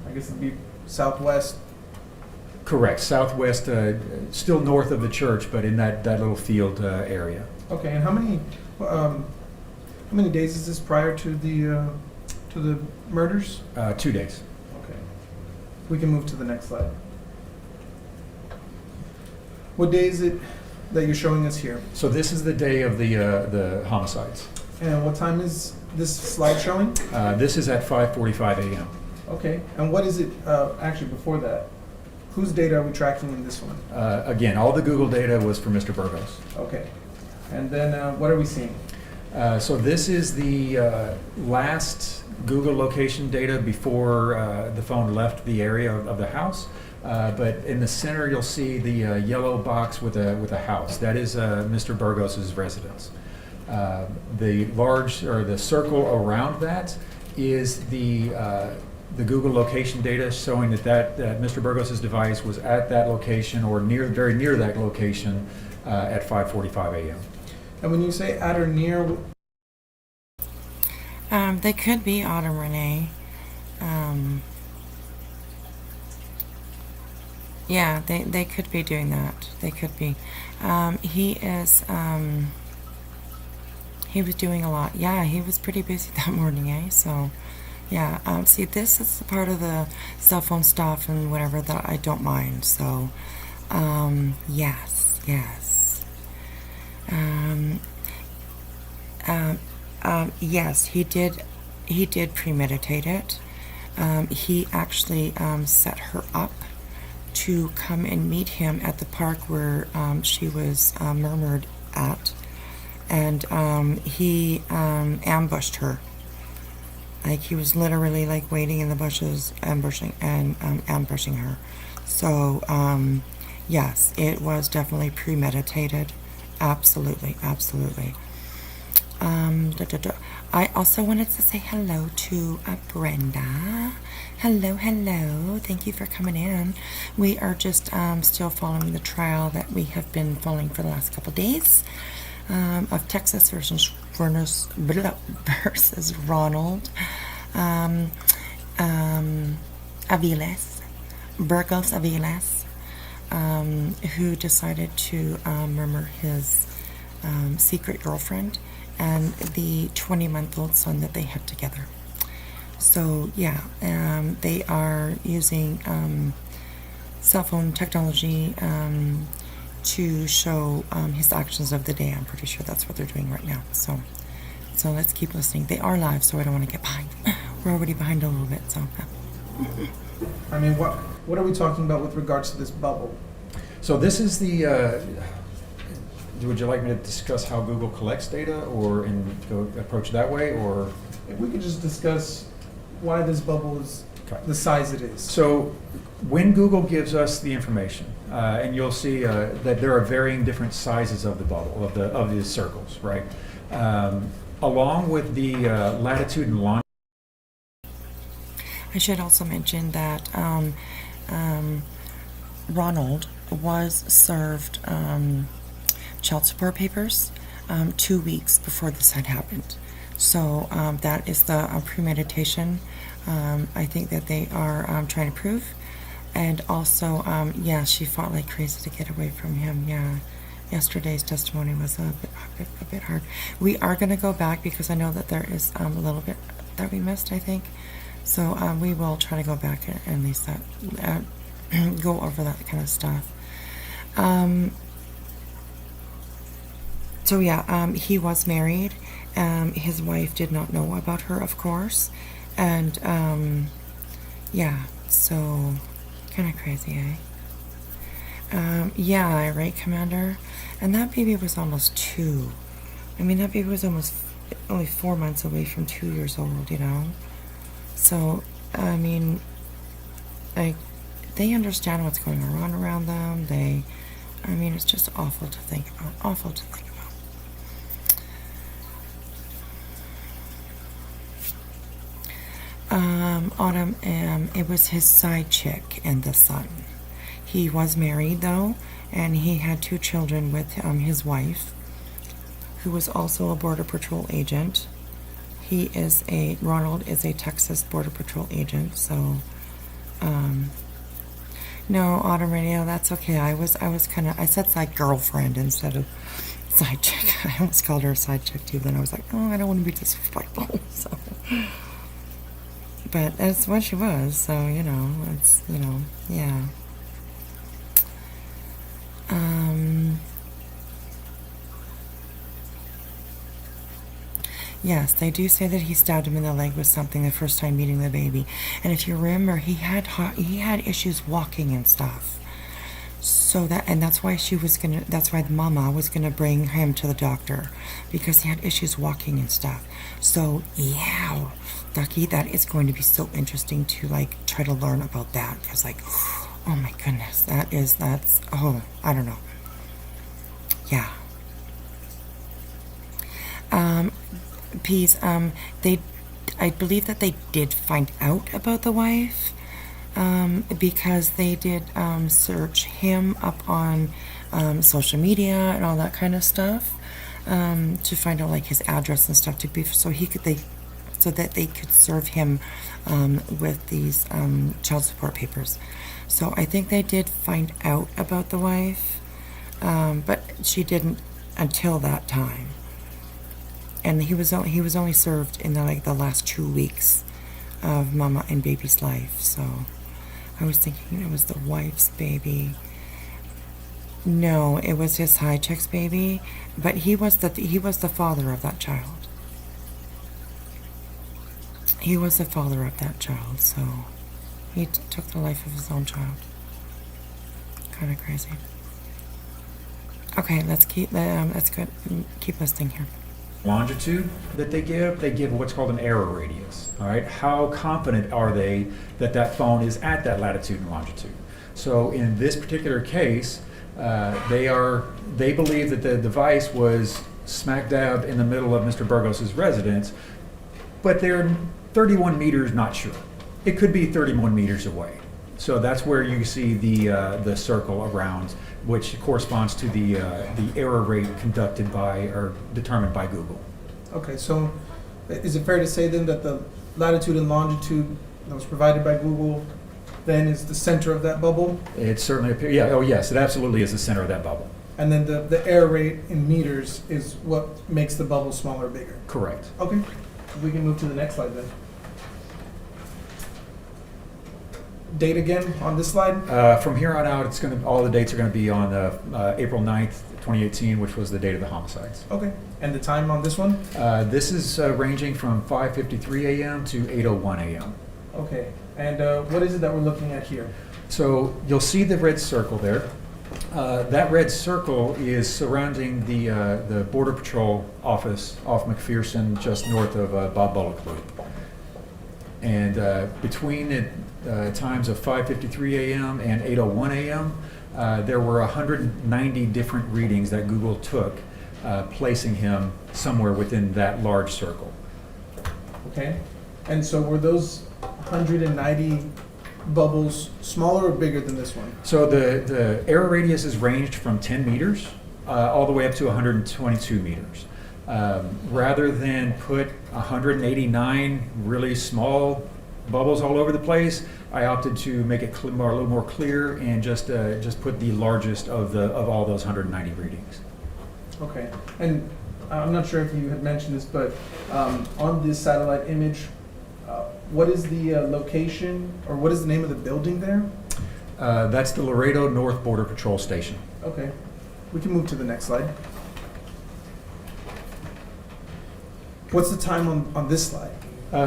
I guess it'd be southwest? Correct. Southwest, still north of the church, but in that little field area. Okay, and how many days is this prior to the murders? 2 days. Okay. We can move to the next slide. What day is it that you're showing us here? So this is the day of the homicides. And what time is this slide showing? This is at 5:45 a.m. Okay, and what is it, actually before that? Whose data are we tracking in this one? Again, all the Google data was for Mr. Burgos. Okay, and then what are we seeing? So this is the last Google location data before the phone left the area of the house. But in the center, you'll see the yellow box with a house. That is Mr. Burgos' residence. The the circle around that is the Google location data showing that Mr. Burgos' device was at that location or very near that location at 5:45 a.m. And when you say at or near, they could be Autumn Renee. Yeah, they could be doing that. They could be. He was doing a lot. Yeah, he was pretty busy that morning, eh? So, yeah. See, this is the part of the cell phone stuff and whatever that I don't mind. So, yes, yes. Yes, he did. He did premeditate it. He actually set her up to come and meet him at the park where she was murmured at, and he ambushed her. Like, he was literally like waiting in the bushes, ambushing her. So yes, it was definitely premeditated. Absolutely, absolutely. I also wanted to say hello to Brenda. Hello, hello. Thank you for coming in. We are just still following the trial that we have been following for the last couple days of Texas versus Ronald Aviles, Burgos-Aviles, who decided to murder his secret girlfriend and the 20-month-old son that they had together. So yeah, they are using cell phone technology to show his actions of the day. I'm pretty sure that's what they're doing right now. So let's keep listening. They are live, so I don't want to get behind. We're already behind a little bit, so. I mean, what are we talking about with regards to this bubble? So this is the, would you like me to discuss how Google collects data or go approach that way, or? If we could just discuss why this bubble is the size it is. So when Google gives us the information, and you'll see that there are varying different sizes of the bubble, of these circles, right? Along with the latitude and longitude. I should also mention that Ronald was served child support papers 2 weeks before this had happened. So that is the premeditation I think that they are trying to prove. And also, yeah, she fought like crazy to get away from him. Yeah, yesterday's testimony was a bit hard. We are going to go back because I know that there is a little bit that we missed, I think. So we will try to go back and at least go over that kind of stuff. So yeah, he was married. His wife did not know about her, of course. And yeah, so kind of crazy, eh? Yeah, right, Commander? And that baby was almost 2. I mean, that baby was almost only 4 months away from 2 years old, you know? So, I mean, they understand what's going on around them. I mean, it's just awful to think about. Awful to think about. Autumn, it was his side chick and the son. He was married, though, and he had 2 children with his wife, who was also a Border Patrol agent. Ronald is a Texas Border Patrol agent, so, no, Autumn Radio, that's okay. I said side girlfriend instead of side chick. I almost called her a side chick, too, then I was like, oh, I don't want to be disrespectful, so. But that's what she was, so, you know, it's, you know, yeah. Yes, they do say that he stabbed him in the leg with something the first time meeting the baby. And if you remember, he had issues walking and stuff. So that's why the mama was gonna bring him to the doctor, because he had issues walking and stuff. So yeah, Ducky, that is going to be so interesting to like try to learn about that, because like, oh my goodness, that's I don't know. Yeah. Peas, I believe that they did find out about the wife, because they did search him up on social media and all that kind of stuff, to find out like his address and stuff so that they could serve him with these child support papers. So I think they did find out about the wife, but she didn't until that time. and he was only served in the last 2 weeks of mama and baby's life. So I was thinking it was the wife's baby. No, it was his high checks baby, but he was the father of that child. He was the father of that child, so he took the life of his own child. Kind of crazy. Okay, let's keep listening here. Longitude that they give what's called an error radius. All right, how confident are they that that phone is at that latitude and longitude? So in this particular case, they believe that the device was smack dab in the middle of Mr. Burgos' residence, but they're 31 meters not sure. It could be 31 meters away. So that's where you see the circle around, which corresponds to the error rate conducted by or determined by Google. Okay, so is it fair to say then that the latitude and longitude that was provided by Google then is the center of that bubble? It certainly appears, yeah, oh yes, it absolutely is the center of that bubble. And then the error rate in meters is what makes the bubble smaller or bigger? Correct. Okay, we can move to the next slide then. Date again on this slide? From here on out, all the dates are going to be on April 9th, 2018, which was the date of the homicides. Okay, and the time on this one? This is ranging from 5:53 a.m. to 8:01 a.m. Okay, and what is it that we're looking at here? So you'll see the red circle there. That red circle is surrounding the Border Patrol office off McPherson, just north of Bob Bullock Loop. And between the times of 5:53 a.m. and 8:01 a.m., there were 190 different readings that Google took, placing him somewhere within that large circle. Okay, and so were those 190 bubbles smaller or bigger than this one? So the error radius is ranged from 10 meters all the way up to 122 meters. Rather than put 189 really small bubbles all over the place, I opted to make it a little more clear and just put the largest of all those 190 readings. Okay, and I'm not sure if you had mentioned this, but on this satellite image, what is the location, or what is the name of the building there? That's the Laredo North Border Patrol Station. Okay, we can move to the next slide. What's the time on this slide?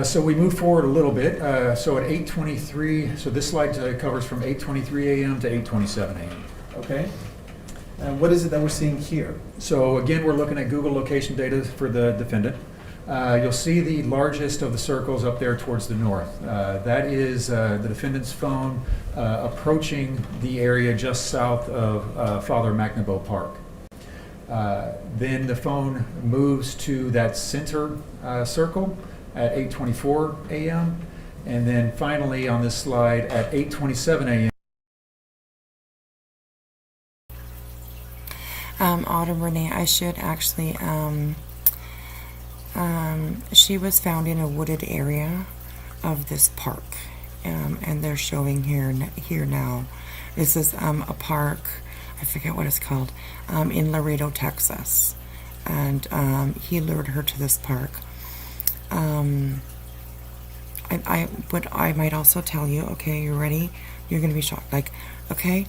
So we move forward a little bit. So at 8:23, so this slide covers from 8:23 a.m. to 8:27 a.m. Okay, and what is it that we're seeing here? So again, we're looking at Google location data for the defendant. You'll see the largest of the circles up there towards the north. That is the defendant's phone approaching the area just south of Father McNaboe Park. Then the phone moves to that center circle at 8:24 a.m. And then finally on this slide at 8:27 a.m. Autumn Renee, I should actually, she was found in a wooded area of this park, and they're showing here now. This is a park, I forget what it's called, in Laredo, Texas, and he lured her to this park. But I might also tell you, okay, you ready? You're gonna be shocked. Like, okay,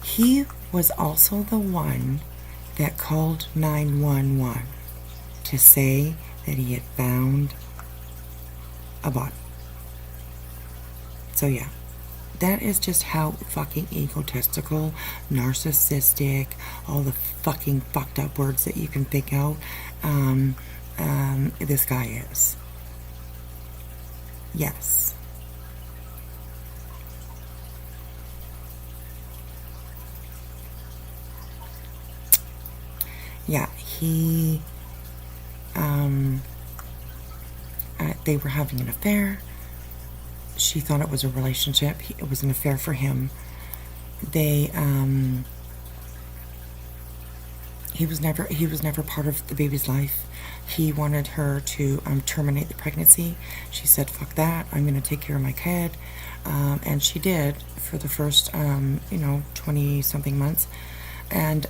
he was also the one that called 911 to say that he had found a body. So yeah, that is just how fucking egotistical, narcissistic, all the fucking fucked up words that you can think out, this guy is. Yes. Yeah, they were having an affair. She thought it was a relationship. It was an affair for him. He was never part of the baby's life. He wanted her to terminate the pregnancy. She said, fuck that, I'm going to take care of my kid. And she did for the first, 20-something months. And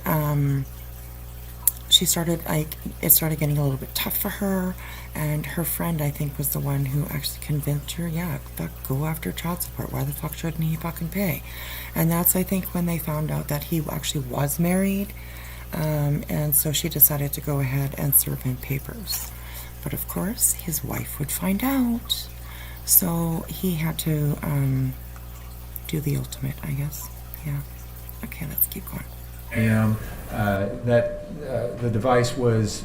she started, like, it started getting a little bit tough for her, and her friend, I think, was the one who actually convinced her, yeah, fuck, go after child support. Why the fuck shouldn't he fucking pay? And that's, I think, when they found out that he actually was married, and so she decided to go ahead and serve him papers. But of course, his wife would find out, so he had to do the ultimate, I guess. Yeah. Okay, let's keep going. The device was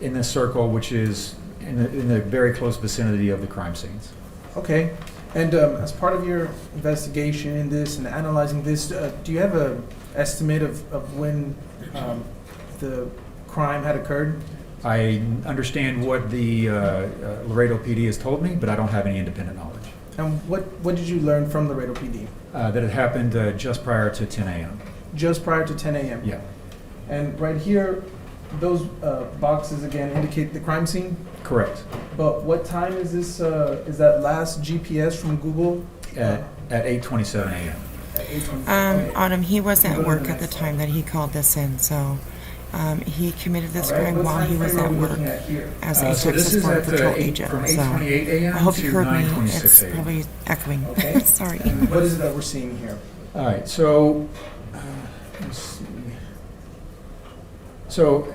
in this circle, which is in the very close vicinity of the crime scenes. Okay. And as part of your investigation in this and analyzing this, do you have an estimate of when the crime had occurred? I understand what the Laredo PD has told me, but I don't have any independent knowledge. And what did you learn from Laredo PD? That it happened just prior to 10 a.m. Just prior to 10 a.m.? Yeah. And right here, those boxes again indicate the crime scene? Correct. But what time is this, is that last GPS from Google? At 8:27 a.m. At 8:27. Autumn, he was at work at the time that he called this in, so he committed this crime while he was at work as a So this Texas is Border at Patrol 8 agent. from So 8:28 a.m. I hope to you heard me. 9:26 It's a.m. probably echoing. Okay. Sorry. What is it that we're seeing here? All right, so let's see. So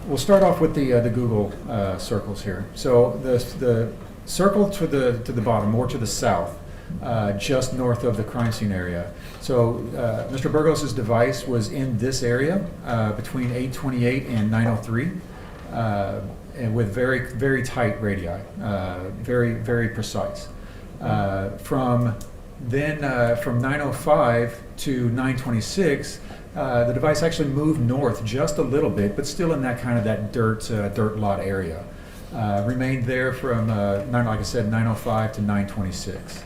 we'll start off with the Google circles here. So the circle to the bottom, more to the south, just north of the crime scene area. So Mr. Burgos' device was in this area between 8:28 and 9:03, and with very tight radii, very precise. From 9:05 to 9:26, the device actually moved north just a little bit, but still in that kind of that dirt lot area. Remained there from like I said, 9:05 to 9:26.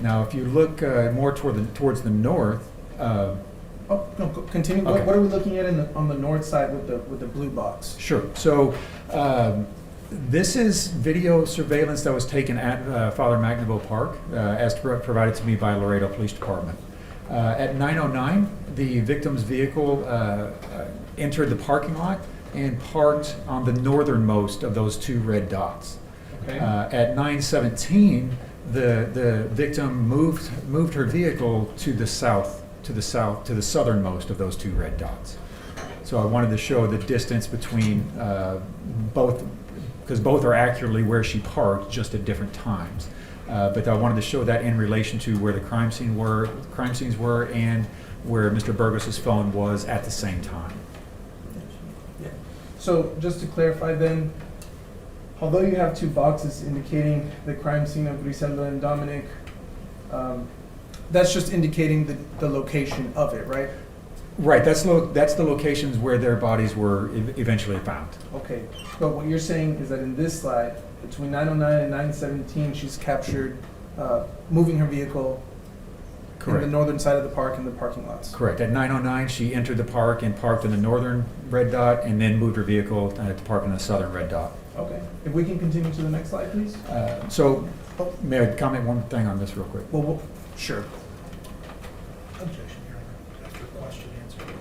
Now, if you look more towards the north. Continue. Okay. What are we looking at on the north side with the blue box? Sure. So this is video surveillance that was taken at Father Magnabo Park, as provided to me by Laredo Police Department. At 9:09, the victim's vehicle entered the parking lot and parked on the northernmost of those two red dots. Okay. At 9:17, the victim moved her vehicle to the southernmost of those two red dots. So I wanted to show the distance between both, because both are accurately where she parked, just at different times. But I wanted to show that in relation to where the crime scenes were, and where Mr. Burgos' phone was at the same time. Yeah. So just to clarify then, although you have two boxes indicating the crime scene of Grizelda and Dominic, that's just indicating the location of it, right? Right, that's the locations where their bodies were eventually found. Okay, but what you're saying is that in this slide, between 9:09 and 9:17, she's captured moving her vehicle Correct. in the northern side of the park in the parking lots. Correct. At 9:09, she entered the park and parked in the northern red dot, and then moved her vehicle to park in the southern red dot. Okay, if we can continue to the next slide, please. So, may I comment one thing on this real quick? Well, sure. Objection, Your Honor. After question answered.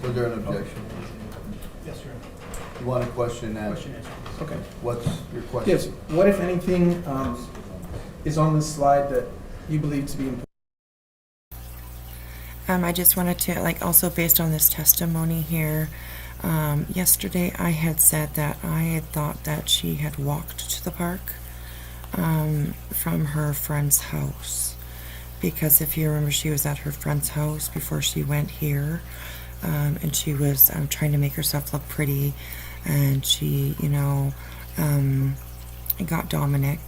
Was there an objection? Yes, Your Honor. You want a question answered? Question answered. Okay. What's your question? Yes, what if anything is on this slide that you believe to be important? I just wanted to, also based on this testimony here, yesterday I had said that I had thought that she had walked to the park from her friend's house. Because if you remember, she was at her friend's house before she went here, and she was trying to make herself look pretty, and she, got Dominic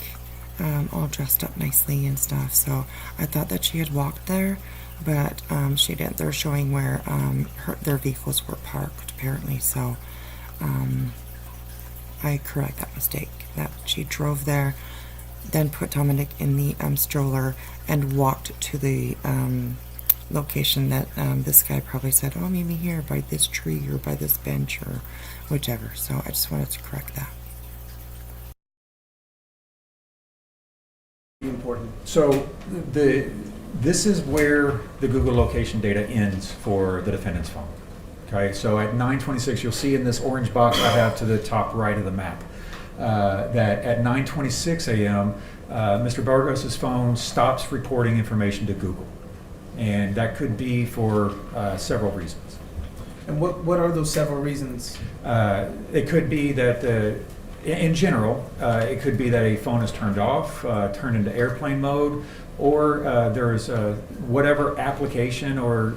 all dressed up nicely and stuff. So I thought that she had walked there, but she didn't. They're showing where their vehicles were parked, apparently. So I correct that mistake, that she drove there, then put Dominic in the stroller and walked to the location that this guy probably said, oh, meet me here by this tree or by this bench or whichever. So I just wanted to correct that. Important. So this is where the Google location data ends for the defendant's phone. Okay, so at 9:26, you'll see in this orange box I have to the top right of the map, that at 9:26 a.m., Mr. Burgos' phone stops reporting information to Google. And that could be for several reasons. And what are those several reasons? It could be that, in general, it could be that a phone is turned off, turned into airplane mode, or there's whatever application or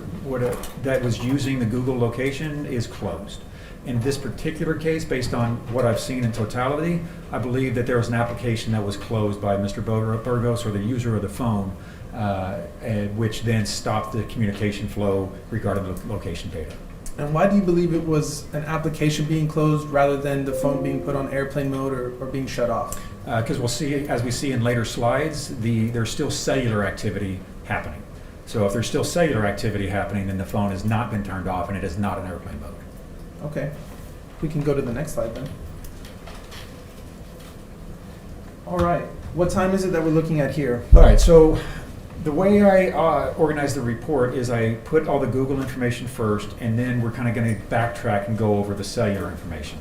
that was using the Google location is closed. In this particular case, based on what I've seen in totality, I believe that there was an application that was closed by Mr. Burgos or the user of the phone, which then stopped the communication flow regarding the location data. And why do you believe it was an application being closed rather than the phone being put on airplane mode or being shut off? Because we'll see, as we see in later slides, there's still cellular activity happening. So if there's still cellular activity happening, then the phone has not been turned off and it is not in airplane mode. Okay. We can go to the next slide then. All right. What time is it that we're looking at here? All right, so the way I organize the report is I put all the Google information first, and then we're kind of going to backtrack and go over the cellular information.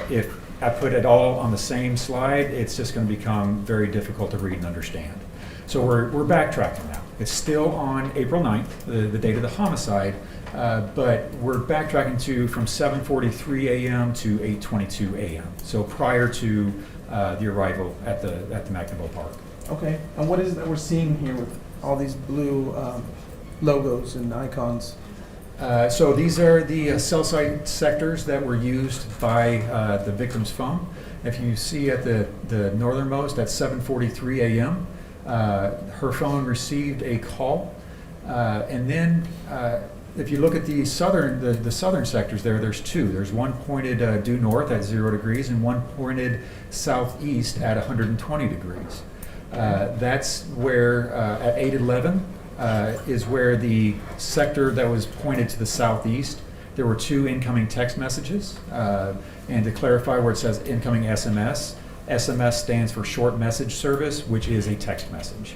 If I put it all on the same slide, it's just going to become very difficult to read and understand. So we're backtracking now. It's still on April 9th, the date of the homicide, but we're backtracking to from 7:43 a.m. to 8:22 a.m. So prior to the arrival at the Magnolia Park. Okay. And what is it that we're seeing here with all these blue logos and icons? So these are the cell site sectors that were used by the victim's phone. If you see at the northernmost at 7:43 a.m., her phone received a call, and then if you look at the southern sectors there's two. There's one pointed due north at 0 degrees and one pointed southeast at 120 degrees. That's where at 8:11 is where the sector that was pointed to the southeast, there were two incoming text messages. And to clarify, where it says incoming SMS, SMS stands for short message service, which is a text message.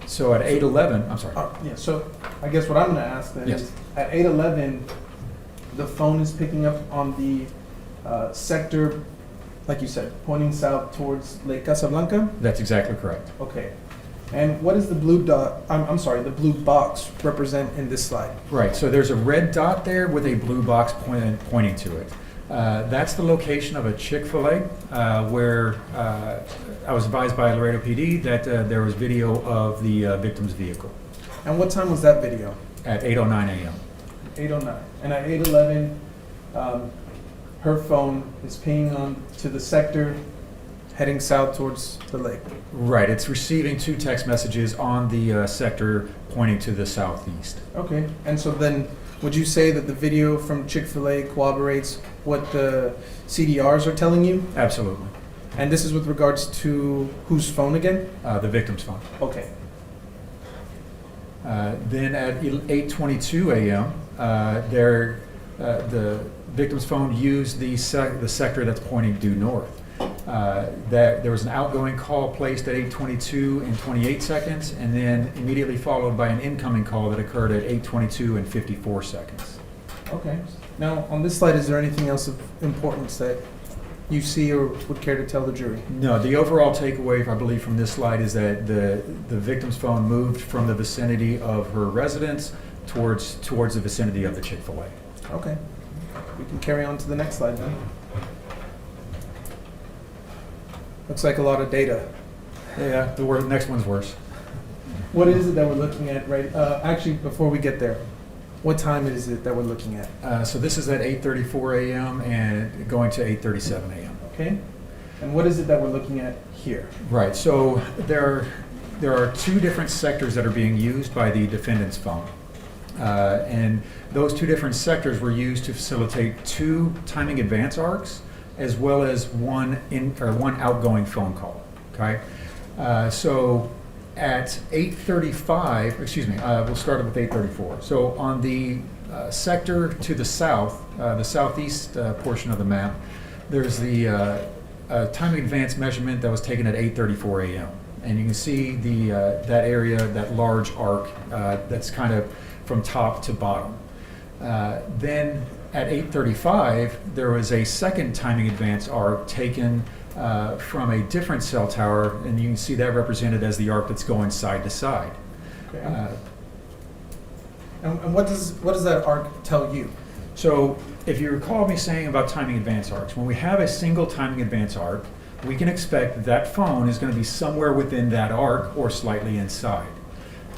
So at 8:11, I'm sorry. Yeah, so I guess what I'm going to ask then Yes. is at 8:11, the phone is picking up on the sector, like you said, pointing south towards Lake Casablanca? That's exactly correct. Okay. And what does the blue dot, I'm sorry, the blue box represent in this slide? Right, so there's a red dot there with a blue box pointing to it. That's the location of a Chick-fil-A where I was advised by Laredo PD that there was video of the victim's vehicle. And what time was that video? At 8:09 a.m. 8:09. And at 8:11, her phone is pinging on to the sector heading south towards the lake. Right, it's receiving two text messages on the sector pointing to the southeast. Okay. And so then, would you say that the video from Chick-fil-A corroborates what the CDRs are telling you? Absolutely. And this is with regards to whose phone again? The victim's phone. Okay. Then at 8:22 a.m., the victim's phone used the sector that's pointing due north. That there was an outgoing call placed at 8:22 and 28 seconds, and then immediately followed by an incoming call that occurred at 8:22 and 54 seconds. Okay. Now, on this slide, is there anything else of importance that you see or would care to tell the jury? No, the overall takeaway, I believe, from this slide is that the victim's phone moved from the vicinity of her residence towards the vicinity of the Chick-fil-A. Okay. We can carry on to the next slide then. Looks like a lot of data. Yeah, the next one's worse. What is it that we're looking at right? Actually, before we get there, what time is it that we're looking at? So this is at 8:34 a.m. and going to 8:37 a.m. Okay. And what is it that we're looking at here? Right. So there are two different sectors that are being used by the defendant's phone, and those two different sectors were used to facilitate two timing advance arcs, as well as one outgoing phone call. Okay. So at 8:35, we'll start with 8:34. So on the sector to the south, the southeast portion of the map, there's the timing advance measurement that was taken at 8:34 a.m. And you can see that area, that large arc that's kind of from top to bottom. Then at 8:35, there was a second timing advance arc taken from a different cell tower, and you can see that represented as the arc that's going side to side. Okay. And what does that arc tell you? So if you recall me saying about timing advance arcs, when we have a single timing advance arc, we can expect that phone is going to be somewhere within that arc or slightly inside.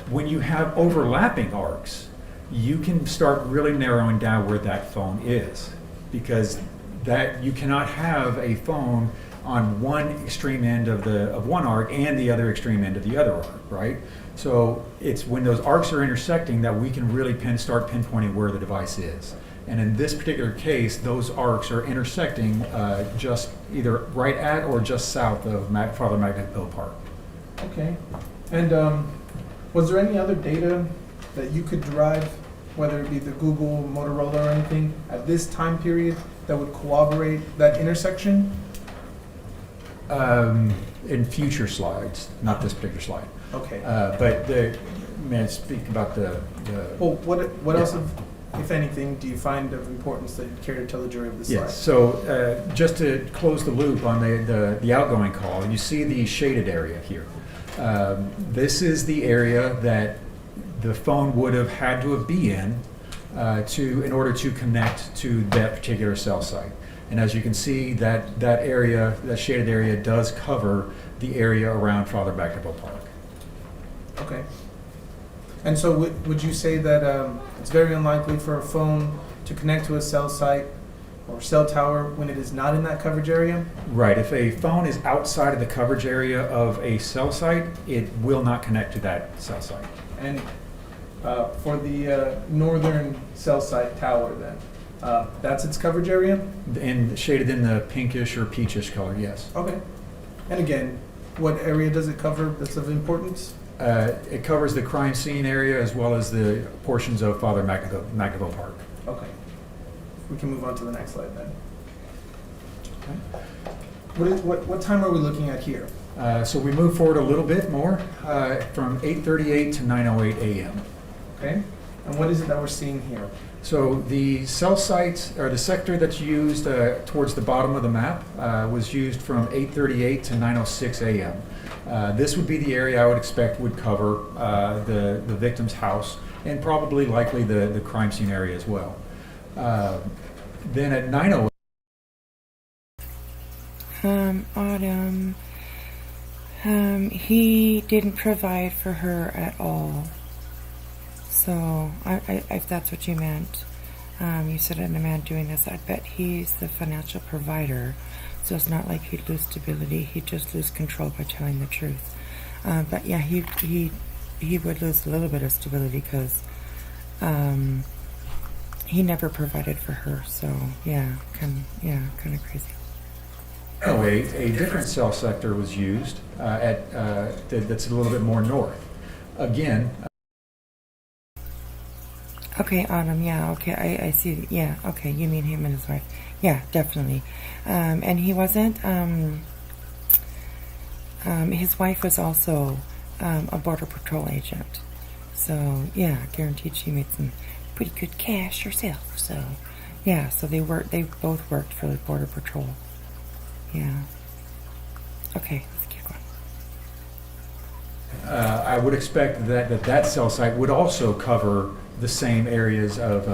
When you have overlapping arcs, you can start really narrowing down where that phone is, because that you cannot have a phone on one extreme end of one arc and the other extreme end of the other arc, right? So it's when those arcs are intersecting that we can really start pinpointing where the device is. And in this particular case, those arcs are intersecting just either right at or just south of Father Magnet Hill Park. Okay. And was there any other data that you could derive, whether it be the Google, Motorola, or anything, at this time period that would corroborate that intersection? In future slides, not this particular slide. Okay. But may I speak about the Well, what else, if anything, do you find of importance that you'd care to tell the jury of this slide? Yes, so just to close the loop on the outgoing call, you see the shaded area here. This is the area that the phone would have had to be in in order to connect to that particular cell site. And as you can see, that area, that shaded area, does cover the area around Father Magnet Park. Okay. And so would you say that it's very unlikely for a phone to connect to a cell site or cell tower when it is not in that coverage area? Right. If a phone is outside of the coverage area of a cell site, it will not connect to that cell site. And for the northern cell site tower then, that's its coverage area? And shaded in the pinkish or peachish color, yes. Okay. And again, what area does it cover that's of importance? It covers the crime scene area as well as the portions of Father Magnet Park. Okay. We can move on to the next slide then. Okay. What time are we looking at here? So we move forward a little bit more from 8:38 to 9:08 a.m. Okay. And what is it that we're seeing here? So the cell site, or the sector that's used towards the bottom of the map, was used from 8:38 to 9:06 a.m. This would be the area I would expect would cover the victim's house and probably likely the crime scene area as well. Then at 9:08. Autumn. He didn't provide for her at all. So, if that's what you meant, you said a man doing this, I bet he's the financial provider. So it's not like he'd lose stability, he'd just lose control by telling the truth. But yeah, he would lose a little bit of stability because he never provided for her. So yeah, kind of crazy. Oh, a different cell sector was used that's a little bit more north. Again. Okay, Autumn, yeah, okay, I see, yeah, okay, you mean him and his wife. Yeah, definitely. And he wasn't, his wife was also a Border Patrol agent. So, yeah, guaranteed she made some pretty good cash herself. So, yeah, so they both worked for the Border Patrol. Yeah. Okay, let's keep going. I would expect that cell site would also cover the same areas of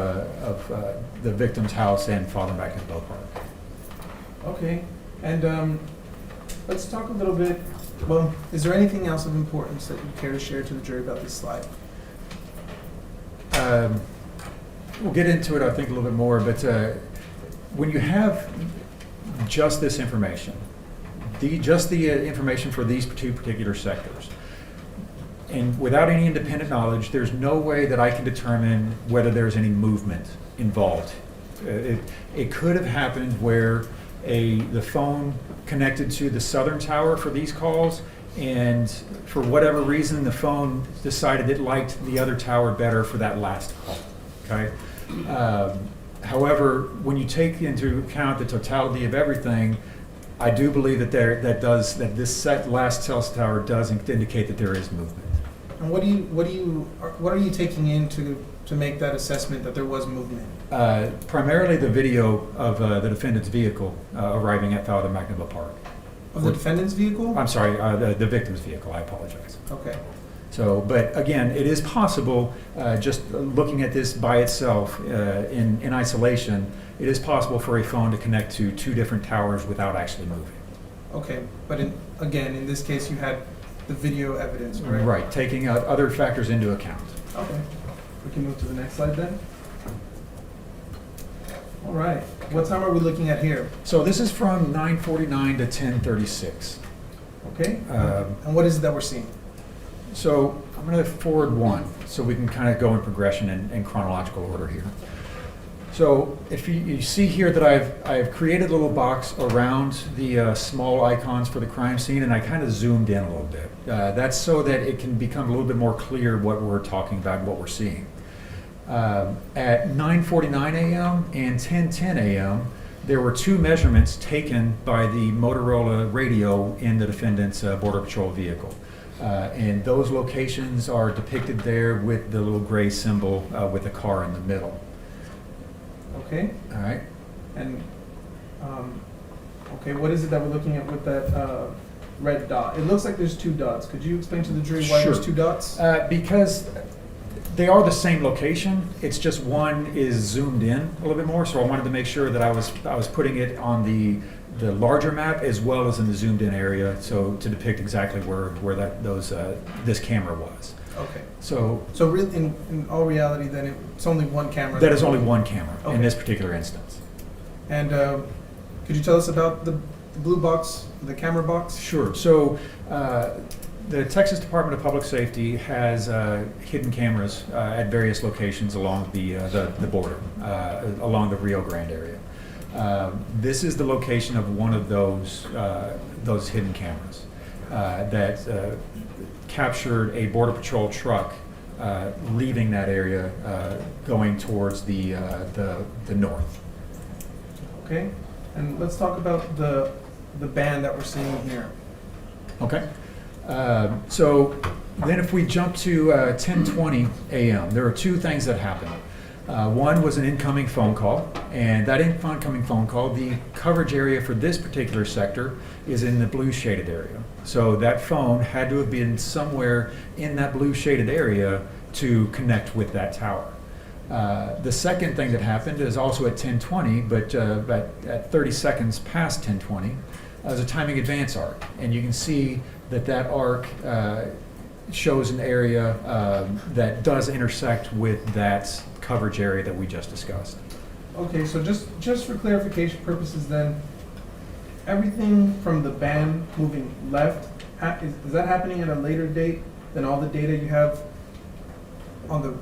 the victim's house and Father Magnet Park. Okay, and let's talk a little bit. Well, is there anything else of importance that you care to share to the jury about this slide? We'll get into it, I think, a little bit more, but when you have just this information, information for these two particular sectors, and without any independent knowledge, there's no way that I can determine whether there's any movement involved. It could have happened where the phone connected to the southern tower for these calls, and for whatever reason, the phone decided it liked the other tower better for that last call. Okay. However, when you take into account the totality of everything, I do believe that this last cell tower does indicate that there is movement. And what are you taking in to make that assessment that there was movement? Primarily the video of the defendant's vehicle arriving at Falda Magnolia Park. Of the defendant's vehicle? I'm sorry, the victim's vehicle, I apologize. Okay. So, but again, it is possible, just looking at this by itself in isolation, it is possible for a phone to connect to two different towers without actually moving. Okay, but again, in this case, you had the video evidence, right? Right, taking other factors into account. Okay. We can move to the next slide then. All right. What time are we looking at here? So this is from 9:49 to 10:36. Okay. And what is it that we're seeing? So I'm going to forward one so we can kind of go in progression in chronological order here. So if you see here that I've created a little box around the small icons for the crime scene, and I kind of zoomed in a little bit. That's so that it can become a little bit more clear what we're talking about and what we're seeing. At 9:49 a.m. and 10:10 a.m., there were two measurements taken by the Motorola radio in the defendant's Border Patrol vehicle. And those locations are depicted there with the little gray symbol with the car in the middle. Okay. All right. And okay, what is it that we're looking at with that red dot? It looks like there's two dots. Could you explain to the jury why there's two dots? Because they are the same location. It's just one is zoomed in a little bit more. So I wanted to make sure that I was putting it on the larger map as well as in the zoomed in area, so to depict exactly where this camera was. Okay. So really, in all reality, then it's only one camera. That is only one camera Okay. in this particular instance. And could you tell us about the blue box, the camera box? Sure. So the Texas Department of Public Safety has hidden cameras at various locations along the border, along the Rio Grande area. This is the location of one of those hidden cameras that captured a Border Patrol truck leaving that area, going towards the north. Okay, and let's talk about the band that we're seeing here. Okay. So then if we jump to 10:20 a.m., there are two things that happened. One was an incoming phone call, and that incoming phone call, the coverage area for this particular sector is in the blue shaded area. So that phone had to have been somewhere in that blue shaded area to connect with that tower. The second thing that happened is also at 10:20, but at 30 seconds past 10:20, is a timing advance arc. And you can see that arc shows an area that does intersect with that coverage area that we just discussed. Okay, so just for clarification purposes then, everything from the band moving left, is that happening at a later date than all the data you have on the,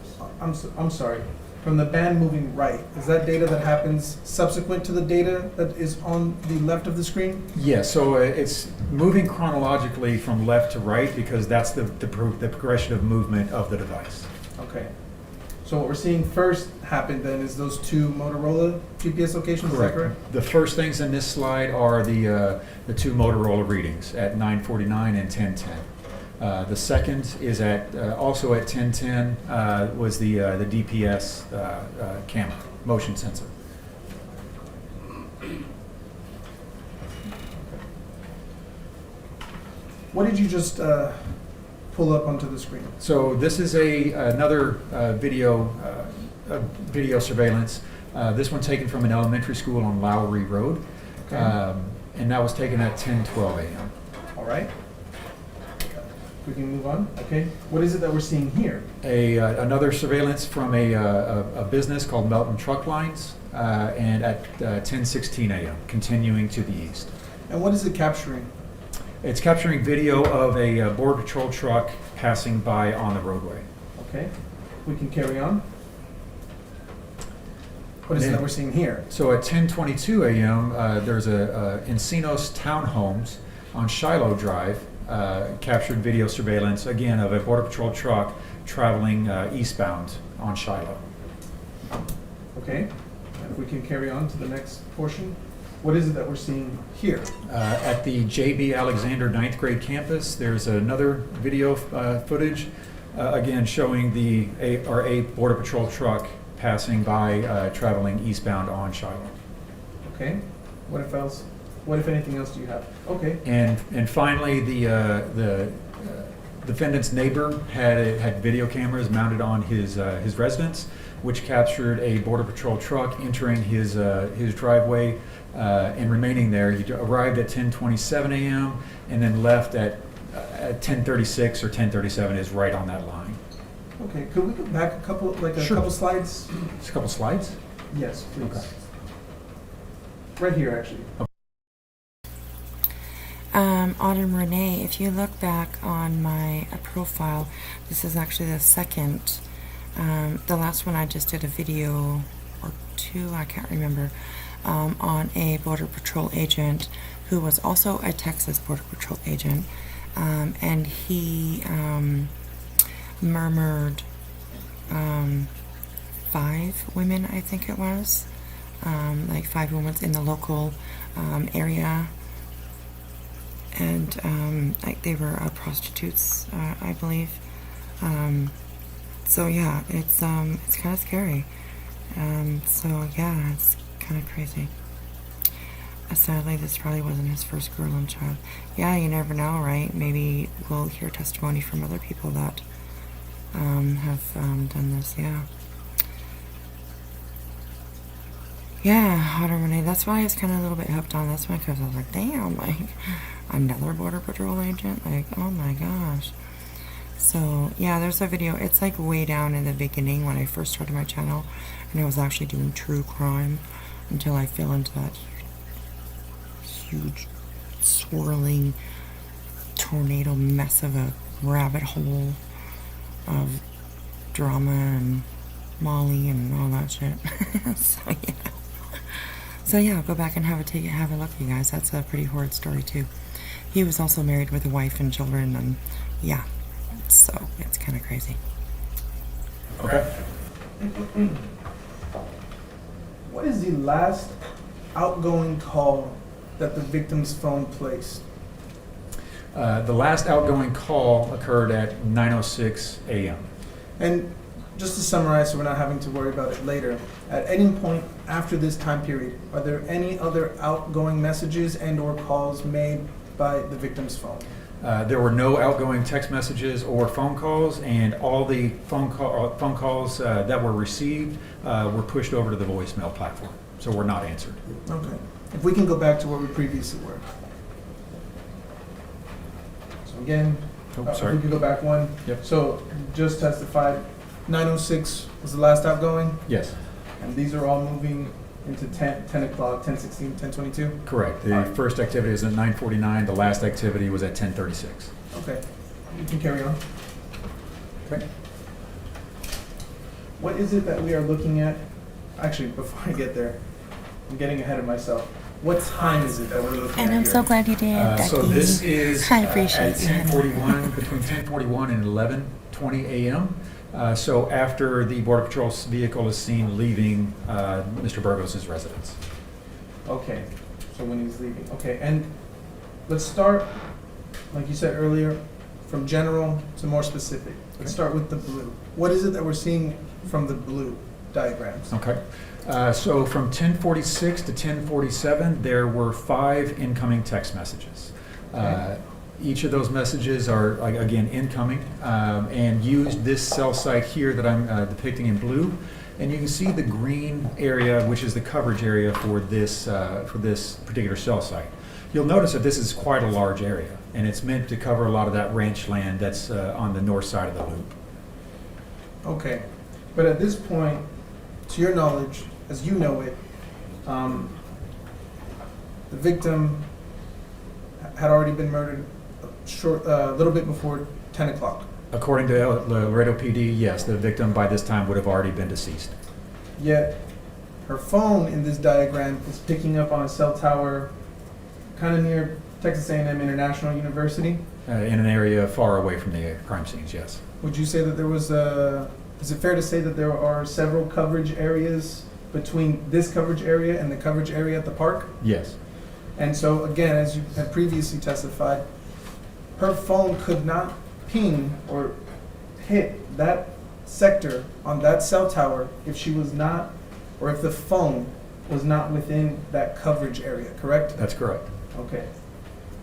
I'm sorry, from the band moving right, is that data that happens subsequent to the data that is on the left of the screen? Yeah, so it's moving chronologically from left to right because that's the progression of movement of the device. Okay. So what we're seeing first happen then is those two Motorola GPS locations, is that correct? The first things in this slide are the two Motorola readings at 9:49 and 10:10. The second is at also at 10:10 was the DPS camera, motion sensor. What did you just pull up onto the screen? So this is another video surveillance. This one taken from an elementary school on Lowry Road, Okay. and that was taken at 10:12 a.m. All right. We can move on. Okay. What is it that we're seeing here? Another surveillance from a business called Melton Truck Lines, and at 10:16 a.m., continuing to the east. And what is it capturing? It's capturing video of a Border Patrol truck passing by on the roadway. Okay. We can carry on. What is it that we're seeing here? So at 10:22 a.m., there's a Encinos Townhomes on Shiloh Drive, captured video surveillance, again, of a Border Patrol truck traveling eastbound on Shiloh. Okay. And if we can carry on to the next portion. What is it that we're seeing here? At the J.B. Alexander 9th grade campus, there's another video footage again showing a Border Patrol truck passing by, traveling eastbound on Shiloh. Okay. What if anything else do you have? Okay. And finally, the defendant's neighbor had video cameras mounted on his residence, which captured a Border Patrol truck entering his driveway and remaining there. He arrived at 10:27 a.m. and then left at 10:36 or 10:37 is right on that line. Okay. Could we go back a couple Sure. couple slides? Just a couple slides. Yes, please. Okay. Right here, actually. Autumn Renee, if you look back on my profile, this is actually the second. The last one I just did a video or two, I can't remember, on a Border Patrol agent who was also a Texas Border Patrol agent, and he murmured 5 women, I think it was, like 5 women in the local area. And like they were prostitutes, I believe. So yeah, it's kind of scary. So yeah, it's kind of crazy. Sadly, this probably wasn't his first girl and child. Yeah, you never know, right? Maybe we'll hear testimony from other people that have done this. Yeah. Yeah, Autumn Renee. That's why I was kind of a little bit hooked on this one, because I was like, damn, like another Border Patrol agent. Like, oh my gosh. So yeah, there's a video. It's like way down in the beginning when I first started my channel, and I was actually doing true crime until I fell into that huge swirling tornado mess of a rabbit hole of drama and Molly and all that shit. So yeah, go back and have a look, you guys. That's a pretty horrid story too. He was also married with a wife and children, and yeah, so it's kind of crazy. Okay. What is the last outgoing call that the victim's phone placed? The last outgoing call occurred at 9:06 a.m. And just to summarize, so we're not having to worry about it later, at any point after this time period, are there any other outgoing messages and or calls made by the victim's phone? There were no outgoing text messages or phone calls, and all the phone calls that were received were pushed over to the voicemail platform, so were not answered. Okay. If we can go back to where we previously were. So again, Sorry. we can go back one. Yep. So just testified, 9:06 was the last outgoing, Yes, and these are all moving into 10 o'clock, 10:16, 10:22? correct. The Alright. first activity was at 9:49. The last activity was at 10:36. Okay, you can carry on. Okay. What is it that we are looking at? Actually, before I get there, I'm getting ahead of myself. What time is it that we're looking at And I'm here? so glad you did, Becky. So this is I appreciate at you. 10:41, between 10:41 and 11:20 a.m. So after the Border Patrol vehicle is seen leaving Mr. Burgos' residence. Okay, so when he's leaving. Okay, and let's start, like you said earlier, from general to more specific. Let's start with the blue. What is it that we're seeing from the blue diagrams? Okay. So from 10:46 to 10:47, there were 5 incoming text messages. Okay. Each of those messages are, again, incoming, and used this cell site here that I'm depicting in blue. And you can see the green area, which is the coverage area for this particular cell site. You'll notice that this is quite a large area, and it's meant to cover a lot of that ranch land that's on the north side of the loop. Okay, but at this point, to your knowledge, as you know it, the victim had already been murdered a little bit before 10 o'clock. According to Laredo PD, yes, the victim by this time would have already been deceased. Yet, her phone in this diagram is picking up on a cell tower kind of near Texas A&M International University. In an area far away from the crime scenes, yes. Would you say that there was is it fair to say that there are several coverage areas between this coverage area and the coverage area at the park? Yes. And so again, as you had previously testified, her phone could not ping or hit that sector on that cell tower if she was not, or if the phone was not within that coverage area, correct? That's correct. Okay.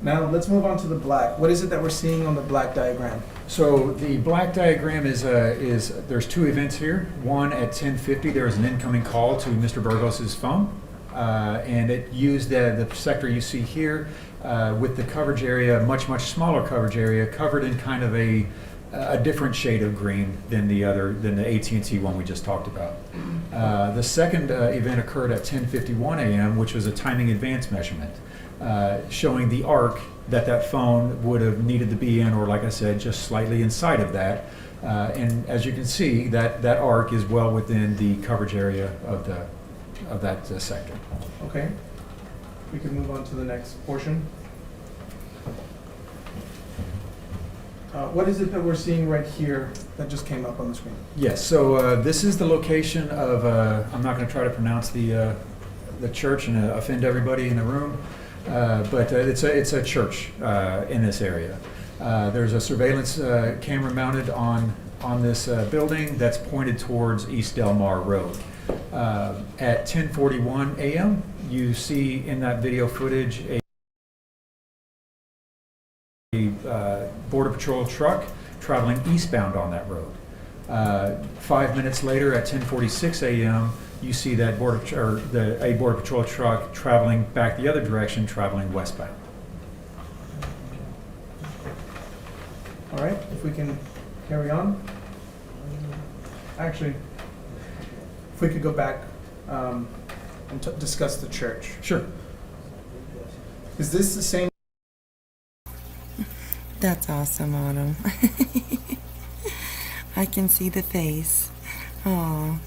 Now, let's move on to the black. What is it that we're seeing on the black diagram? So the black diagram is there's two events here. One at 10:50, there was an incoming call to Mr. Burgos's phone, and it used the sector you see here with the coverage area, much smaller coverage area, covered in kind of a different shade of green than the AT&T one we just talked about. The second event occurred at 10:51 a.m., which was a timing advance measurement, showing the arc that phone would have needed to be in, or like I said, just slightly inside of that. And as you can see, that arc is well within the coverage area of that sector. Okay. We can move on to the next portion. What is it that we're seeing right here that just came up on the screen? Yes, so this is the location of, I'm not going to try to pronounce the church and offend everybody in the room, but it's a church in this area. There's a surveillance camera mounted on this building that's pointed towards East Del Mar Road. At 10:41 a.m., you see in that video footage a Border Patrol truck traveling eastbound on that road. 5 minutes later, at 10:46 a.m., you see that a Border Patrol truck traveling back the other direction, traveling westbound. All right, if we can carry on. Actually, if we could go back and discuss the church. Sure. Is this the same? That's awesome, Autumn. I can see the face. Oh.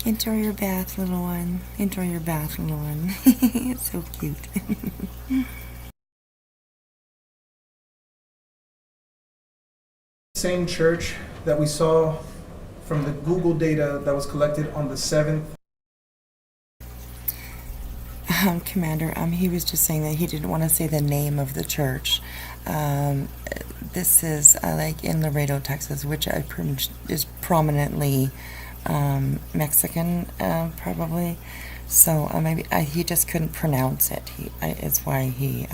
Enjoy your bath, little one. Enjoy your bath, little one. It's so cute. Same church that we saw from the Google data that was collected on the 7th. Commander, he was just saying that he didn't want to say the name of the church. This is like in Laredo, Texas, which is prominently Mexican, probably. So maybe he just couldn't pronounce it. It's why he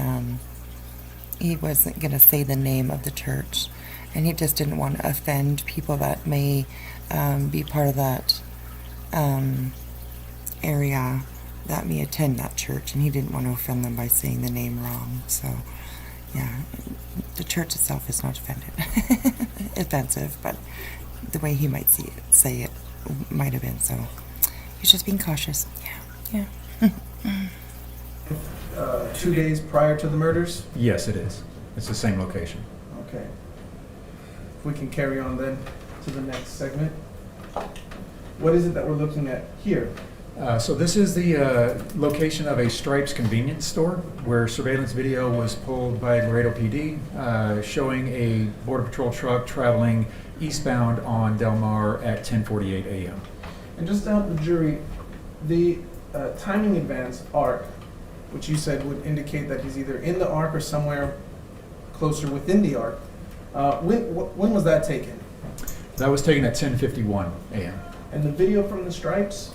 wasn't going to say the name of the church, and he just didn't want to offend people that may be part of that area that may attend that church, and he didn't want to offend them by saying the name wrong. So, yeah, the church itself is not offensive, but the way he might say it might have been. So, he's just being cautious. Yeah. 2 days prior to the murders? Yes, it is. It's the same location. Okay. If we can carry on then to the next segment. What is it that we're looking at here? So this is the location of a Stripes convenience store where surveillance video was pulled by Laredo PD showing a Border Patrol truck traveling eastbound on Del Mar at 10:48 a.m. And just to help the jury, the timing advance arc, which you said would indicate that he's either in the arc or somewhere closer within the arc, when was that taken? That was taken at 10:51 a.m. And the video from the Stripes?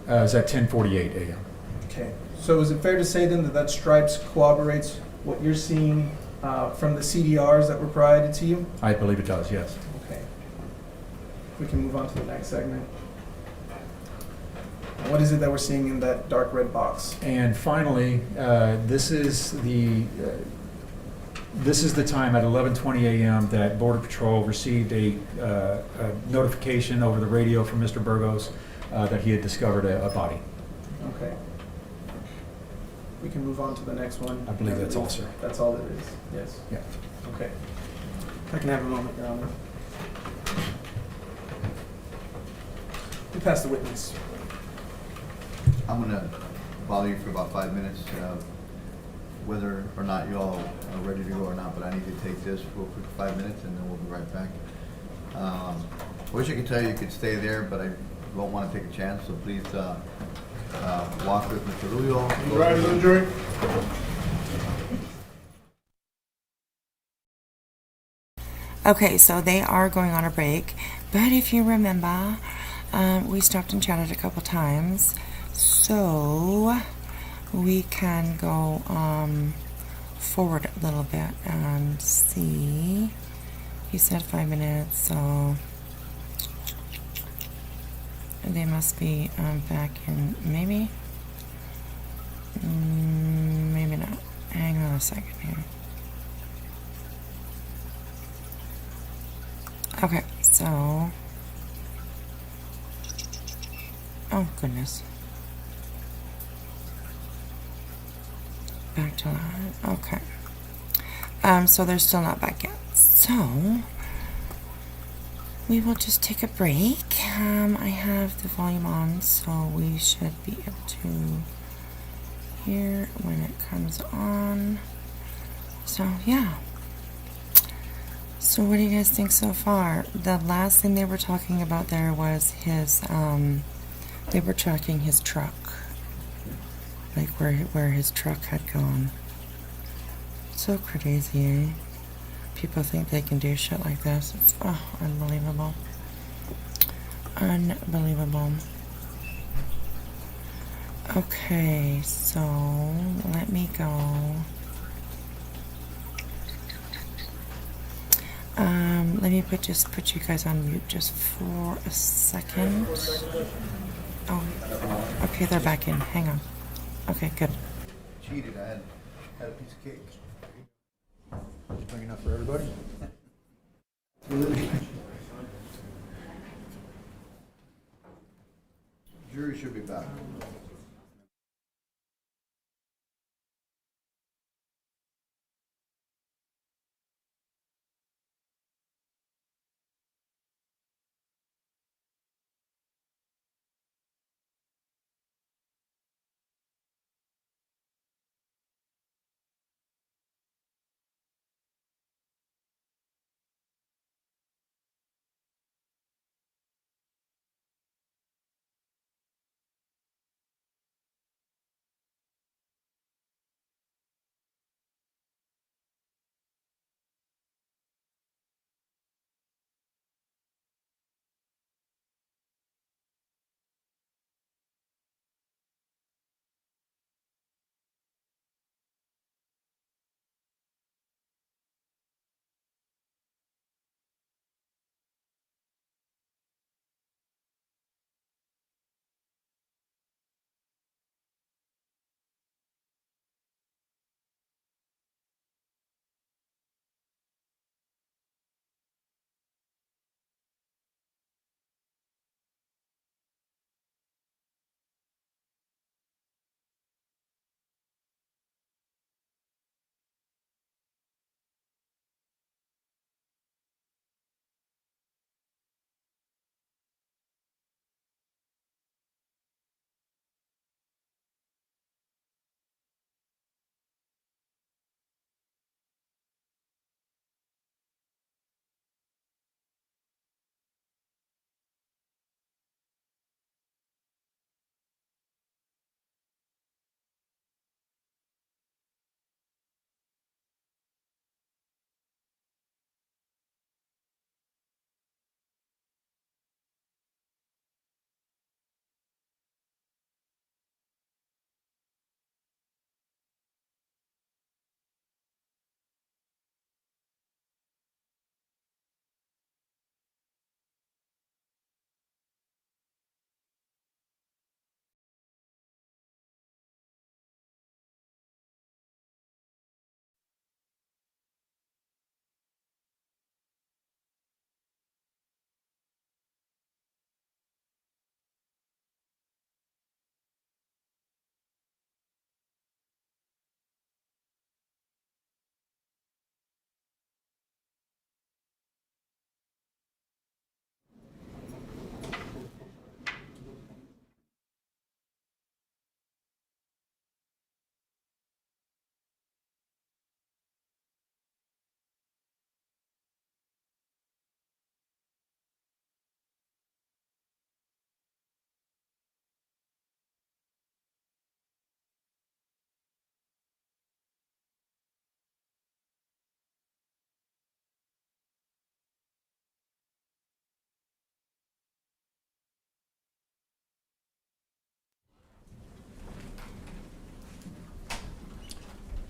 Is at 10:48 a.m. Okay. So is it fair to say then that Stripes corroborates what you're seeing from the CDRs that were provided to you? I believe it does, yes. Okay. We can move on to the next segment. What is it that we're seeing in that dark red box? And finally, this is the time at 11:20 a.m. that Border Patrol received a notification over the radio from Mr. Burgos that he had discovered a body. Okay. We can move on to the next one. I believe that's all, sir. That's all it is, yes? Yeah. Okay. If I can have a moment, Your Honor. We pass the witness. I'm gonna bother you for about 5 minutes, whether or not you all are ready to go or not, but I need to take this real quick, 5 minutes, and then we'll be right back. I wish I could tell you could stay there, but I don't want to take a chance, so please walk with Mr. Rubio. You rise to the jury. Okay, so they are going on a break, but if you remember, we stopped and chatted a couple times, so we can go forward a little bit and see. He said 5 minutes, so they must be back in maybe. Maybe not. Hang on a second here. Okay, so. Oh, goodness. Back to that. Okay. So they're still not back yet. So we will just take a break. I have the volume on, so we should be able to hear when it comes on. So yeah. So what do you guys think so far? The last thing they were talking about there was his they were tracking his truck. Like where his truck had gone. So crazy, eh? People think they can do shit like this. It's unbelievable. Unbelievable. Okay, so let me go. Let me put you guys on mute just for a second. Oh, okay, they're back in. Hang on. Okay, good. Cheated, I had a piece of cake. Big enough for everybody? Jury should be back.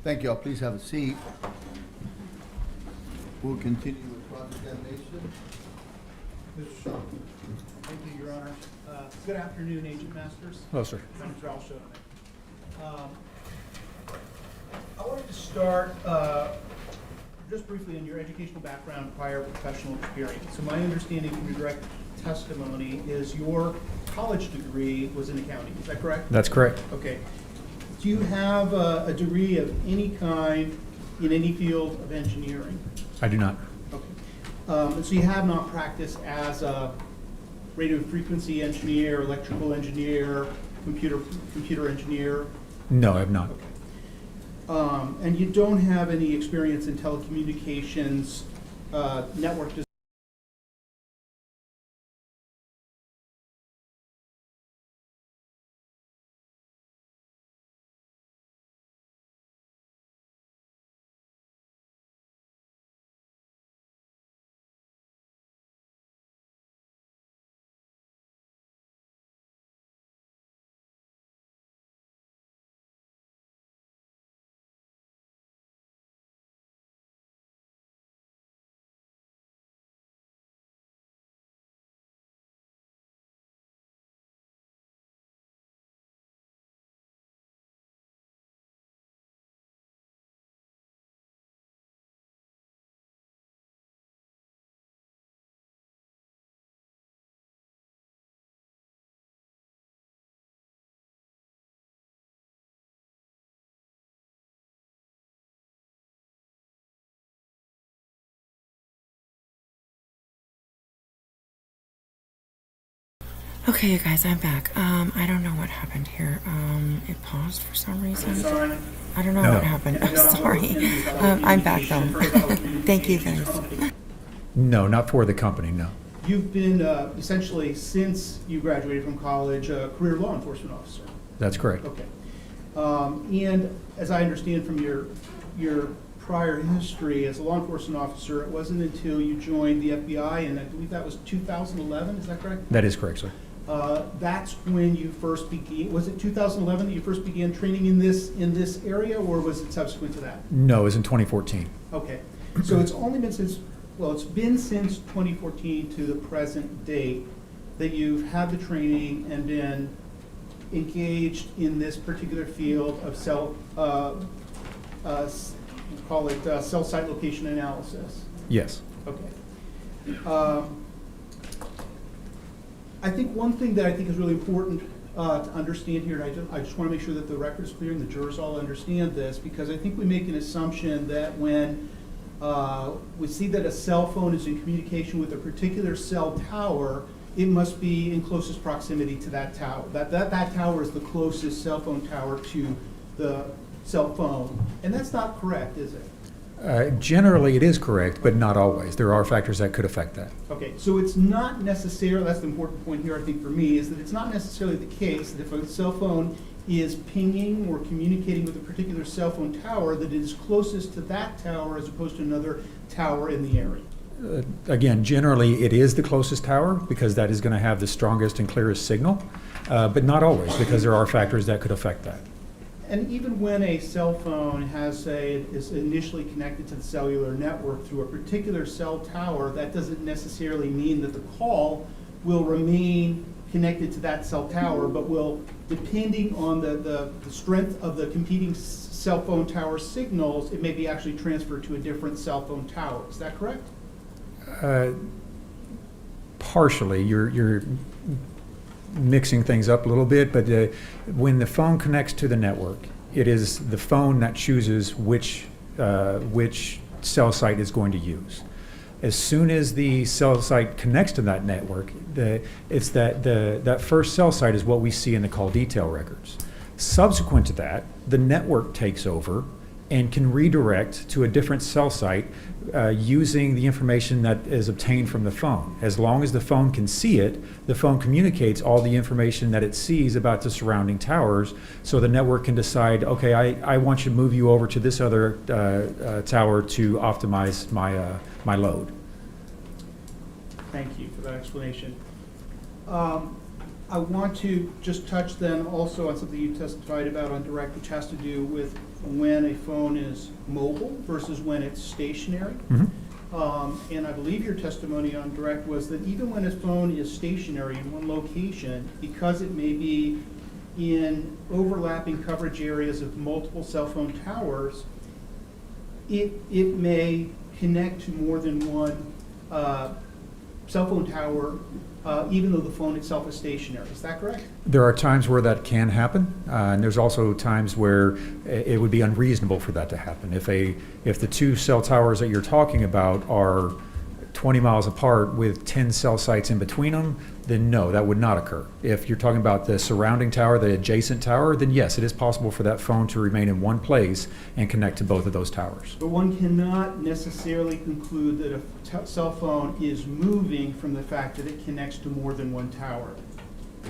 Thank you all. Please have a seat. We'll continue with cross-examination. Mr. Shaw. Thank you, Your Honor. Good afternoon, Agent Masters. Hello, sir. My name is Ralph Schoeneman. I wanted to start just briefly on your educational background, prior professional experience. So my understanding from your direct testimony is your college degree was in accounting. Is that correct? That's correct. Okay. Do you have a degree of any kind in any field of engineering? I do not. Okay. So you have not practiced as a radio frequency engineer, electrical engineer, computer engineer? No, I have not. Okay. And you don't have any experience in telecommunications, network design? Okay, you guys, I'm back. I don't know what happened here. It paused for some reason. Sorry. I don't know No. what happened. I'm sorry. I'm back though. Thank you, guys. No, not for the company, no. You've been essentially, since you graduated from college, a career law enforcement officer. That's correct. Okay. And as I understand from your prior history as a law enforcement officer, it wasn't until you joined the FBI, and I believe that was 2011, is that correct? That is correct, sir. That's when you first began, was it 2011 that you first began training in this area, or was it subsequent to that? No, it was in 2014. Okay, so it's only been since, well, it's been since 2014 to the present date that you've had the training and been engaged in this particular field of cell site location analysis. Yes. Okay. I think one thing that I think is really important to understand here, and I just want to make sure that the record is clear and the jurors all understand this, because I think we make an assumption that when we see that a cell phone is in communication with a particular cell tower, it must be in closest proximity to that tower. That tower is the closest cell phone tower to the cell phone. And that's not correct, is it? Generally, it is correct, but not always. There are factors that could affect that. Okay, so it's not necessarily, that's the important point here, I think, for me, is that it's not necessarily the case that if a cell phone is pinging or communicating with a particular cell phone tower, that it is closest to that tower as opposed to another tower in the area. Again, generally, it is the closest tower because that is going to have the strongest and clearest signal, but not always, because there are factors that could affect that. And even when a cell phone is initially connected to the cellular network through a particular cell tower, that doesn't necessarily mean that the call will remain connected to that cell tower, but will, depending on the strength of the competing cell phone tower signals, it may be actually transferred to a different cell phone tower. Is that correct? Partially. You're mixing things up a little bit, but when the phone connects to the network, it is the phone that chooses which cell site is going to use. As soon as the cell site connects to that network, that first cell site is what we see in the call detail records. Subsequent to that, the network takes over and can redirect to a different cell site using the information that is obtained from the phone. As long as the phone can see it, the phone communicates all the information that it sees about the surrounding towers, so the network can decide, okay, I want you to move you over to this other tower to optimize my load. Thank you for that explanation. I want to just touch then also on something you testified about on direct, which has to do with when a phone is mobile versus when it's stationary. And I believe your testimony on direct was that even when a phone is stationary in one location, because it may be in overlapping coverage areas of multiple cell phone towers, it may connect to more than one cell phone tower, even though the phone itself is stationary. Is that correct? There are times where that can happen, and there's also times where it would be unreasonable for that to happen. If the two cell towers that you're talking about are 20 miles apart with 10 cell sites in between them, then no, that would not occur. If you're talking about the surrounding tower, the adjacent tower, then yes, it is possible for that phone to remain in one place and connect to both of those towers. But one cannot necessarily conclude that a cell phone is moving from the fact that it connects to more than one tower.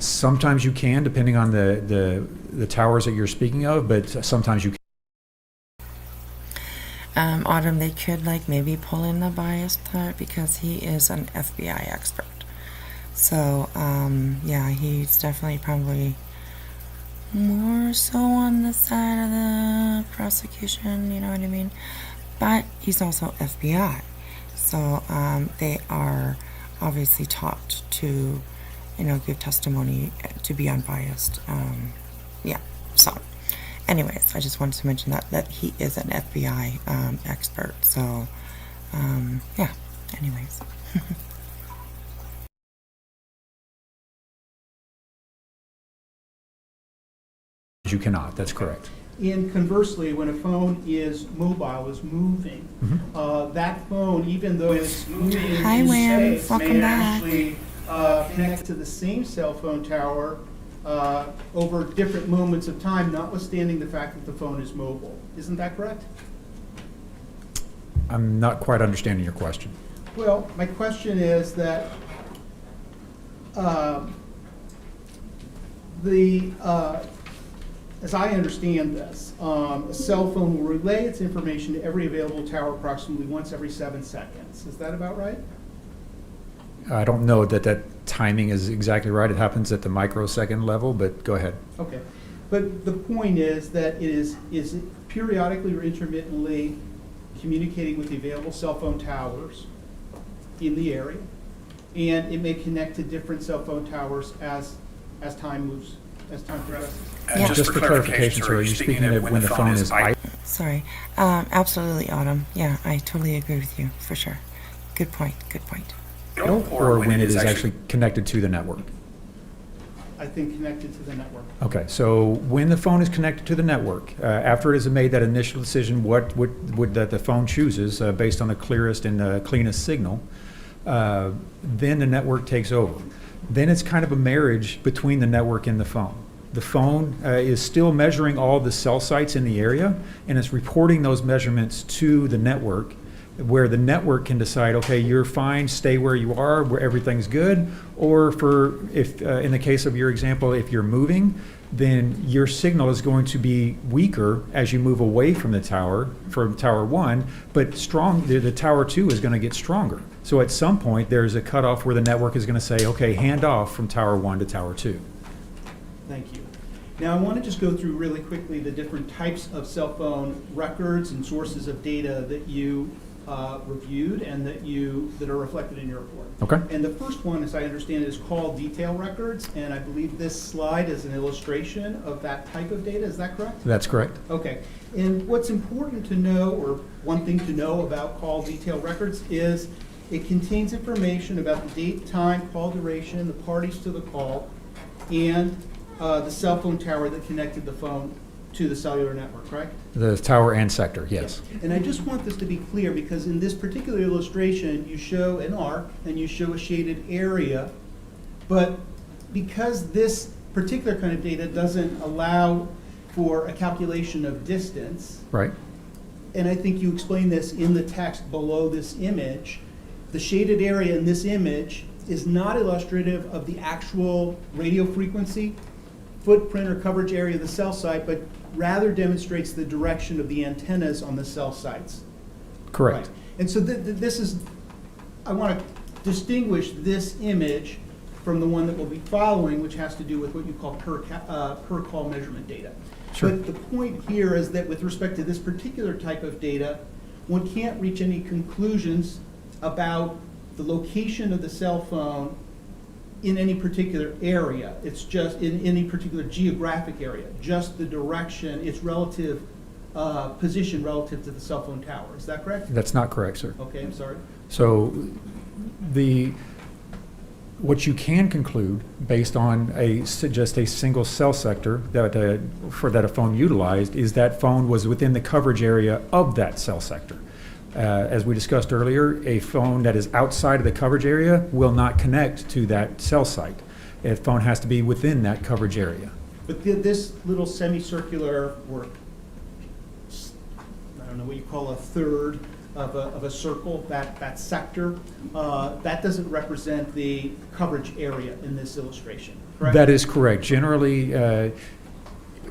Sometimes you can, depending on the towers that you're speaking of, but sometimes you can. Autumn, they could like maybe pull in the biased part because he is an FBI expert. So, yeah, he's definitely probably more so on the side of the prosecution, you know what I mean? But he's also FBI. So, they are obviously taught to, you know, give testimony to be unbiased. Yeah, so. Anyways, I just wanted to mention that he is an FBI expert. So, yeah. Anyways. You cannot. That's correct. And conversely, when a phone is mobile, is moving, that phone, even though it's moving Hi, in Wham. space, Welcome may back. actually connect to the same cell phone tower over different moments of time, notwithstanding the fact that the phone is mobile. Isn't that correct? I'm not quite understanding your question. Well, my question is that as I understand this, a cell phone will relay its information to every available tower approximately once every 7 seconds. Is that about right? I don't know that timing is exactly right. It happens at the microsecond level, but go ahead. Okay. But the point is that it is periodically or intermittently communicating with the available cell phone towers in the area, and it may connect to different cell phone towers as time moves, as time progresses. Yeah. Just for clarification, sir, are you speaking of when the phone is idle? Sorry. Absolutely, Autumn. Yeah, I totally agree with you, for sure. Good point, good point. Or when it is actually connected to the network? I think connected to the network. Okay, so when the phone is connected to the network, after it has made that initial decision, what would that the phone chooses based on the clearest and cleanest signal, then the network takes over. Then it's kind of a marriage between the network and the phone. The phone is still measuring all the cell sites in the area, and it's reporting those measurements to the network, where the network can decide, okay, you're fine, stay where you are, where everything's good, or if in the case of your example, if you're moving, then your signal is going to be weaker as you move away from the tower, from tower 1, but the tower 2 is going to get stronger. So at some point, there's a cutoff where the network is going to say, okay, hand off from tower 1 to tower 2. Thank you. Now, I want to just go through really quickly the different types of cell phone records and sources of data that you reviewed and that are reflected in your report. Okay. And the first one, as I understand it, is called detail records, and I believe this slide is an illustration of that type of data. Is that correct? That's correct. Okay. And what's important to know, or one thing to know about call detail records, is it contains information about the date, time, call duration, the parties to the call, and the cell phone tower that connected the phone to the cellular network, right? The tower and sector, yes. And I just want this to be clear, because in this particular illustration, you show an arc and you show a shaded area, but because this particular kind of data doesn't allow for a calculation of distance, Right. and I think you explain this in the text below this image, the shaded area in this image is not illustrative of the actual radio frequency, footprint, or coverage area of the cell site, but rather demonstrates the direction of the antennas on the cell sites. Correct. Right. And so this is, I want to distinguish this image from the one that we'll be following, which has to do with what you call per call measurement data. Sure. But the point here is that with respect to this particular type of data, one can't reach any conclusions about the location of the cell phone in any particular area. It's just in any particular geographic area, just the direction, its relative position relative to the cell phone tower. Is that correct? That's not correct, sir. Okay, I'm sorry. So what you can conclude based on just a single cell sector that a phone utilized is that phone was within the coverage area of that cell sector. As we discussed earlier, a phone that is outside of the coverage area will not connect to that cell site. A phone has to be within that coverage area. But this little semicircular, or I don't know what you call a third of a circle, that sector, that doesn't represent the coverage area in this illustration, correct? That is correct. Generally,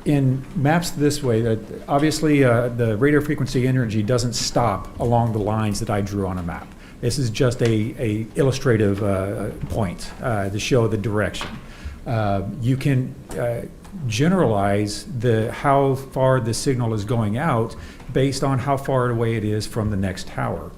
in maps this way, obviously the radio frequency energy doesn't stop along the lines that I drew on a map. This is just a illustrative point to show the direction. You can generalize how far the signal is going out based on how far away it is from the next tower.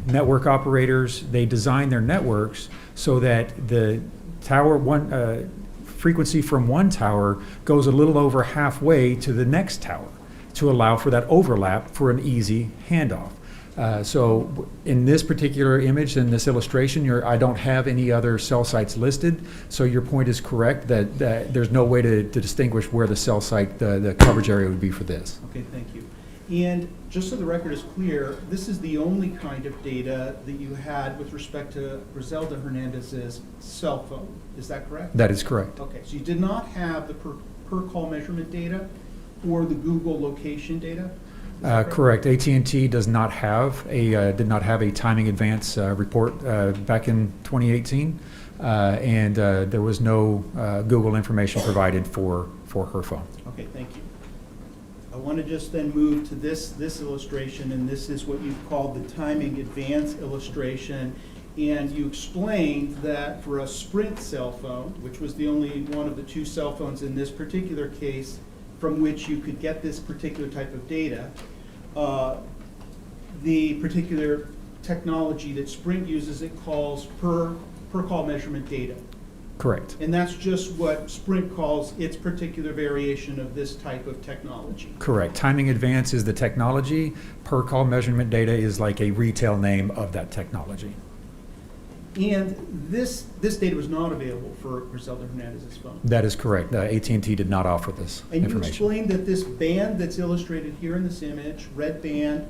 Network operators, they design their networks so that the tower frequency from one tower goes a little over halfway to the next tower to allow for that overlap for an easy handoff. So in this particular image, in this illustration, I don't have any other cell sites listed, so your point is correct that there's no way to distinguish where the cell site, the coverage area would be for this. Okay, thank you. And just so the record is clear, this is the only kind of data that you had with respect to Grizelda Hernandez's cell phone. Is that correct? That is correct. Okay, so you did not have the per call measurement data or the Google location data? Correct. AT&T does not have did not have a timing advance report back in 2018, and there was no Google information provided for her phone. Okay, thank you. I want to just then move to this illustration, and this is what you've called the timing advance illustration. And you explained that for a Sprint cell phone, which was the only one of the two cell phones in this particular case from which you could get this particular type of data, the particular technology that Sprint uses, it calls per call measurement data. Correct. And that's just what Sprint calls its particular variation of this type of technology. Correct. Timing advance is the technology. Per call measurement data is like a retail name of that technology. And this data was not available for Grizelda Hernandez's phone. That is correct. AT&T did not offer this And information. you explained that this band that's illustrated here in this image, red band,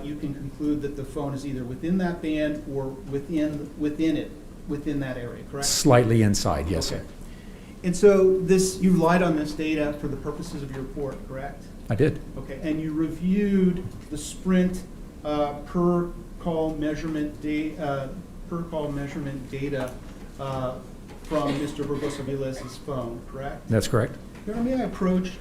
you can conclude that the phone is either within that band or within that area, correct? Slightly inside, yes, Okay. sir. And so you relied on this data for the purposes of your report, correct? I did. Okay, and you reviewed the Sprint per call measurement data from Mr. Burgos-Aviles' phone, correct? That's correct. Now, may I approach,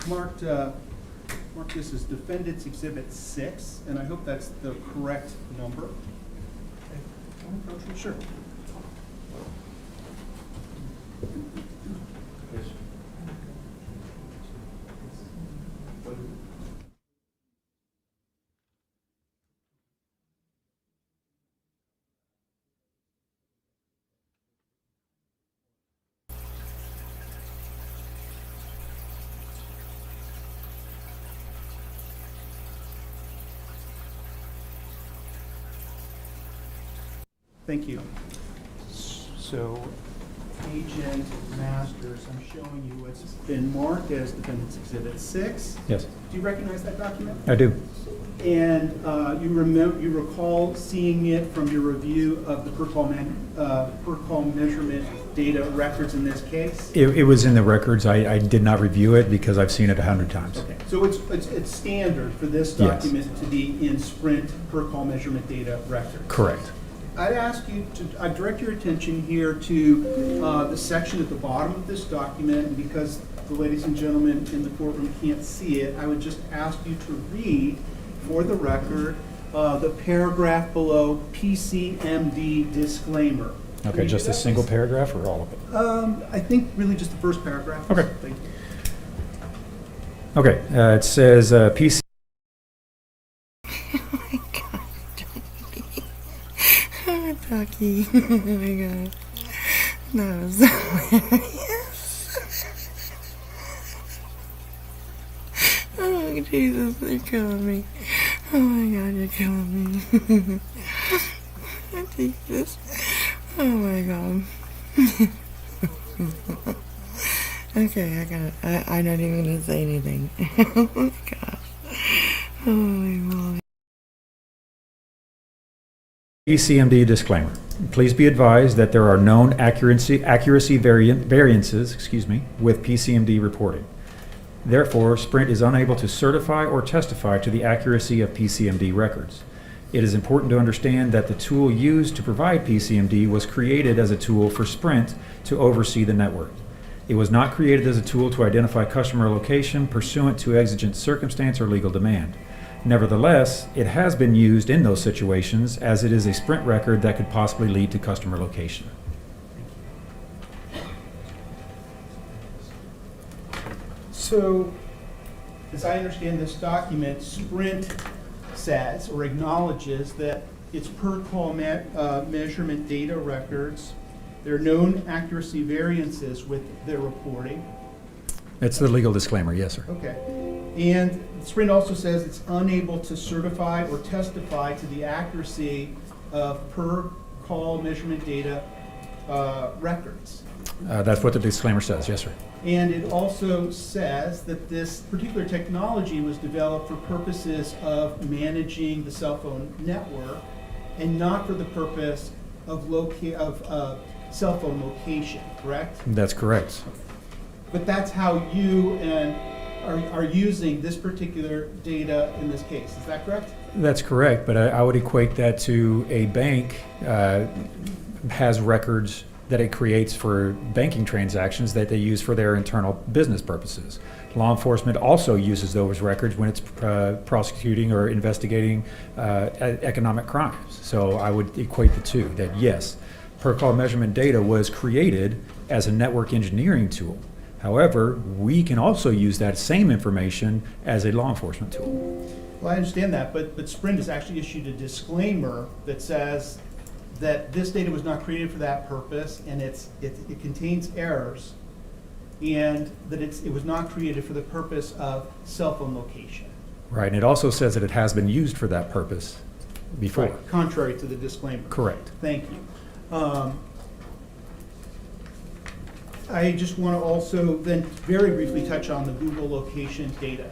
mark this as Defendant's Exhibit 6, and I hope that's the correct number. Okay. Can I approach it? Sure. Thank you. So, Agent Masters, I'm showing you what's been marked as Defendant's Exhibit 6. Yes. Do you recognize that document? I do. And you recall seeing it from your review of the per call measurement data records in this case? It was in the records. I did not review it because I've seen it 100 times. Okay. So it's standard for this Yes. document to be in Sprint per call measurement data records. Correct. I'd direct your attention here to the section at the bottom of this document, and because the ladies and gentlemen in the courtroom can't see it, I would just ask you to read, for the record, the paragraph below PCMD disclaimer. Can Okay, you just do a that, single please? paragraph or all of it? I think really just the first paragraph. Okay. Thank you. Okay, it says PC. Oh, Ducky. Oh my god. That was hilarious. Oh, Jesus, you're killing me. Oh my god, you're killing me. Jesus. Oh my god. Okay, I got it. I'm not even gonna say anything. Oh my gosh. Holy moly. PCMD disclaimer. Please be advised that there are known accuracy variances, with PCMD reporting. Therefore, Sprint is unable to certify or testify to the accuracy of PCMD records. It is important to understand that the tool used to provide PCMD was created as a tool for Sprint to oversee the network. It was not created as a tool to identify customer location pursuant to exigent circumstance or legal demand. Nevertheless, it has been used in those situations as it is a Sprint record that could possibly lead to customer location. So, as I understand this document, Sprint says or acknowledges that its per call measurement data records, there are known accuracy variances with their reporting. It's the legal disclaimer, yes, sir. Okay. And Sprint also says it's unable to certify or testify to the accuracy of per call measurement data records. That's what the disclaimer says, yes, sir. And it also says that this particular technology was developed for purposes of managing the cell phone network and not for the purpose of cell phone location, correct? That's correct. But that's how you are using this particular data in this case, is that correct? That's correct, but I would equate that to a bank has records that it creates for banking transactions that they use for their internal business purposes. Law enforcement also uses those records when it's prosecuting or investigating economic crimes. So I would equate the two, that yes, per call measurement data was created as a network engineering tool. However, we can also use that same information as a law enforcement tool. Well, I understand that, but Sprint has actually issued a disclaimer that says that this data was not created for that purpose, and it contains errors, and that it was not created for the purpose of cell phone location. Right, and it also says that it has been used for that purpose before. Right, contrary to the disclaimer. Correct. Thank you. I just want to also then very briefly touch on the Google location data.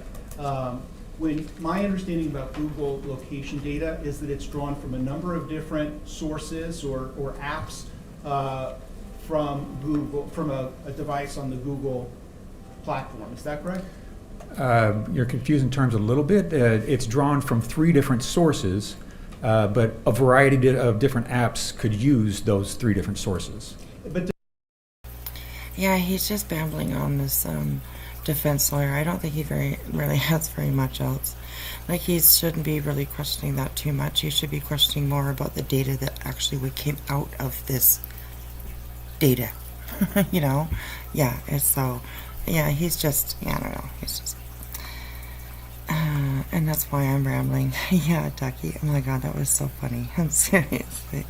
When my understanding about Google location data is that it's drawn from a number of different sources or apps from Google, from a device on the Google platform. Is that correct? You're confusing terms a little bit. It's drawn from 3 different sources, but a variety of different apps could use those 3 different sources. But yeah, he's just babbling on this defense lawyer. I don't think he really has very much else. Like, he shouldn't be really questioning that too much. He should be questioning more about the data that actually came out of this data. You know? Yeah, it's so, yeah, he's just, yeah, I don't know. He's just, and that's why I'm rambling. Yeah, Ducky. Oh my god, that was so funny. I'm seriously.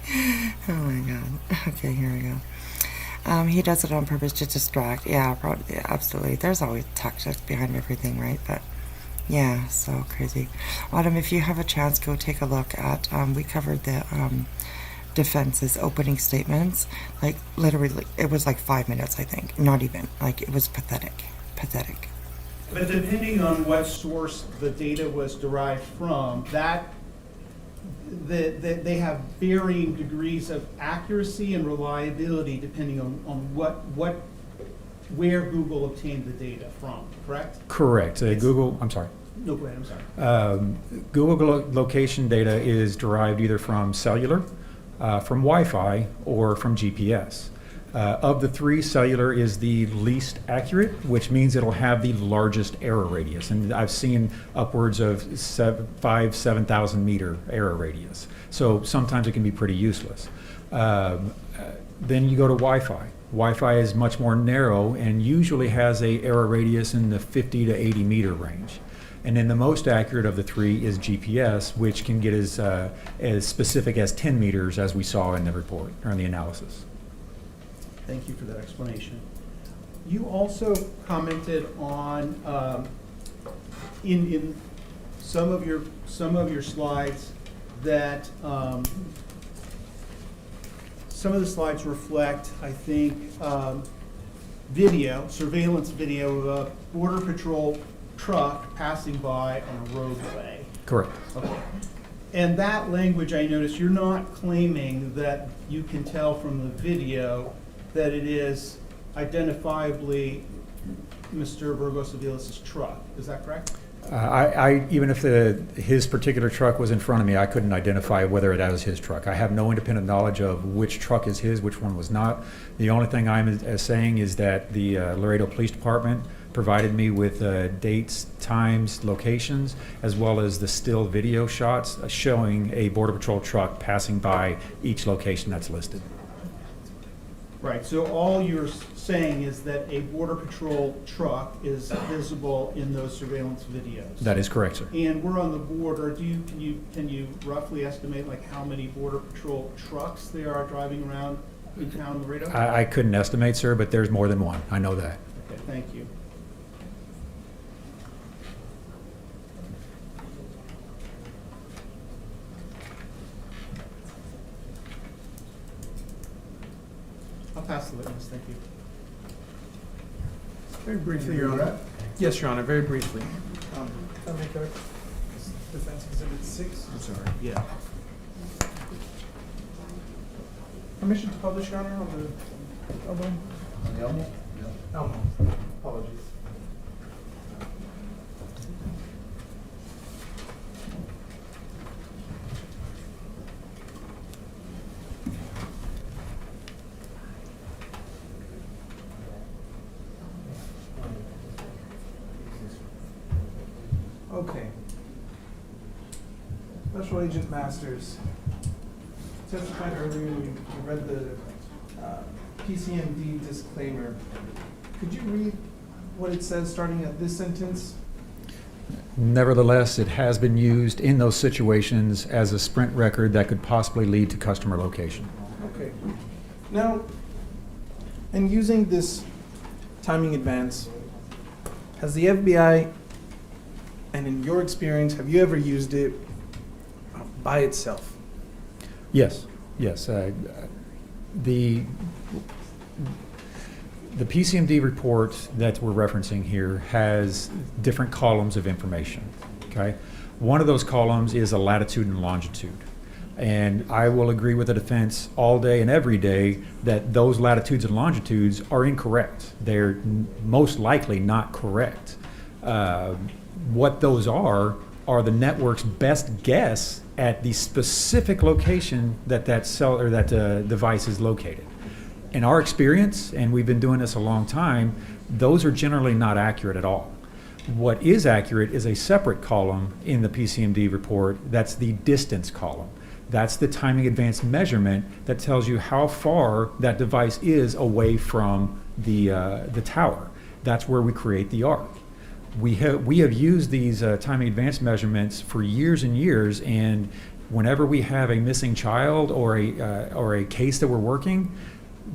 Oh my god. Okay, here we go. He does it on purpose to distract. Yeah, probably, yeah, absolutely. There's always tactics behind everything, right? But yeah, so crazy. Autumn, if you have a chance, go take a look at, we covered the defense's opening statements. Like, literally, it was like 5 minutes, I think. Not even. Like, it was pathetic. Pathetic. But depending on what source the data was derived from, they have varying degrees of accuracy and reliability depending on where Google obtained the data from, correct? Correct. Google, I'm sorry. No, go ahead, I'm sorry. Google location data is derived either from cellular, from Wi-Fi, or from GPS. Of the three, cellular is the least accurate, which means it'll have the largest error radius. And I've seen upwards of 7,000 meter error radius. So sometimes it can be pretty useless. Then you go to Wi-Fi. Wi-Fi is much more narrow and usually has a error radius in the 50 to 80 meter range. And then the most accurate of the three is GPS, which can get as specific as 10 meters, as we saw in the report or in the analysis. Thank you for that explanation. You also commented on in some of your slides that some of the slides reflect, I think, surveillance video of a Border Patrol truck passing by on a roadway. Correct. Okay. And that language, I noticed, you're not claiming that you can tell from the video that it is identifiably Mr. Burgos-Aviles' truck. Is that correct? Even if his particular truck was in front of me, I couldn't identify whether it was his truck. I have no independent knowledge of which truck is his, which one was not. The only thing I'm saying is that the Laredo Police Department provided me with dates, times, locations, as well as the still video shots showing a Border Patrol truck passing by each location that's listed. Right, so all you're saying is that a Border Patrol truck is visible in those surveillance videos? That is correct, sir. And we're on the border. Can you roughly estimate like how many Border Patrol trucks there are driving around in town Laredo? I couldn't estimate, sir, but there's more than one. I know that. Okay, thank you. I'll pass the witness, thank you. Very briefly, Your Honor. Yes, Your Honor, very briefly. Defense Exhibit 6. I'm sorry. Yeah. Permission to publish, Your Honor, on the Elmo? On the Elmo? Yeah. Elmo. Apologies. Okay. Special Agent Masters testified earlier, you read the PCMD disclaimer. Could you read what it says starting at this sentence? Nevertheless, it has been used in those situations as a sprint record that could possibly lead to customer location. Okay. Now, in using this timing advance, has the FBI, and in your experience, have you ever used it by itself? Yes, yes. The PCMD report that we're referencing here has different columns of information, okay? One of those columns is a latitude and longitude. And I will agree with the defense all day and every day that those latitudes and longitudes are incorrect. They're most likely not correct. What those are the network's best guess at the specific location that device is located. In our experience, and we've been doing this a long time, those are generally not accurate at all. What is accurate is a separate column in the PCMD report. That's the distance column. That's the timing advance measurement that tells you how far that device is away from the tower. That's where we create the arc. We have used these timing advance measurements for years and years, and whenever we have a missing child or a case that we're working,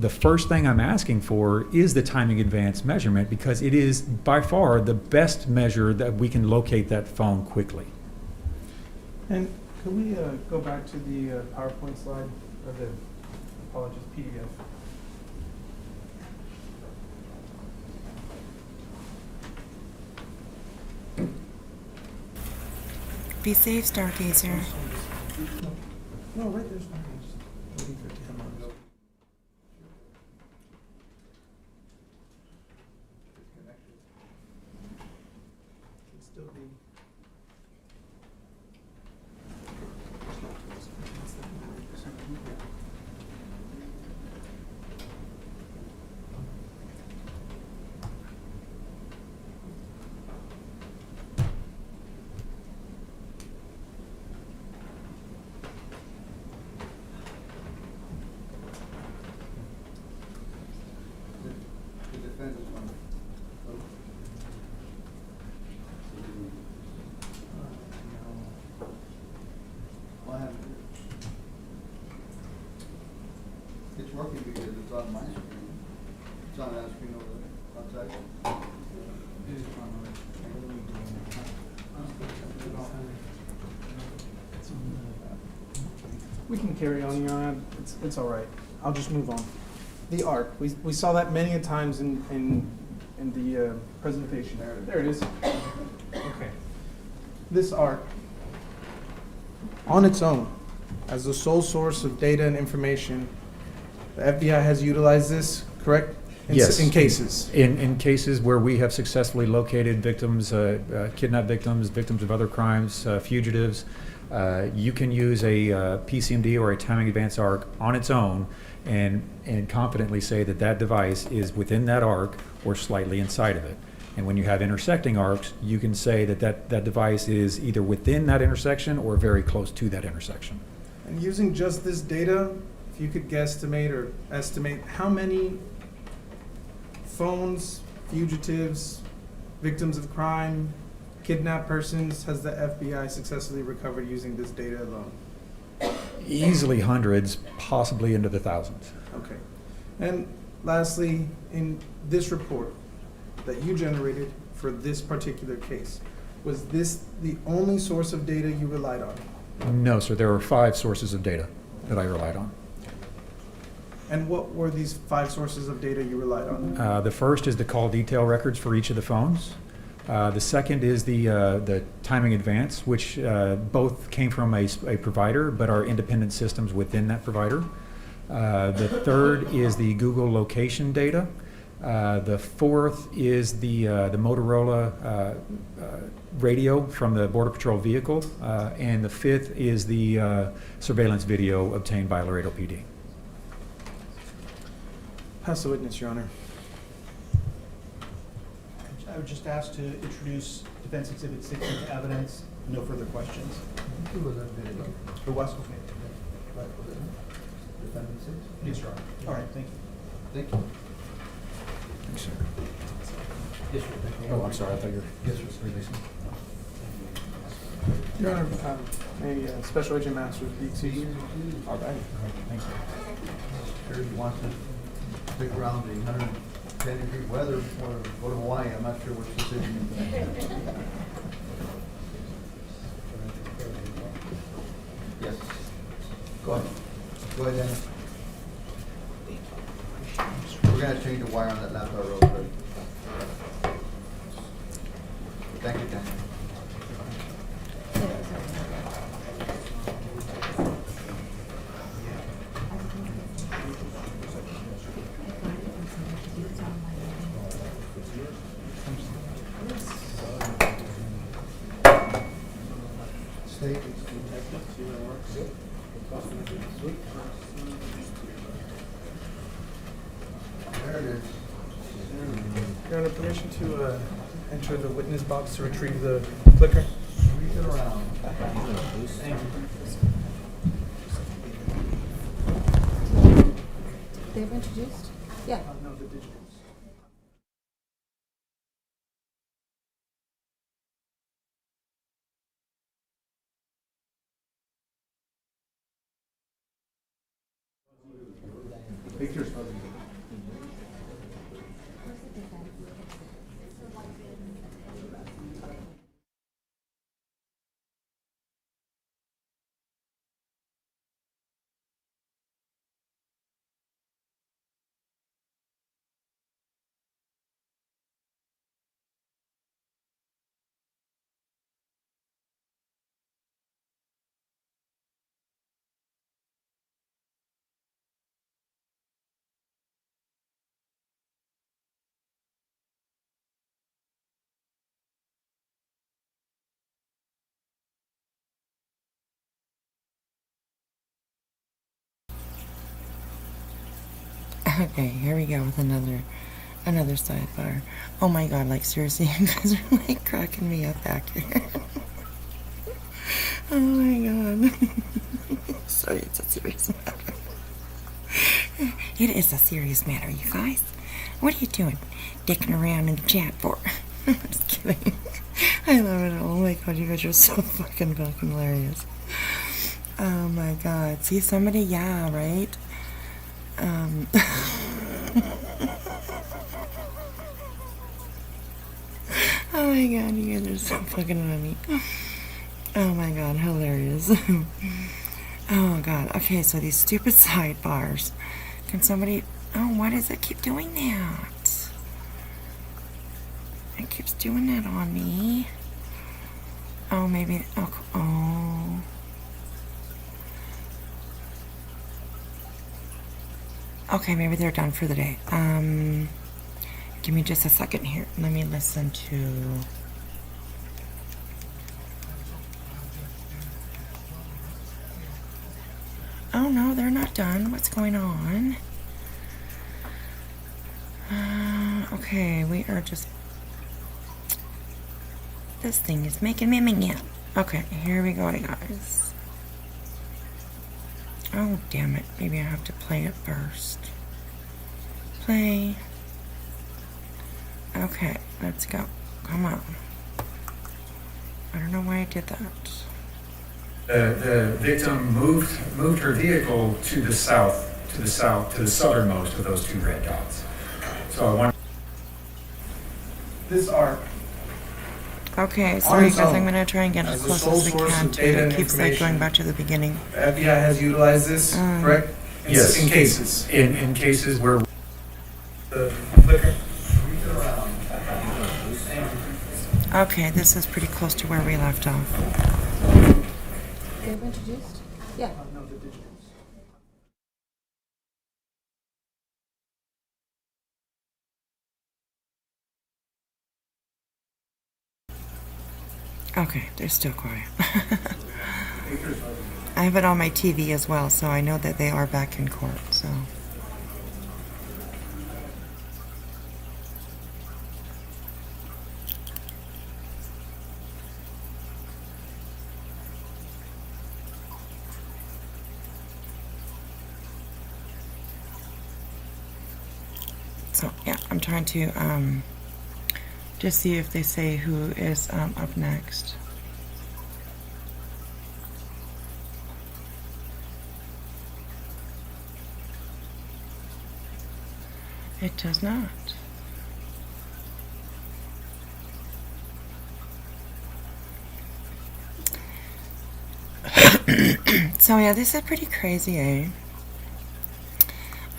the first thing I'm asking for is the timing advance measurement, because it is by far the best measure that we can locate that phone quickly. And could we go back to the PowerPoint slide, or the, apologies, PDF? Be safe, Stargazer. No, right there's one. Just waiting for it to come on. It's still being. working because it's on my screen. It's on that screen over there, outside. We can carry on, Your Honor. It's all right. I'll just move on. The art. We saw that many a times in the presentation. There it is. Okay. This art, on its own, as the sole source of data and information, the FBI has utilized this, correct? Yes. In cases. In cases where we have successfully located victims, kidnapped victims, victims of other crimes, fugitives, you can use a PCMD or a timing advance arc on its own and confidently say that that device is within that arc or slightly inside of it. And when you have intersecting arcs, you can say that that device is either within that intersection or very close to that intersection. And using just this data, if you could guesstimate or estimate how many phones, fugitives, victims of crime, kidnapped persons has the FBI successfully recovered using this data alone? Easily hundreds, possibly into the thousands. Okay. And lastly, in this report that you generated for this particular case, was this the only source of data you relied on? No, sir. There were 5 sources of data that I relied on. And what were these 5 sources of data you relied on? The first is the call detail records for each of the phones. The second is the timing advance, which both came from a provider, but are independent systems within that provider. The third is the Google location data. The fourth is the Motorola radio from the Border Patrol vehicle. And the fifth is the surveillance video obtained by Laredo PD. Pass the witness, Your Honor. I would just ask to introduce Defense Exhibit 6 into evidence. No further questions. For West, okay. Defendant 6? Yes, Your Honor. All right, thank you. Thank you. Thanks, sir. Yes, sir. Oh, I'm sorry. I thought you were... Yes, sir. Releasing. Your Honor, may Special Agent Masters be excused? All right. Thanks, sir. Sure, he wants to stick around the 110-degree weather or go to Hawaii. I'm not sure which decision he's going to make. Yes. Go ahead. Go ahead, Dennis. We're going to change the wire on that laptop real quick. Thank you, Dennis. There it is. Your Honor, permission to enter the witness box to retrieve the clicker? Reach it around. Thank you. They've introduced? Yeah. No, the digitals. Pictures. Okay, here we go with another sidebar. Oh my god, like seriously, you guys are like cracking me up back here. Oh my god. Sorry, it's a serious matter. It is a serious matter, you guys. What are you doing? Dicking around in the chat for? I'm just kidding. I love it. Oh my god, you guys are so fucking hilarious. Oh my god. See, somebody, yeah, right? Oh my god, you guys are so fucking funny. Oh my god, hilarious. Oh god, okay, so these stupid sidebars. Can somebody... Oh, why does it keep doing that? It keeps doing that on me. Oh, maybe... Oh. Okay, maybe they're done for the day. Give me just a second here. Let me listen to... Oh no, they're not done. What's going on? Okay, we are just... This thing is making me mad. Okay, here we go, guys. Oh, damn it. Maybe I have to play it first. Play. Okay, let's go. Come on. I don't know why I did that. The victim moved her vehicle to the southernmost of those two red dots. So I want This arc, Okay, sorry its guys, own, I'm gonna try and get as as the close sole as we source can of to data it. and It keeps like information. going back to the beginning. FBI has utilized this, correct? yes, In cases. in cases where The flicker. Okay, this is pretty close to where we left off. They've introduced? Yeah. Okay, they're still quiet. I have it on my TV as well, so I know that they are back in court, so. So, yeah, I'm trying to, just see if they say who is up next. It does not. So yeah, this is pretty crazy, eh?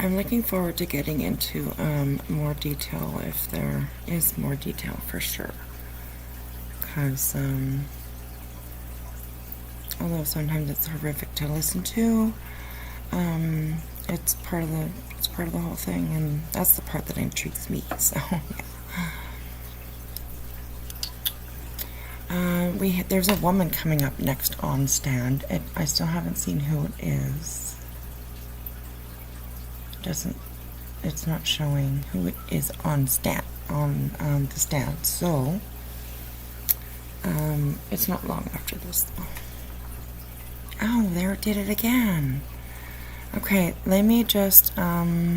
I'm looking forward to getting into more detail, if there is more detail, for sure. Because although sometimes it's horrific to listen to, it's part of the whole thing, and that's the part that intrigues me. So yeah. There's a woman coming up next on stand. I still haven't seen who it is. It's not showing who it is on the stand, so it's not long after this though. Oh, there it did it again. Okay, let me just let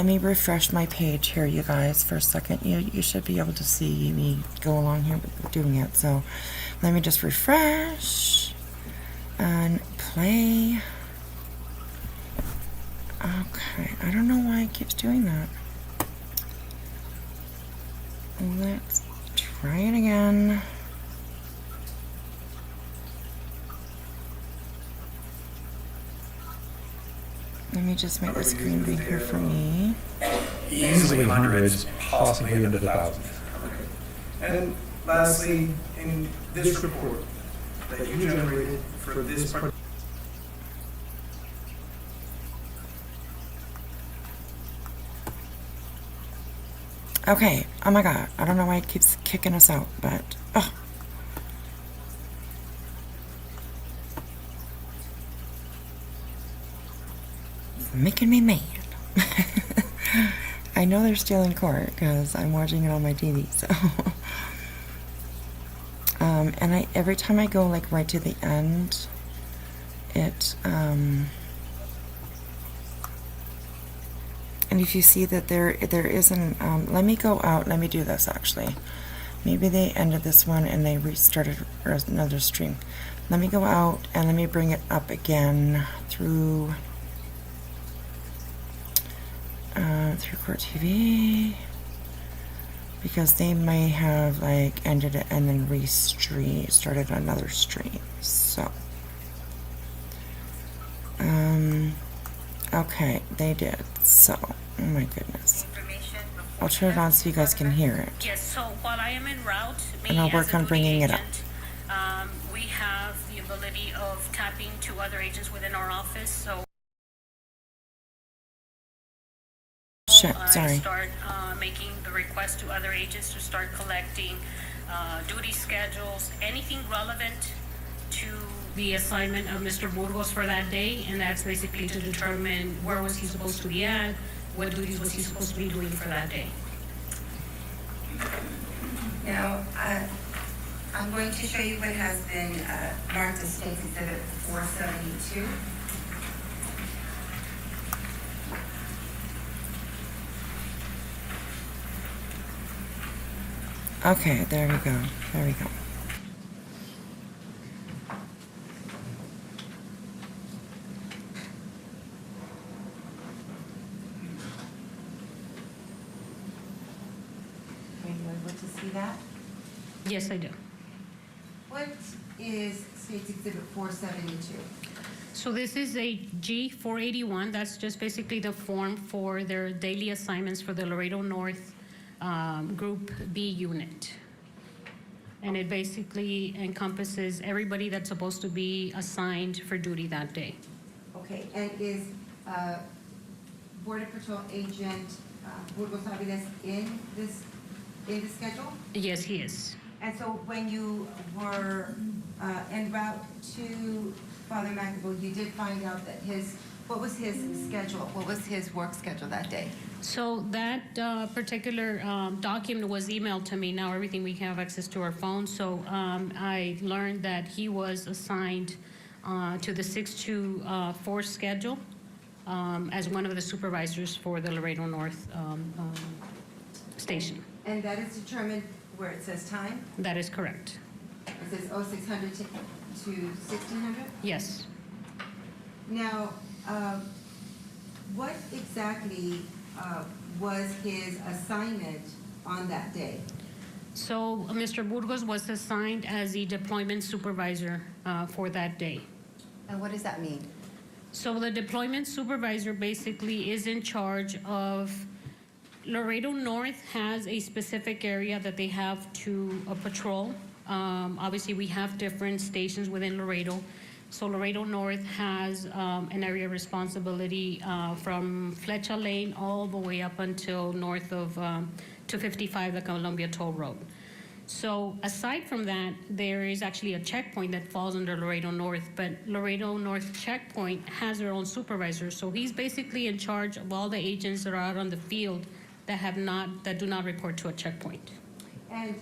me refresh my page here, you guys, for a second. You should be able to see me go along here with doing it. So let me just refresh and play. Okay, I don't know why it keeps doing that. Let's try it again. Let me just make the screen bigger for me. easily hundreds, possibly into the thousands. And lastly, in this report that you generated for this particular Okay, oh my god, I don't know why it keeps kicking us out, but, oh. It's making me mad. I know they're still in court, because I'm watching it on my TV, so. And every time I go, like, right to the end, it, and if you see that there isn't, let me go out, let me do this actually. Maybe they ended this one and they restarted another stream. Let me go out and let me bring it up again through through Court TV. Because they may have like ended it and then started another stream. So, okay, they did. So, oh my goodness. I'll turn it on so you guys can hear it. Yes, so while I am en route, And I'll work on bringing it up. we have the ability of tapping to other agents within our office, so Shit, I sorry. start making the request to other agents to start collecting duty schedules, anything relevant to the assignment of Mr. Burgos for that day, and that's basically to determine where was he supposed to be at, what duties was he supposed to be doing for that day. Now, I'm going to show you what has been marked as State Exhibit 472. Okay, there we go. There we go. Are you able to see that? Yes, I do. What is State's Exhibit 472? So this is a G481. That's just basically the form for their daily assignments for the Laredo North Group B unit. And it basically encompasses everybody that's supposed to be assigned for duty that day. Okay, and is Border Patrol Agent Burgos-Aviles in the schedule? Yes, he is. And so when you were en route to Father McAvoy, you did find out that what was his schedule? What was his work schedule that day? So that particular document was emailed to me. Now everything we have access to our phone. So I learned that he was assigned to the 624 schedule as one of the supervisors for the Laredo North station. And that is determined where it says time? That is correct. It says 0600 to 1600? Yes. Now, what exactly was his assignment on that day? So Mr. Burgos was assigned as the deployment supervisor for that day. And what does that mean? So the deployment supervisor basically is in charge of Laredo North has a specific area that they have to patrol. Obviously, we have different stations within Laredo. So Laredo North has an area of responsibility from Flecha Lane all the way up until north of 255, the Columbia Toll Road. So aside from that, there is actually a checkpoint that falls under Laredo North, but Laredo North checkpoint has their own supervisor. So he's basically in charge of all the agents that are out on the field that do not report to a checkpoint. And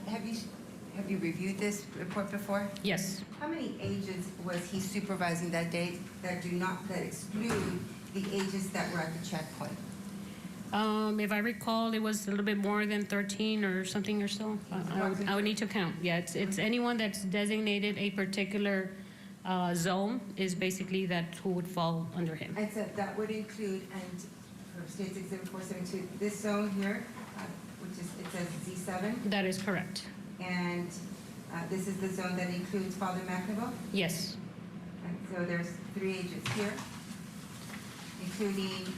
have you reviewed this report before? Yes. How many agents was he supervising that day that exclude the agents that were at the checkpoint? If I recall, it was a little bit more than 13 or something or so. I would need to count. Yeah, it's anyone that's designated a particular zone is basically who would fall under him. And so that would include, and for State's Exhibit 472, this zone here, which is, it says Z7? That is correct. And this is the zone that includes Father McAvoy? Yes. And so there's 3 agents here, including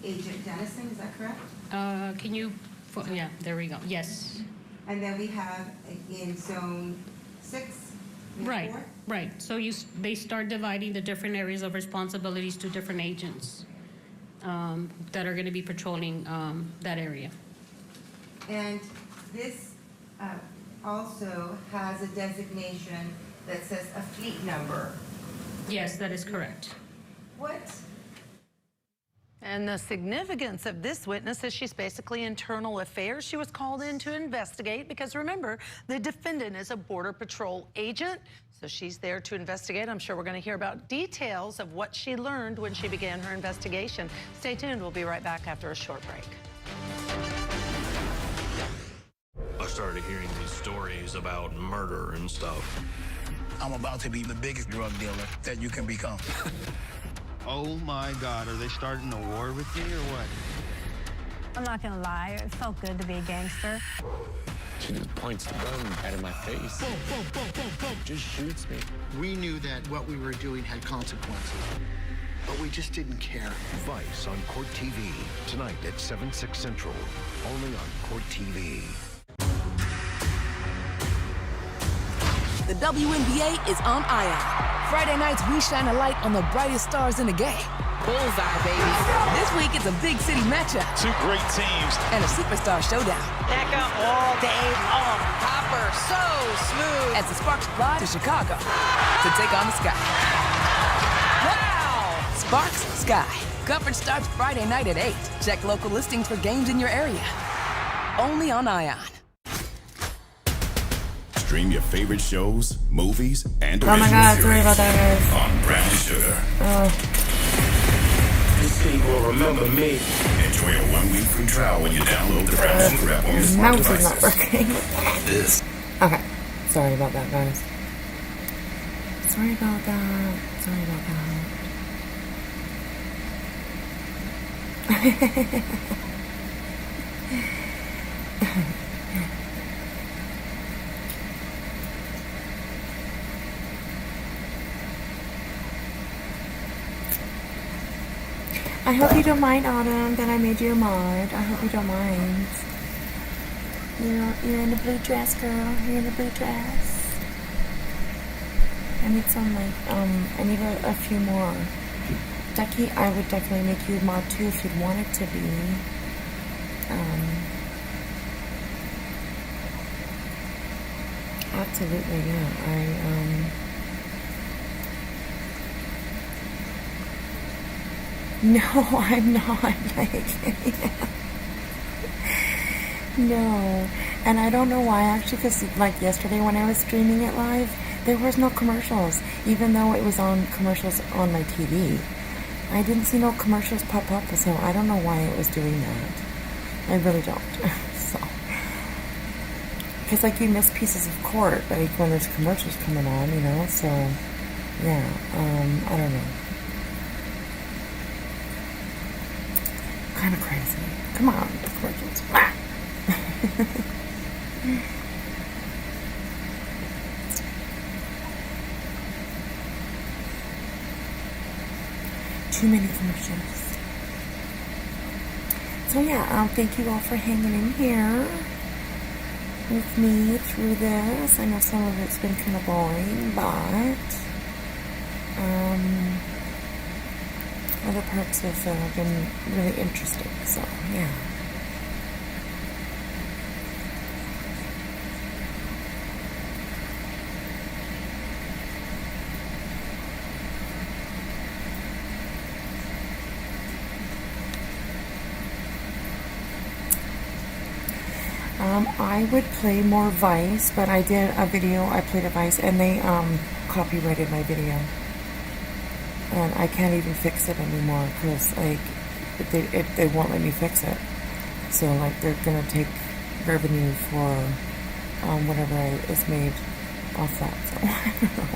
Agent Dennison, is that correct? Yeah, there we go. Yes. And then we have in zone 6, Right, right. So they start dividing the different areas of responsibilities to different agents that are going to be patrolling that area. And this also has a designation that says a fleet number. Yes, that is correct. What? And the significance of this witness is she's basically internal affairs. She was called in to investigate because, remember, the defendant is a Border Patrol agent, so she's there to investigate. I'm sure we're going to hear about details of what she learned when she began her investigation. Stay tuned. We'll be right back after a short break. I started hearing these stories about murder and stuff. I'm about to be the biggest drug dealer that you can become. Oh my God, are they starting a war with me or what? I'm not gonna lie, it felt good to be a gangster. She just points the gun right in my face. Boom, boom, boom, boom, boom. Just shoots me. We knew that what we were doing had consequences, but we just didn't care. Vice on Court TV, tonight at 7/6 Central, only on Court TV. The WNBA is on Ion. Friday nights, we shine a light on the brightest stars in the game. Bullseye, baby. This week, it's a big city matchup. Two great teams. And a superstar showdown. Becca all day long. Hopper, so smooth. As the Sparks fly to Chicago to take on the Sky. Wow! Sparks Sky. Coverage starts Friday night at 8. Check local listings for games in your area. Only on Ion. Stream your favorite shows, movies, and Oh my god, sorry about that, guys. on Brown Sugar. This thing will remember me. Enjoy a 1-week free trial when you download the Brown Sugar app on your smart Mouse is devices. not working. This. Okay. Sorry about that, guys. Sorry about that. Sorry about that. I hope you don't mind, Autumn, that I made you a mod. I hope you don't mind. You're in the blue dress, girl. You're in the blue dress. I need some, like, I need a few more. Ducky, I would definitely make you a mod too if you'd want it to be. Absolutely, yeah. No, I'm not, like, no, and I don't know why, actually, because, like, yesterday when I was streaming it live, there was no commercials, even though it was on commercials on my TV. I didn't see no commercials pop up, so I don't know why it was doing that. I really don't, so, because, like, you miss pieces of court, like, when there's commercials coming on, you know, so, yeah, I don't know. Kind of crazy. Come on, the commercials. Too many commercials. So yeah, thank you all for hanging in here with me through this. I know some of it's been kind of boring, but other parts have been really interesting, so yeah. I would play more Vice, but I did a video, I played a Vice, and they copyrighted my video. And I can't even fix it anymore because, like, they won't let me fix it. So, like, they're gonna take revenue for whatever is made off that. So,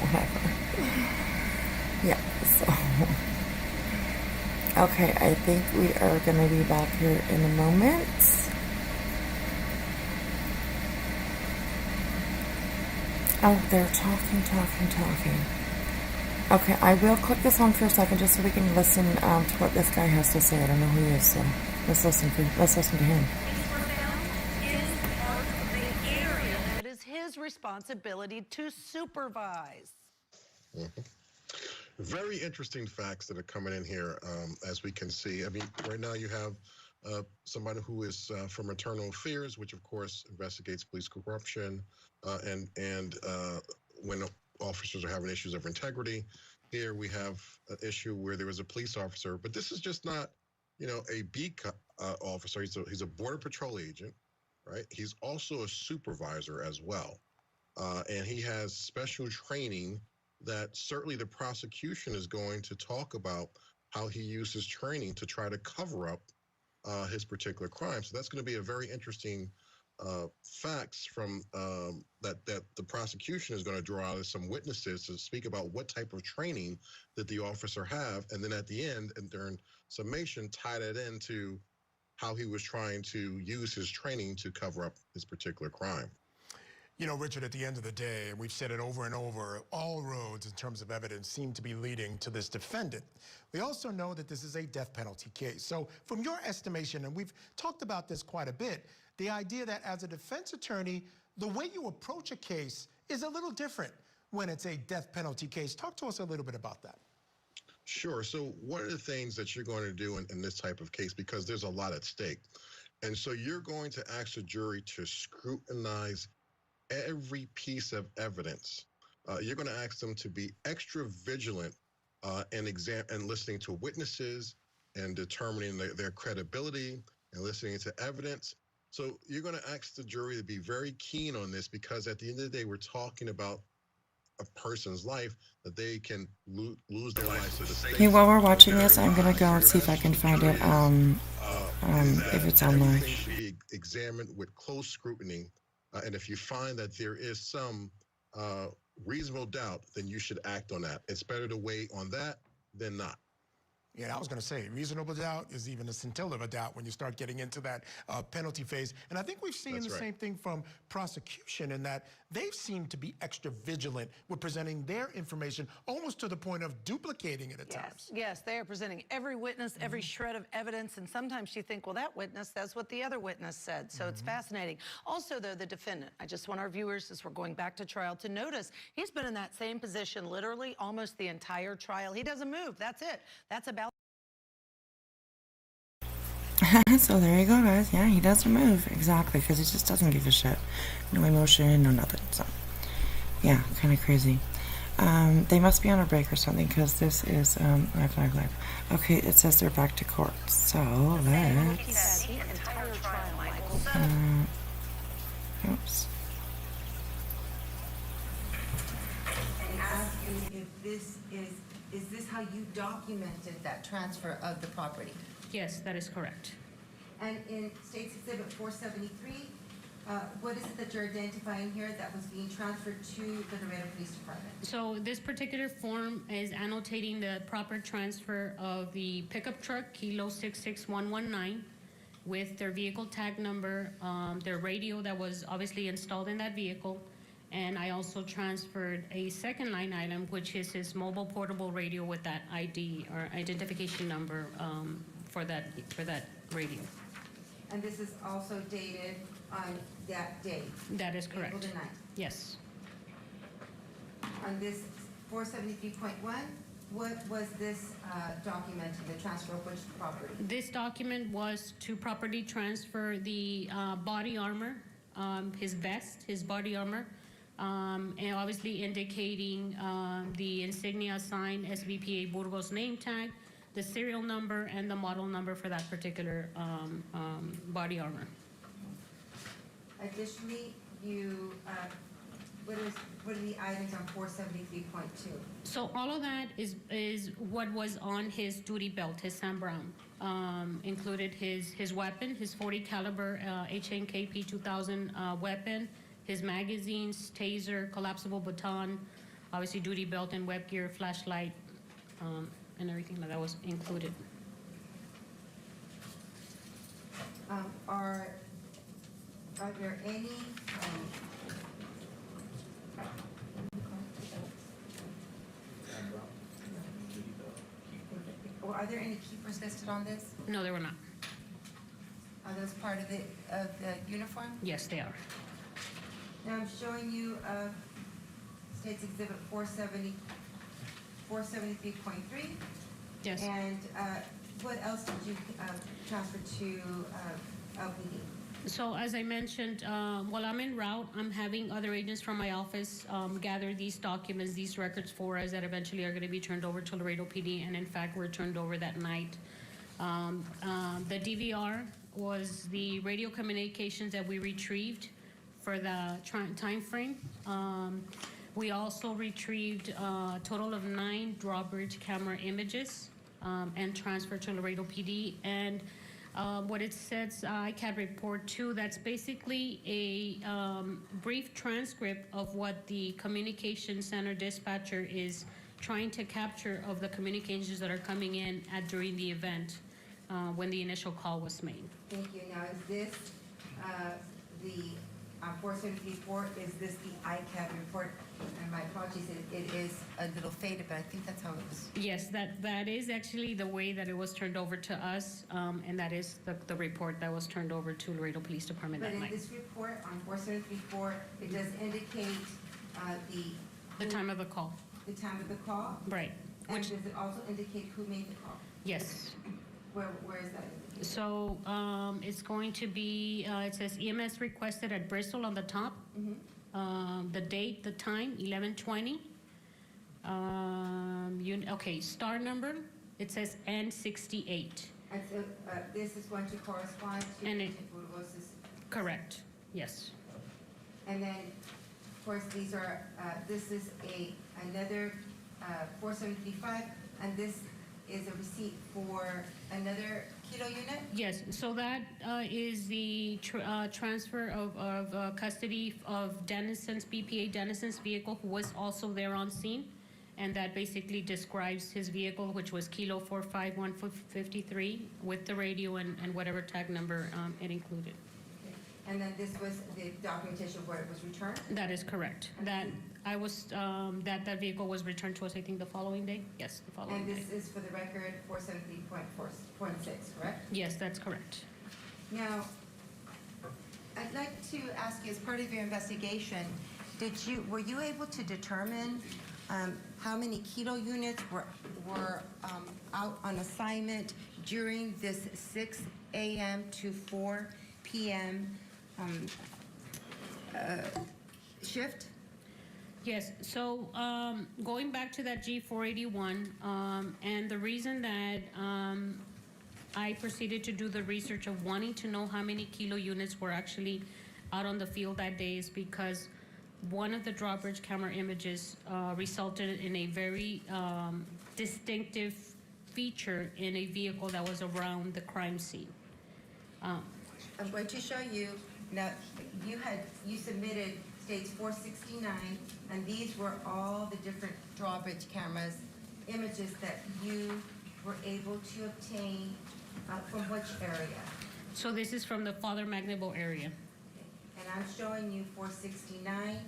whatever. Yeah, so. Okay, I think we are gonna be back here in a moment. Oh, they're talking. Okay, I will click this on for a second just so we can listen to what this guy has to say. I don't know who he is, so let's listen to him. It is his responsibility to supervise. Very interesting facts that are coming in here, as we can see. I mean, right now you have somebody who is from Internal Affairs, which of course investigates police corruption, and when officers are having issues of integrity. Here we have an issue where there was a police officer, but this is just not, a beat officer. He's a border patrol agent, right? He's also a supervisor as well, and he has special training that certainly the prosecution is going to talk about how he uses training to try to cover up his particular crime. So that's going to be a very interesting facts from that the prosecution is going to draw out as some witnesses to speak about what type of training that the officer have, and then at the end and during summation tie that into how he was trying to use his training to cover up his particular crime. You know, Richard, at the end of the day, and we've said it over and over, all roads in terms of evidence seem to be leading to this defendant. We also know that this is a death penalty case. So from your estimation, and we've talked about this quite a bit, the idea that as a defense attorney, the way you approach a case is a little different when it's a death penalty case. Talk to us a little bit about that. Sure. So one of the things that you're going to do in this type of case, because there's a lot at stake, and so you're going to ask the jury to scrutinize every piece of evidence. You're going to ask them to be extra vigilant and listening to witnesses and determining their credibility and listening to evidence. So you're going to ask the jury to be very keen on this, because at the end of the day, we're talking about a person's life that they can lose their life to the state. Hey, while we're watching this, I'm gonna go and see if I can find it. If it's online. Should be examined with close scrutiny, and if you find that there is some reasonable doubt, then you should act on that. It's better to wait on that than not. Yeah, I was going to say, reasonable doubt is even a scintilla of a doubt when you start getting into that penalty phase. And I think we've seen the same thing from prosecution, in that they've seemed to be extra vigilant with presenting their information, almost to the point of duplicating it at times. Yes, they are presenting every witness, every shred of evidence, and sometimes you think, well, that witness says what the other witness said. So it's fascinating. Also, though, the defendant, I just want our viewers, as we're going back to trial, to notice he's been in that same position literally almost the entire trial. He doesn't move. That's it. That's about. So there you go, guys. Yeah, he doesn't move. Exactly, because he just doesn't give a shit. No emotion, no nothing. So, yeah, kind of crazy. They must be on a break or something, because this is live. Okay, it says they're back to court. So let's. Oops. And ask you if this is this how you documented that transfer of the property? Yes, that is correct. And in State's Exhibit 473, what is it that you're identifying here that was being transferred to the Laredo Police Department? So this particular form is annotating the proper transfer of the pickup truck, Kilo 66119, with their vehicle tag number, their radio that was obviously installed in that vehicle, and I also transferred a second line item, which is his mobile portable radio with that ID or identification number for that radio. And this is also dated on that date? That is correct. April the 9th. Yes. On this 473.1, what was this documenting, the transfer of which property? This document was to properly transfer the body armor, his vest, his body armor, and obviously indicating the insignia sign, SVPA Burgos name tag, the serial number, and the model number for that particular body armor. Additionally, you, what are the items on 473.2? So all of that is what was on his duty belt, his Sam Brown. Included his weapon, his .40 caliber HNKP 2000 weapon, his magazines, taser, collapsible baton, obviously duty belt and web gear, flashlight, and everything that was included. Are there any are there any keepers listed on this? No, there were not. Are those part of the uniform? Yes, they are. Now I'm showing you State's Exhibit 473.3. Yes. And what else did you transfer to LPD? So as I mentioned, while I'm en route, I'm having other agents from my office gather these documents, these records for us that eventually are going to be turned over to Laredo PD, and in fact were turned over that night. The DVR was the radio communications that we retrieved for the time frame. We also retrieved a total of 9 drawbridge camera images and transferred to Laredo PD. And What it says, ICAD report 2, that's basically a brief transcript of what the communication center dispatcher is trying to capture of the communications that are coming in during the event when the initial call was made. Thank you. Now, is this the 474? Is this the ICAD report? And my apologies, it is a little faded, but I think that's how it was. Yes, that is actually the way that it was turned over to us, and that is the report that was turned over to Laredo Police Department But that in night. this report on 474, it does indicate The time of the call. the time of the call? Right. And does it also indicate who made the call? Yes. Where is that indicated? So it's going to be, it says EMS requested at Bristol on the top. The date, the time, 11:20. Okay, star number, it says N68. And so this is going to correspond to And it- Burgos'. Correct, yes. And then, of course, these are, this is another 475, and this is a receipt for another kilo unit? Yes, so that is the transfer of custody of Dennison's, BPA Dennison's vehicle, who was also there on scene. And that basically describes his vehicle, which was Kilo 45153, with the radio and whatever tag number it included. And then this was the documentation where it was returned? That is correct. That that vehicle was returned to us, I think, the following day? Yes, the following And day. this is for the record 470.6, correct? Yes, that's correct. Now, I'd like to ask you, as part of your investigation, were you able to determine how many kilo units were out on assignment during this 6 a.m. to 4 p.m. Shift? Yes, so going back to that G481, and the reason that I proceeded to do the research of wanting to know how many kilo units were actually out on the field that day is because one of the drawbridge camera images resulted in a very distinctive feature in a vehicle that was around the crime scene. I'm going to show you, now, you submitted states 469, and these were all the different drawbridge cameras, images that you were able to obtain from which area? So this is from the Father Magnebo area. And I'm showing you 469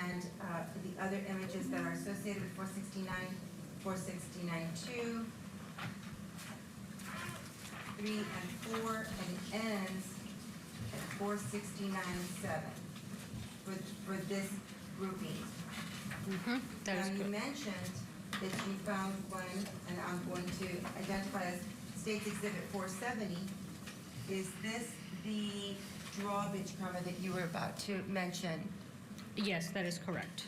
and the other images that are associated with 469, 469-2, 3 and 4, and it ends at 469-7 for this grouping. That is Now, you correct. mentioned that you found one, and I'm going to identify as States Exhibit 470. Is this the drawbridge camera that you were about to mention? Yes, that is correct.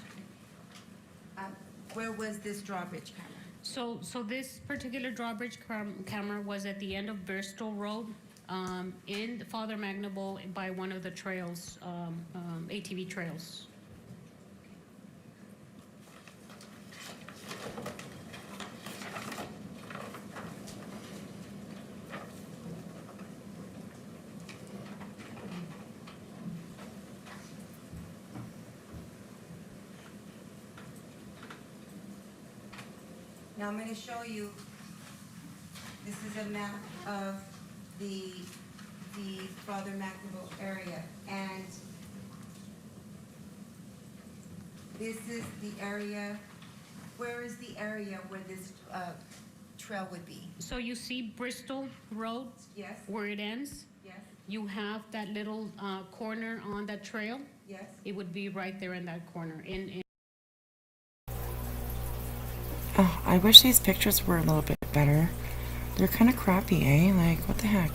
Where was this drawbridge camera? So this particular drawbridge camera was at the end of Bristol Road in Father Magnebo by one of the trails, ATV trails. Now I'm going to show you, this is a map of the Father Magnebo area, and this is the area, where is the area where this trail would be? So you see Bristol Road? Yes. Where it ends? Yes. You have that little corner on that trail? Yes. It would be right there in that corner. Oh, I wish these pictures were a little bit better. They're kind of crappy, eh? Like, what the heck?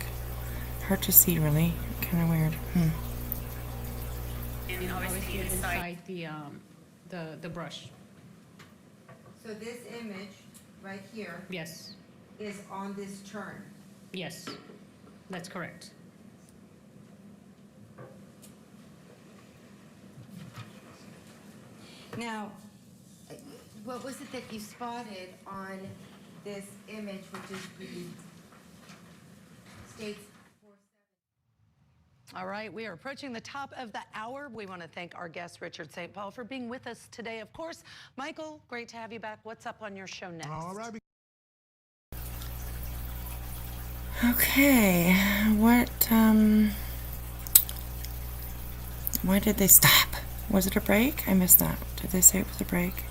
Hard to see, really. Kind of weird. And obviously inside the brush. So this image right here Yes, is on this turn. yes, that's correct. Now, what was it that you spotted on this image, which is the States. All right, we are approaching the top of the hour. We want to thank our guest, Richard St. Paul, for being with us today. Of course, Michael, great to have you back. What's up on your show next? All right. Okay, what, why did they stop? Was it a break? I missed that. Did they say it was a break?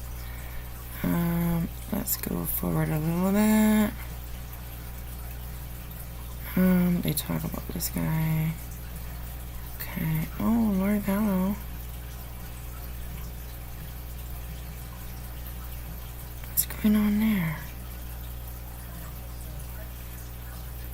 Let's go forward a little bit. They talk about this guy. Okay. Oh, Lord, hello. What's going on there?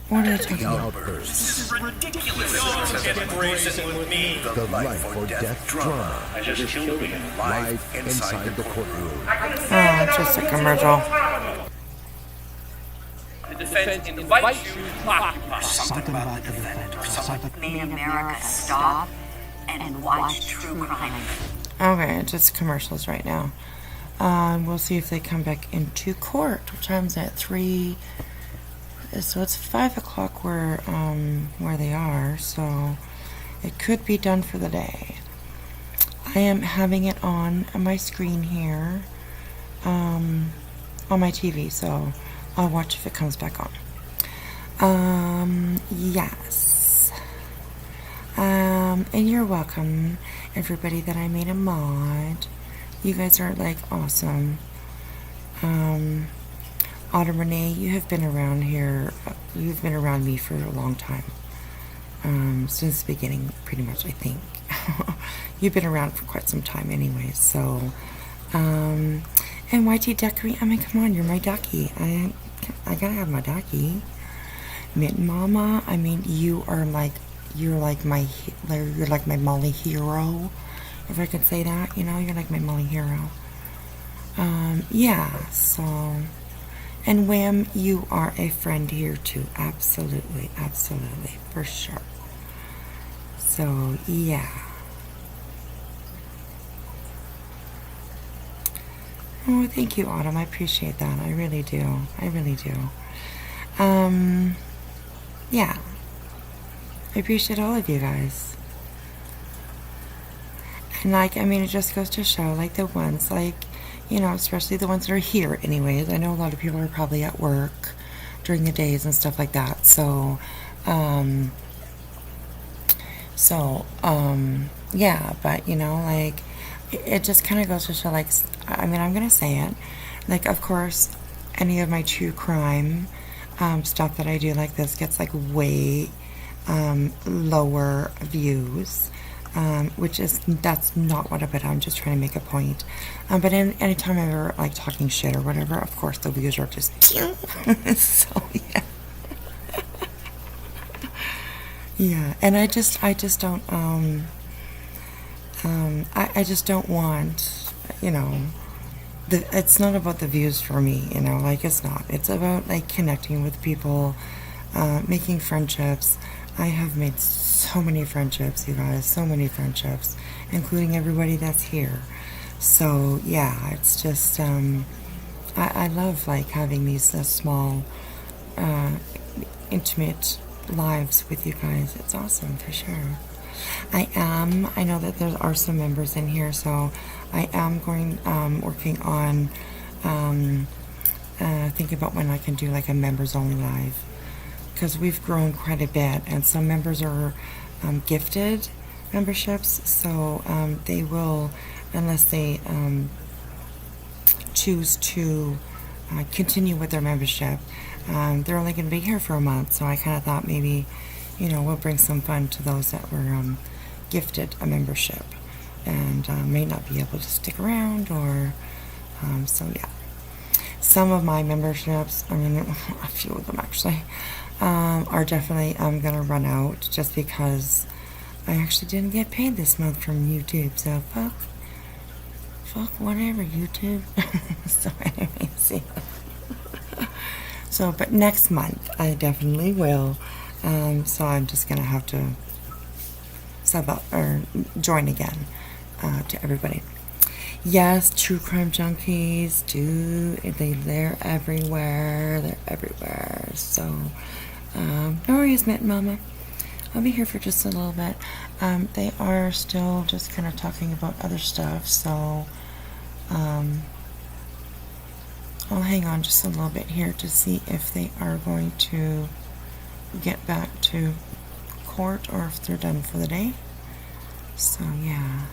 What are they talking about? This is ridiculous. Don't get brazen with me. The life or death drama. I just killed him. Live inside the courtroom. Oh, just a commercial. The defense invites you to occupy. Something about the defendant or something. Made America stop and watch true crime. Okay, just commercials right now. We'll see if they come back into court. What time is it? 3. So it's 5 o'clock where they are. So it could be done for the day. I am having it on my screen here, on my TV. So I'll watch if it comes back on. Yes. And you're welcome, everybody that I made a mod. You guys are like awesome. Autumn Renee, you have been around here. You've been around me for a long time. Since the beginning, pretty much, I think. You've been around for quite some time anyways, so. And YT Duckery, I mean, come on, you're my ducky. I gotta have my ducky. Mitten Mama, I mean, you're like my Molly hero, if I could say that, you know, you're like my Molly hero. Yeah, so, and Wham, you are a friend here too, absolutely, for sure. So, yeah. Oh, thank you, Autumn, I appreciate that, I really do. Yeah. I appreciate all of you guys. And like, I mean, it just goes to show, like, the ones, like, you know, especially the ones that are here anyways. I know a lot of people are probably at work during the days and stuff like that. So, yeah, but, you know, like, it just kind of goes to show, like, I mean, I'm going to say it. Like, of course, any of my true crime stuff that I do like this gets, like, way lower views, that's not what I put. I'm just trying to make a point. But anytime I'm ever like talking shit or whatever, of course the views are just so yeah. Yeah, and I just don't I just don't want, you know, it's not about the views for me, you know, like it's not. It's about like connecting with people, making friendships. I have made so many friendships, you guys, so many friendships, including everybody that's here. So yeah, it's just I love like having these small intimate lives with you guys. It's awesome for sure. I know that there are some members in here, so I am working on thinking about when I can do like a members only live, because we've grown quite a bit, and some members are gifted memberships, so they will, unless they choose to continue with their membership, they're only going to be here for a month. So I kind of thought maybe, you know, we'll bring some fun to those that were gifted a membership and may not be able to stick around, or so yeah. Some of my memberships, I mean, a few of them actually, are definitely going to run out, just because I actually didn't get paid this month from YouTube. So fuck whatever, YouTube. So anyways, yeah. So, but next month I definitely will. So I'm just gonna have to sub up or join again to everybody. Yes, true crime junkies, they're everywhere. They're everywhere. So No worries, Mitten Mama. I'll be here for just a little bit. They are still just kind of talking about other stuff, so I'll hang on just a little bit here to see if they are going to get back to court or if they're done for the day. So, yeah.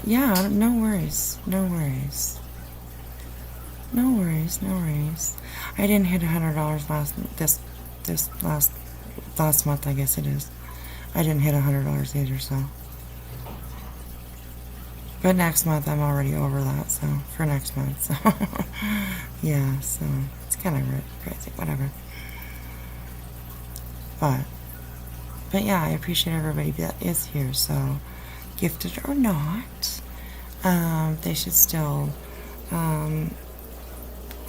Yeah, no worries. No worries. No worries, no worries. I didn't hit $100 last month, I guess it is. I didn't hit $100 either, so. But next month I'm already over that, so for next month, so yeah, so it's kind of crazy, whatever. But yeah, I appreciate everybody that is here, so gifted or not, they should still, you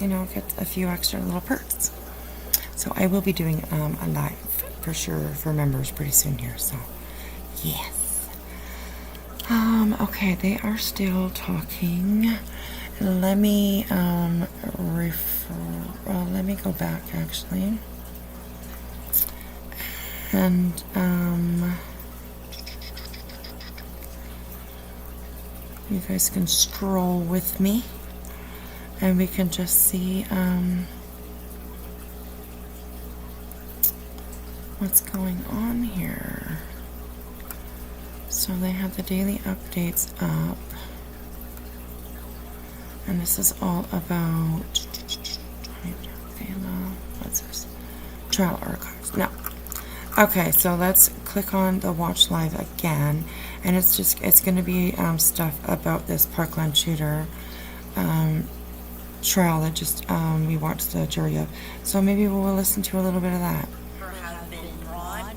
know, get a few extra little perks. So I will be doing a live for sure for members pretty soon here, so yes. Okay, they are still talking. Let me let me go back actually. And you guys can scroll with me and we can just see what's going on here. So they have the daily updates up, and this is all about what's this? Trial archives. No. Okay, so let's click on the watch live again, and it's going to be stuff about this Parkland shooter trial that just we watched the jury of. So maybe we'll listen to a little bit of that.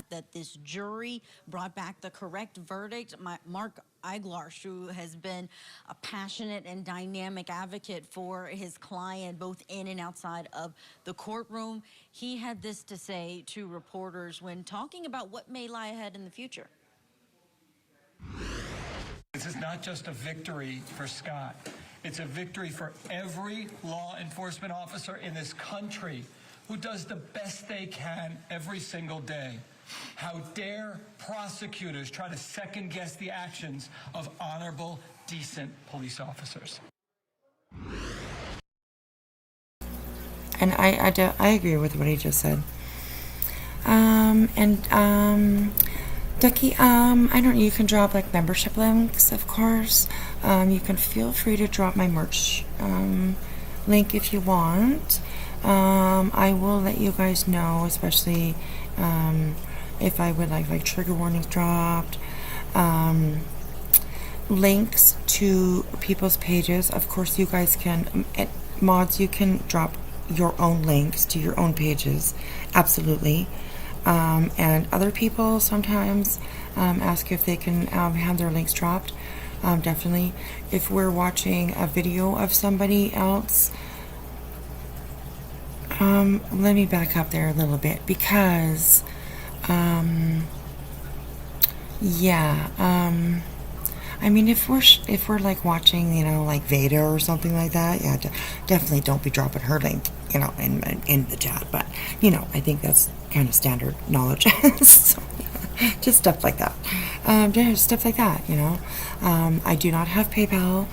That this jury brought back the correct verdict. Mark Eiglarsh, who has been a passionate and dynamic advocate for his client, both in and outside of the courtroom, he had this to say to reporters when talking about what may lie ahead in the future. This is not just a victory for Scott. It's a victory for every law enforcement officer in this country who does the best they can every single day. How dare prosecutors try to second-guess the actions of honorable, decent police officers? And I agree with what he just said. Ducky, I don't. You can drop like membership links, of course. You can feel free to drop my merch link if you want. I will let you guys know, especially if I would like trigger warnings dropped, links to people's pages. Of course, you guys can, mods, you can drop your own links to your own pages, absolutely. And other people sometimes ask if they can have their links dropped. Definitely. If we're watching a video of somebody else, let me back up there a little bit because I mean, if we're like watching, you know, like Veda or something like that, yeah, definitely don't be dropping her link, you know, in the chat. But you know, I think that's kind of standard knowledge. So, just stuff like that. Just stuff like that, you know. I do not have PayPal.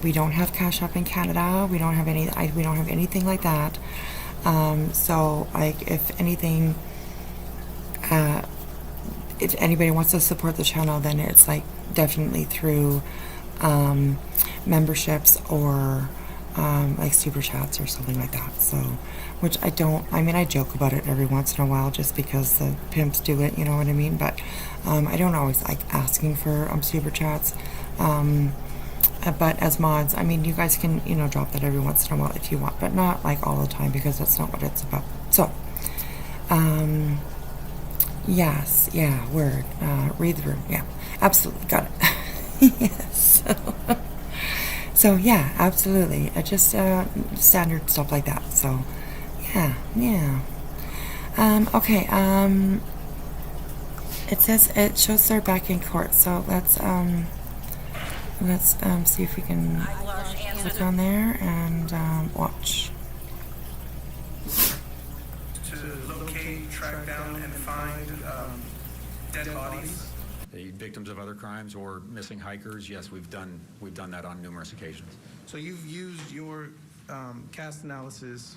We don't have Cash App in Canada. We don't have we don't have anything like that. So, like, if anything, if anybody wants to support the channel, then it's like definitely through memberships or like super chats or something like that. So, which I mean, I joke about it every once in a while just because the pimps do it, you know what I mean? But I don't always like asking for super chats. But as mods, I mean, you guys can, you know, drop that every once in a while if you want, but not like all the time because that's not what it's about. So, yes, yeah, word, read the room, yeah, absolutely, got it. Yes, so yeah, absolutely, just standard stuff like that. So, yeah. Okay, It says it shows they're back in court, so let's see if we can click on there and watch. To locate, track down, and find dead bodies. The victims of other crimes or missing hikers, yes, we've done that on numerous occasions. So you've used your cast analysis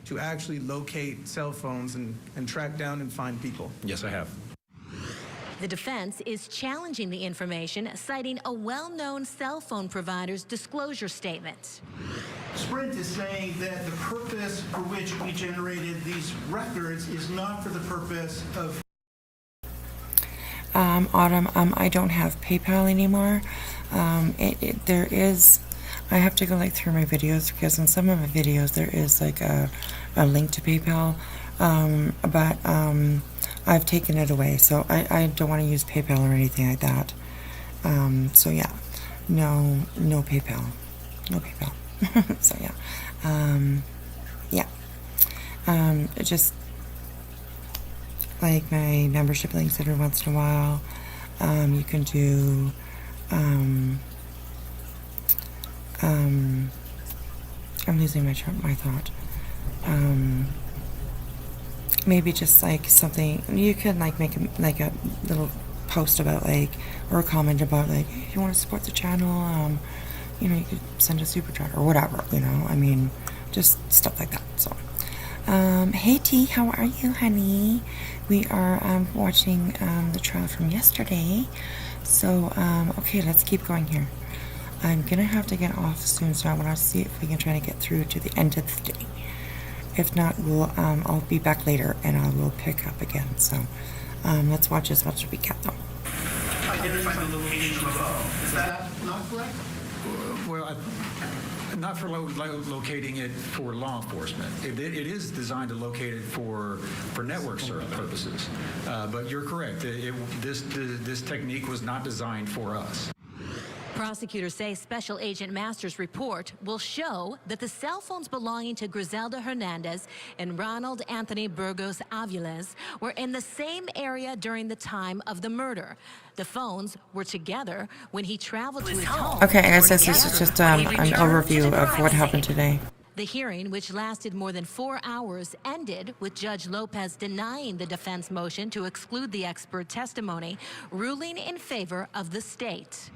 to actually locate cell phones and track down and find people? Yes, I have. The defense is challenging the information, citing a well-known cell phone provider's disclosure statement. Sprint is saying that the purpose for which we generated these records is not for the purpose of... Autumn, I don't have PayPal anymore. There is, I have to go like through my videos because in some of my videos there is like a link to PayPal, but I've taken it away, so I don't want to use PayPal or anything like that. So yeah, no PayPal, no PayPal. So yeah, just like my membership links every once in a while. You can do I'm losing my thought. Maybe just like something you could like make a little post about like, or a comment about like, if you want to support the channel, you know, you could send a super chat or whatever, you know, I mean, just stuff like that. So hey T, how are you, honey? We are watching the trial from yesterday. So okay, let's keep going here. I'm gonna have to get off soon, so I want to see if we can try to get through to the end of the day. If not, we'll I'll be back later and I will pick up again. So let's watch as much as we can, though. Identify the location of the phone. Is that not correct? Well, not for locating it for law enforcement. It is designed to locate it for network search purposes. But you're correct. This technique was not designed for us. Prosecutors say Special Agent Master's report will show that the cell phones belonging to Grizelda Hernandez and Ronald Anthony Burgos-Aviles were in the same area during the time of the murder. The phones were together when he traveled to his home. Okay, I guess this is just an overview of what happened today. The hearing, which lasted more than 4 hours, ended with Judge Lopez denying the defense motion to exclude the expert testimony, ruling in favor of the state.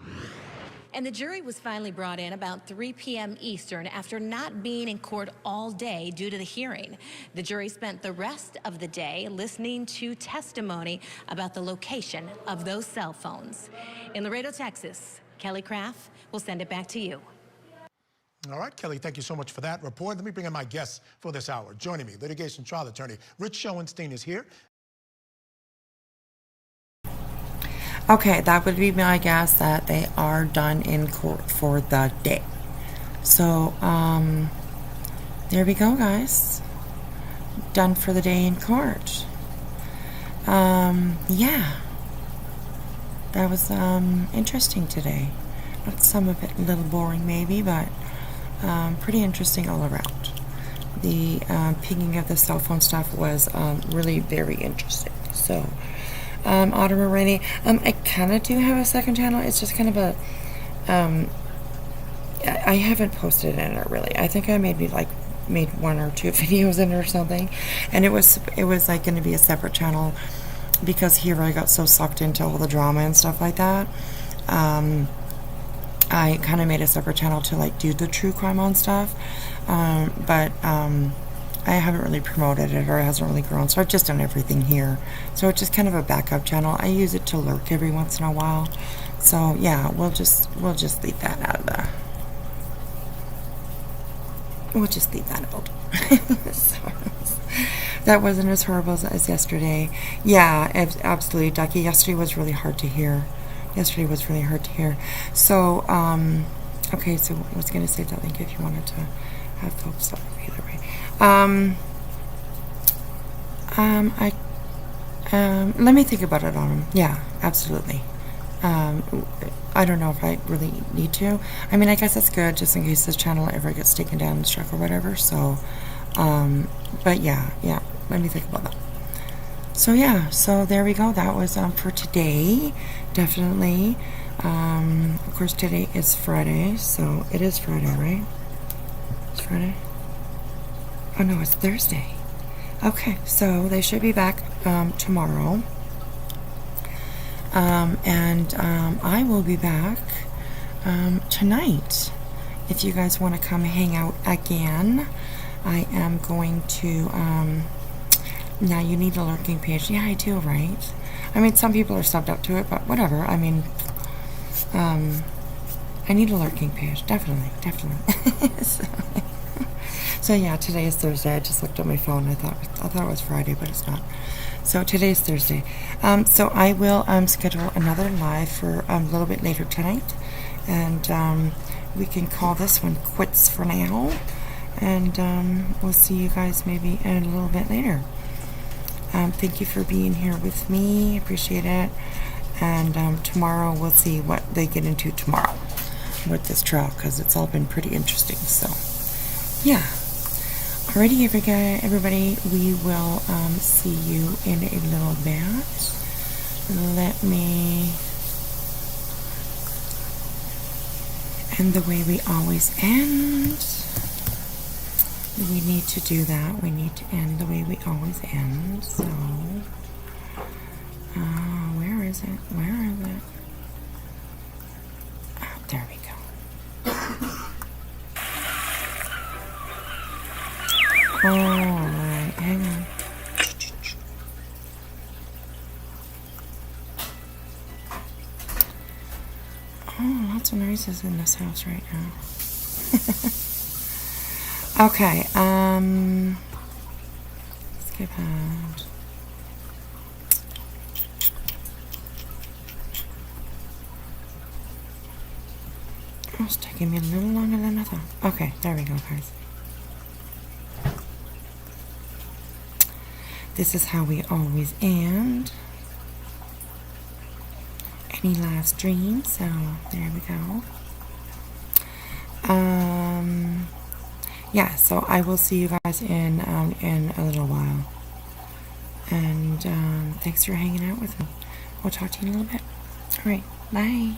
And the jury was finally brought in about 3 p.m. Eastern after not being in court all day due to the hearing. The jury spent the rest of the day listening to testimony about the location of those cell phones. In Laredo, Texas, Kelly Craft will send it back to you. All right, Kelly, thank you so much for that report. Let me bring in my guests for this hour. Joining me, litigation trial attorney Rich Schoenstein is here. Okay, that would be my guess that they are done in court for the day. So, there we go, guys. Done for the day in court. Yeah. That was, interesting today. Some of it a little boring maybe, but, pretty interesting all around. The, pinging of the cell phone stuff was, really very interesting. So, Autumn or Rainy. I kind of do have a second channel. It's just kind of a, I haven't posted in it really. I think I made 1 or 2 videos in it or something, and it was like going to be a separate channel because here I got so sucked into all the drama and stuff like that. I kind of made a separate channel to like do the true crime on stuff, but I haven't really promoted it, or it hasn't really grown, so I've just done everything here. So it's just kind of a backup channel. I use it to lurk every once in a while. So yeah, we'll just leave that out of the. We'll just leave that out. So, that wasn't as horrible as yesterday. Yeah, absolutely, Ducky. Yesterday was really hard to hear. So, okay, so I was going to save that link if you wanted to have folks up either way. Let me think about it, Autumn. Yeah, absolutely. I don't know if I really need to. I mean, I guess that's good just in case this channel ever gets taken down and struck or whatever. So, but yeah, let me think about that. So yeah, so there we go. That was for today, definitely. Of course, today is Friday, so it is Friday, right? It's Friday. Oh no, it's Thursday. Okay, so they should be back tomorrow, and I will be back tonight. If you guys want to come hang out again, I am going to. Now you need a lurking page. Yeah, I do, right? I mean, some people are subbed up to it, but whatever. I mean, I need a lurking page. Definitely. So yeah, today is Thursday. I just looked at my phone. I thought it was Friday, but it's not. So today's Thursday. So I will schedule another live for a little bit later tonight, and we can call this one quits for now. And we'll see you guys maybe a little bit later. Thank you for being here with me. Appreciate it. And tomorrow we'll see what they get into tomorrow with this trial, because it's all been pretty interesting. So, yeah. Alrighty, everybody. We will see you in a little bit. Let me end the way we always end. We need to do that. We need to end the way we always end. So, where is it? Oh, there we go. Alright, hang on. Oh, lots of noises in this house right now. Okay, skip ahead. Oh, it's taking me a little longer than I thought. Okay, there we go, guys. This is how we always end any live stream, so there we go. Yeah, so I will see you guys in a little while. And thanks for hanging out with me. We'll talk to you in a little bit. All right, bye.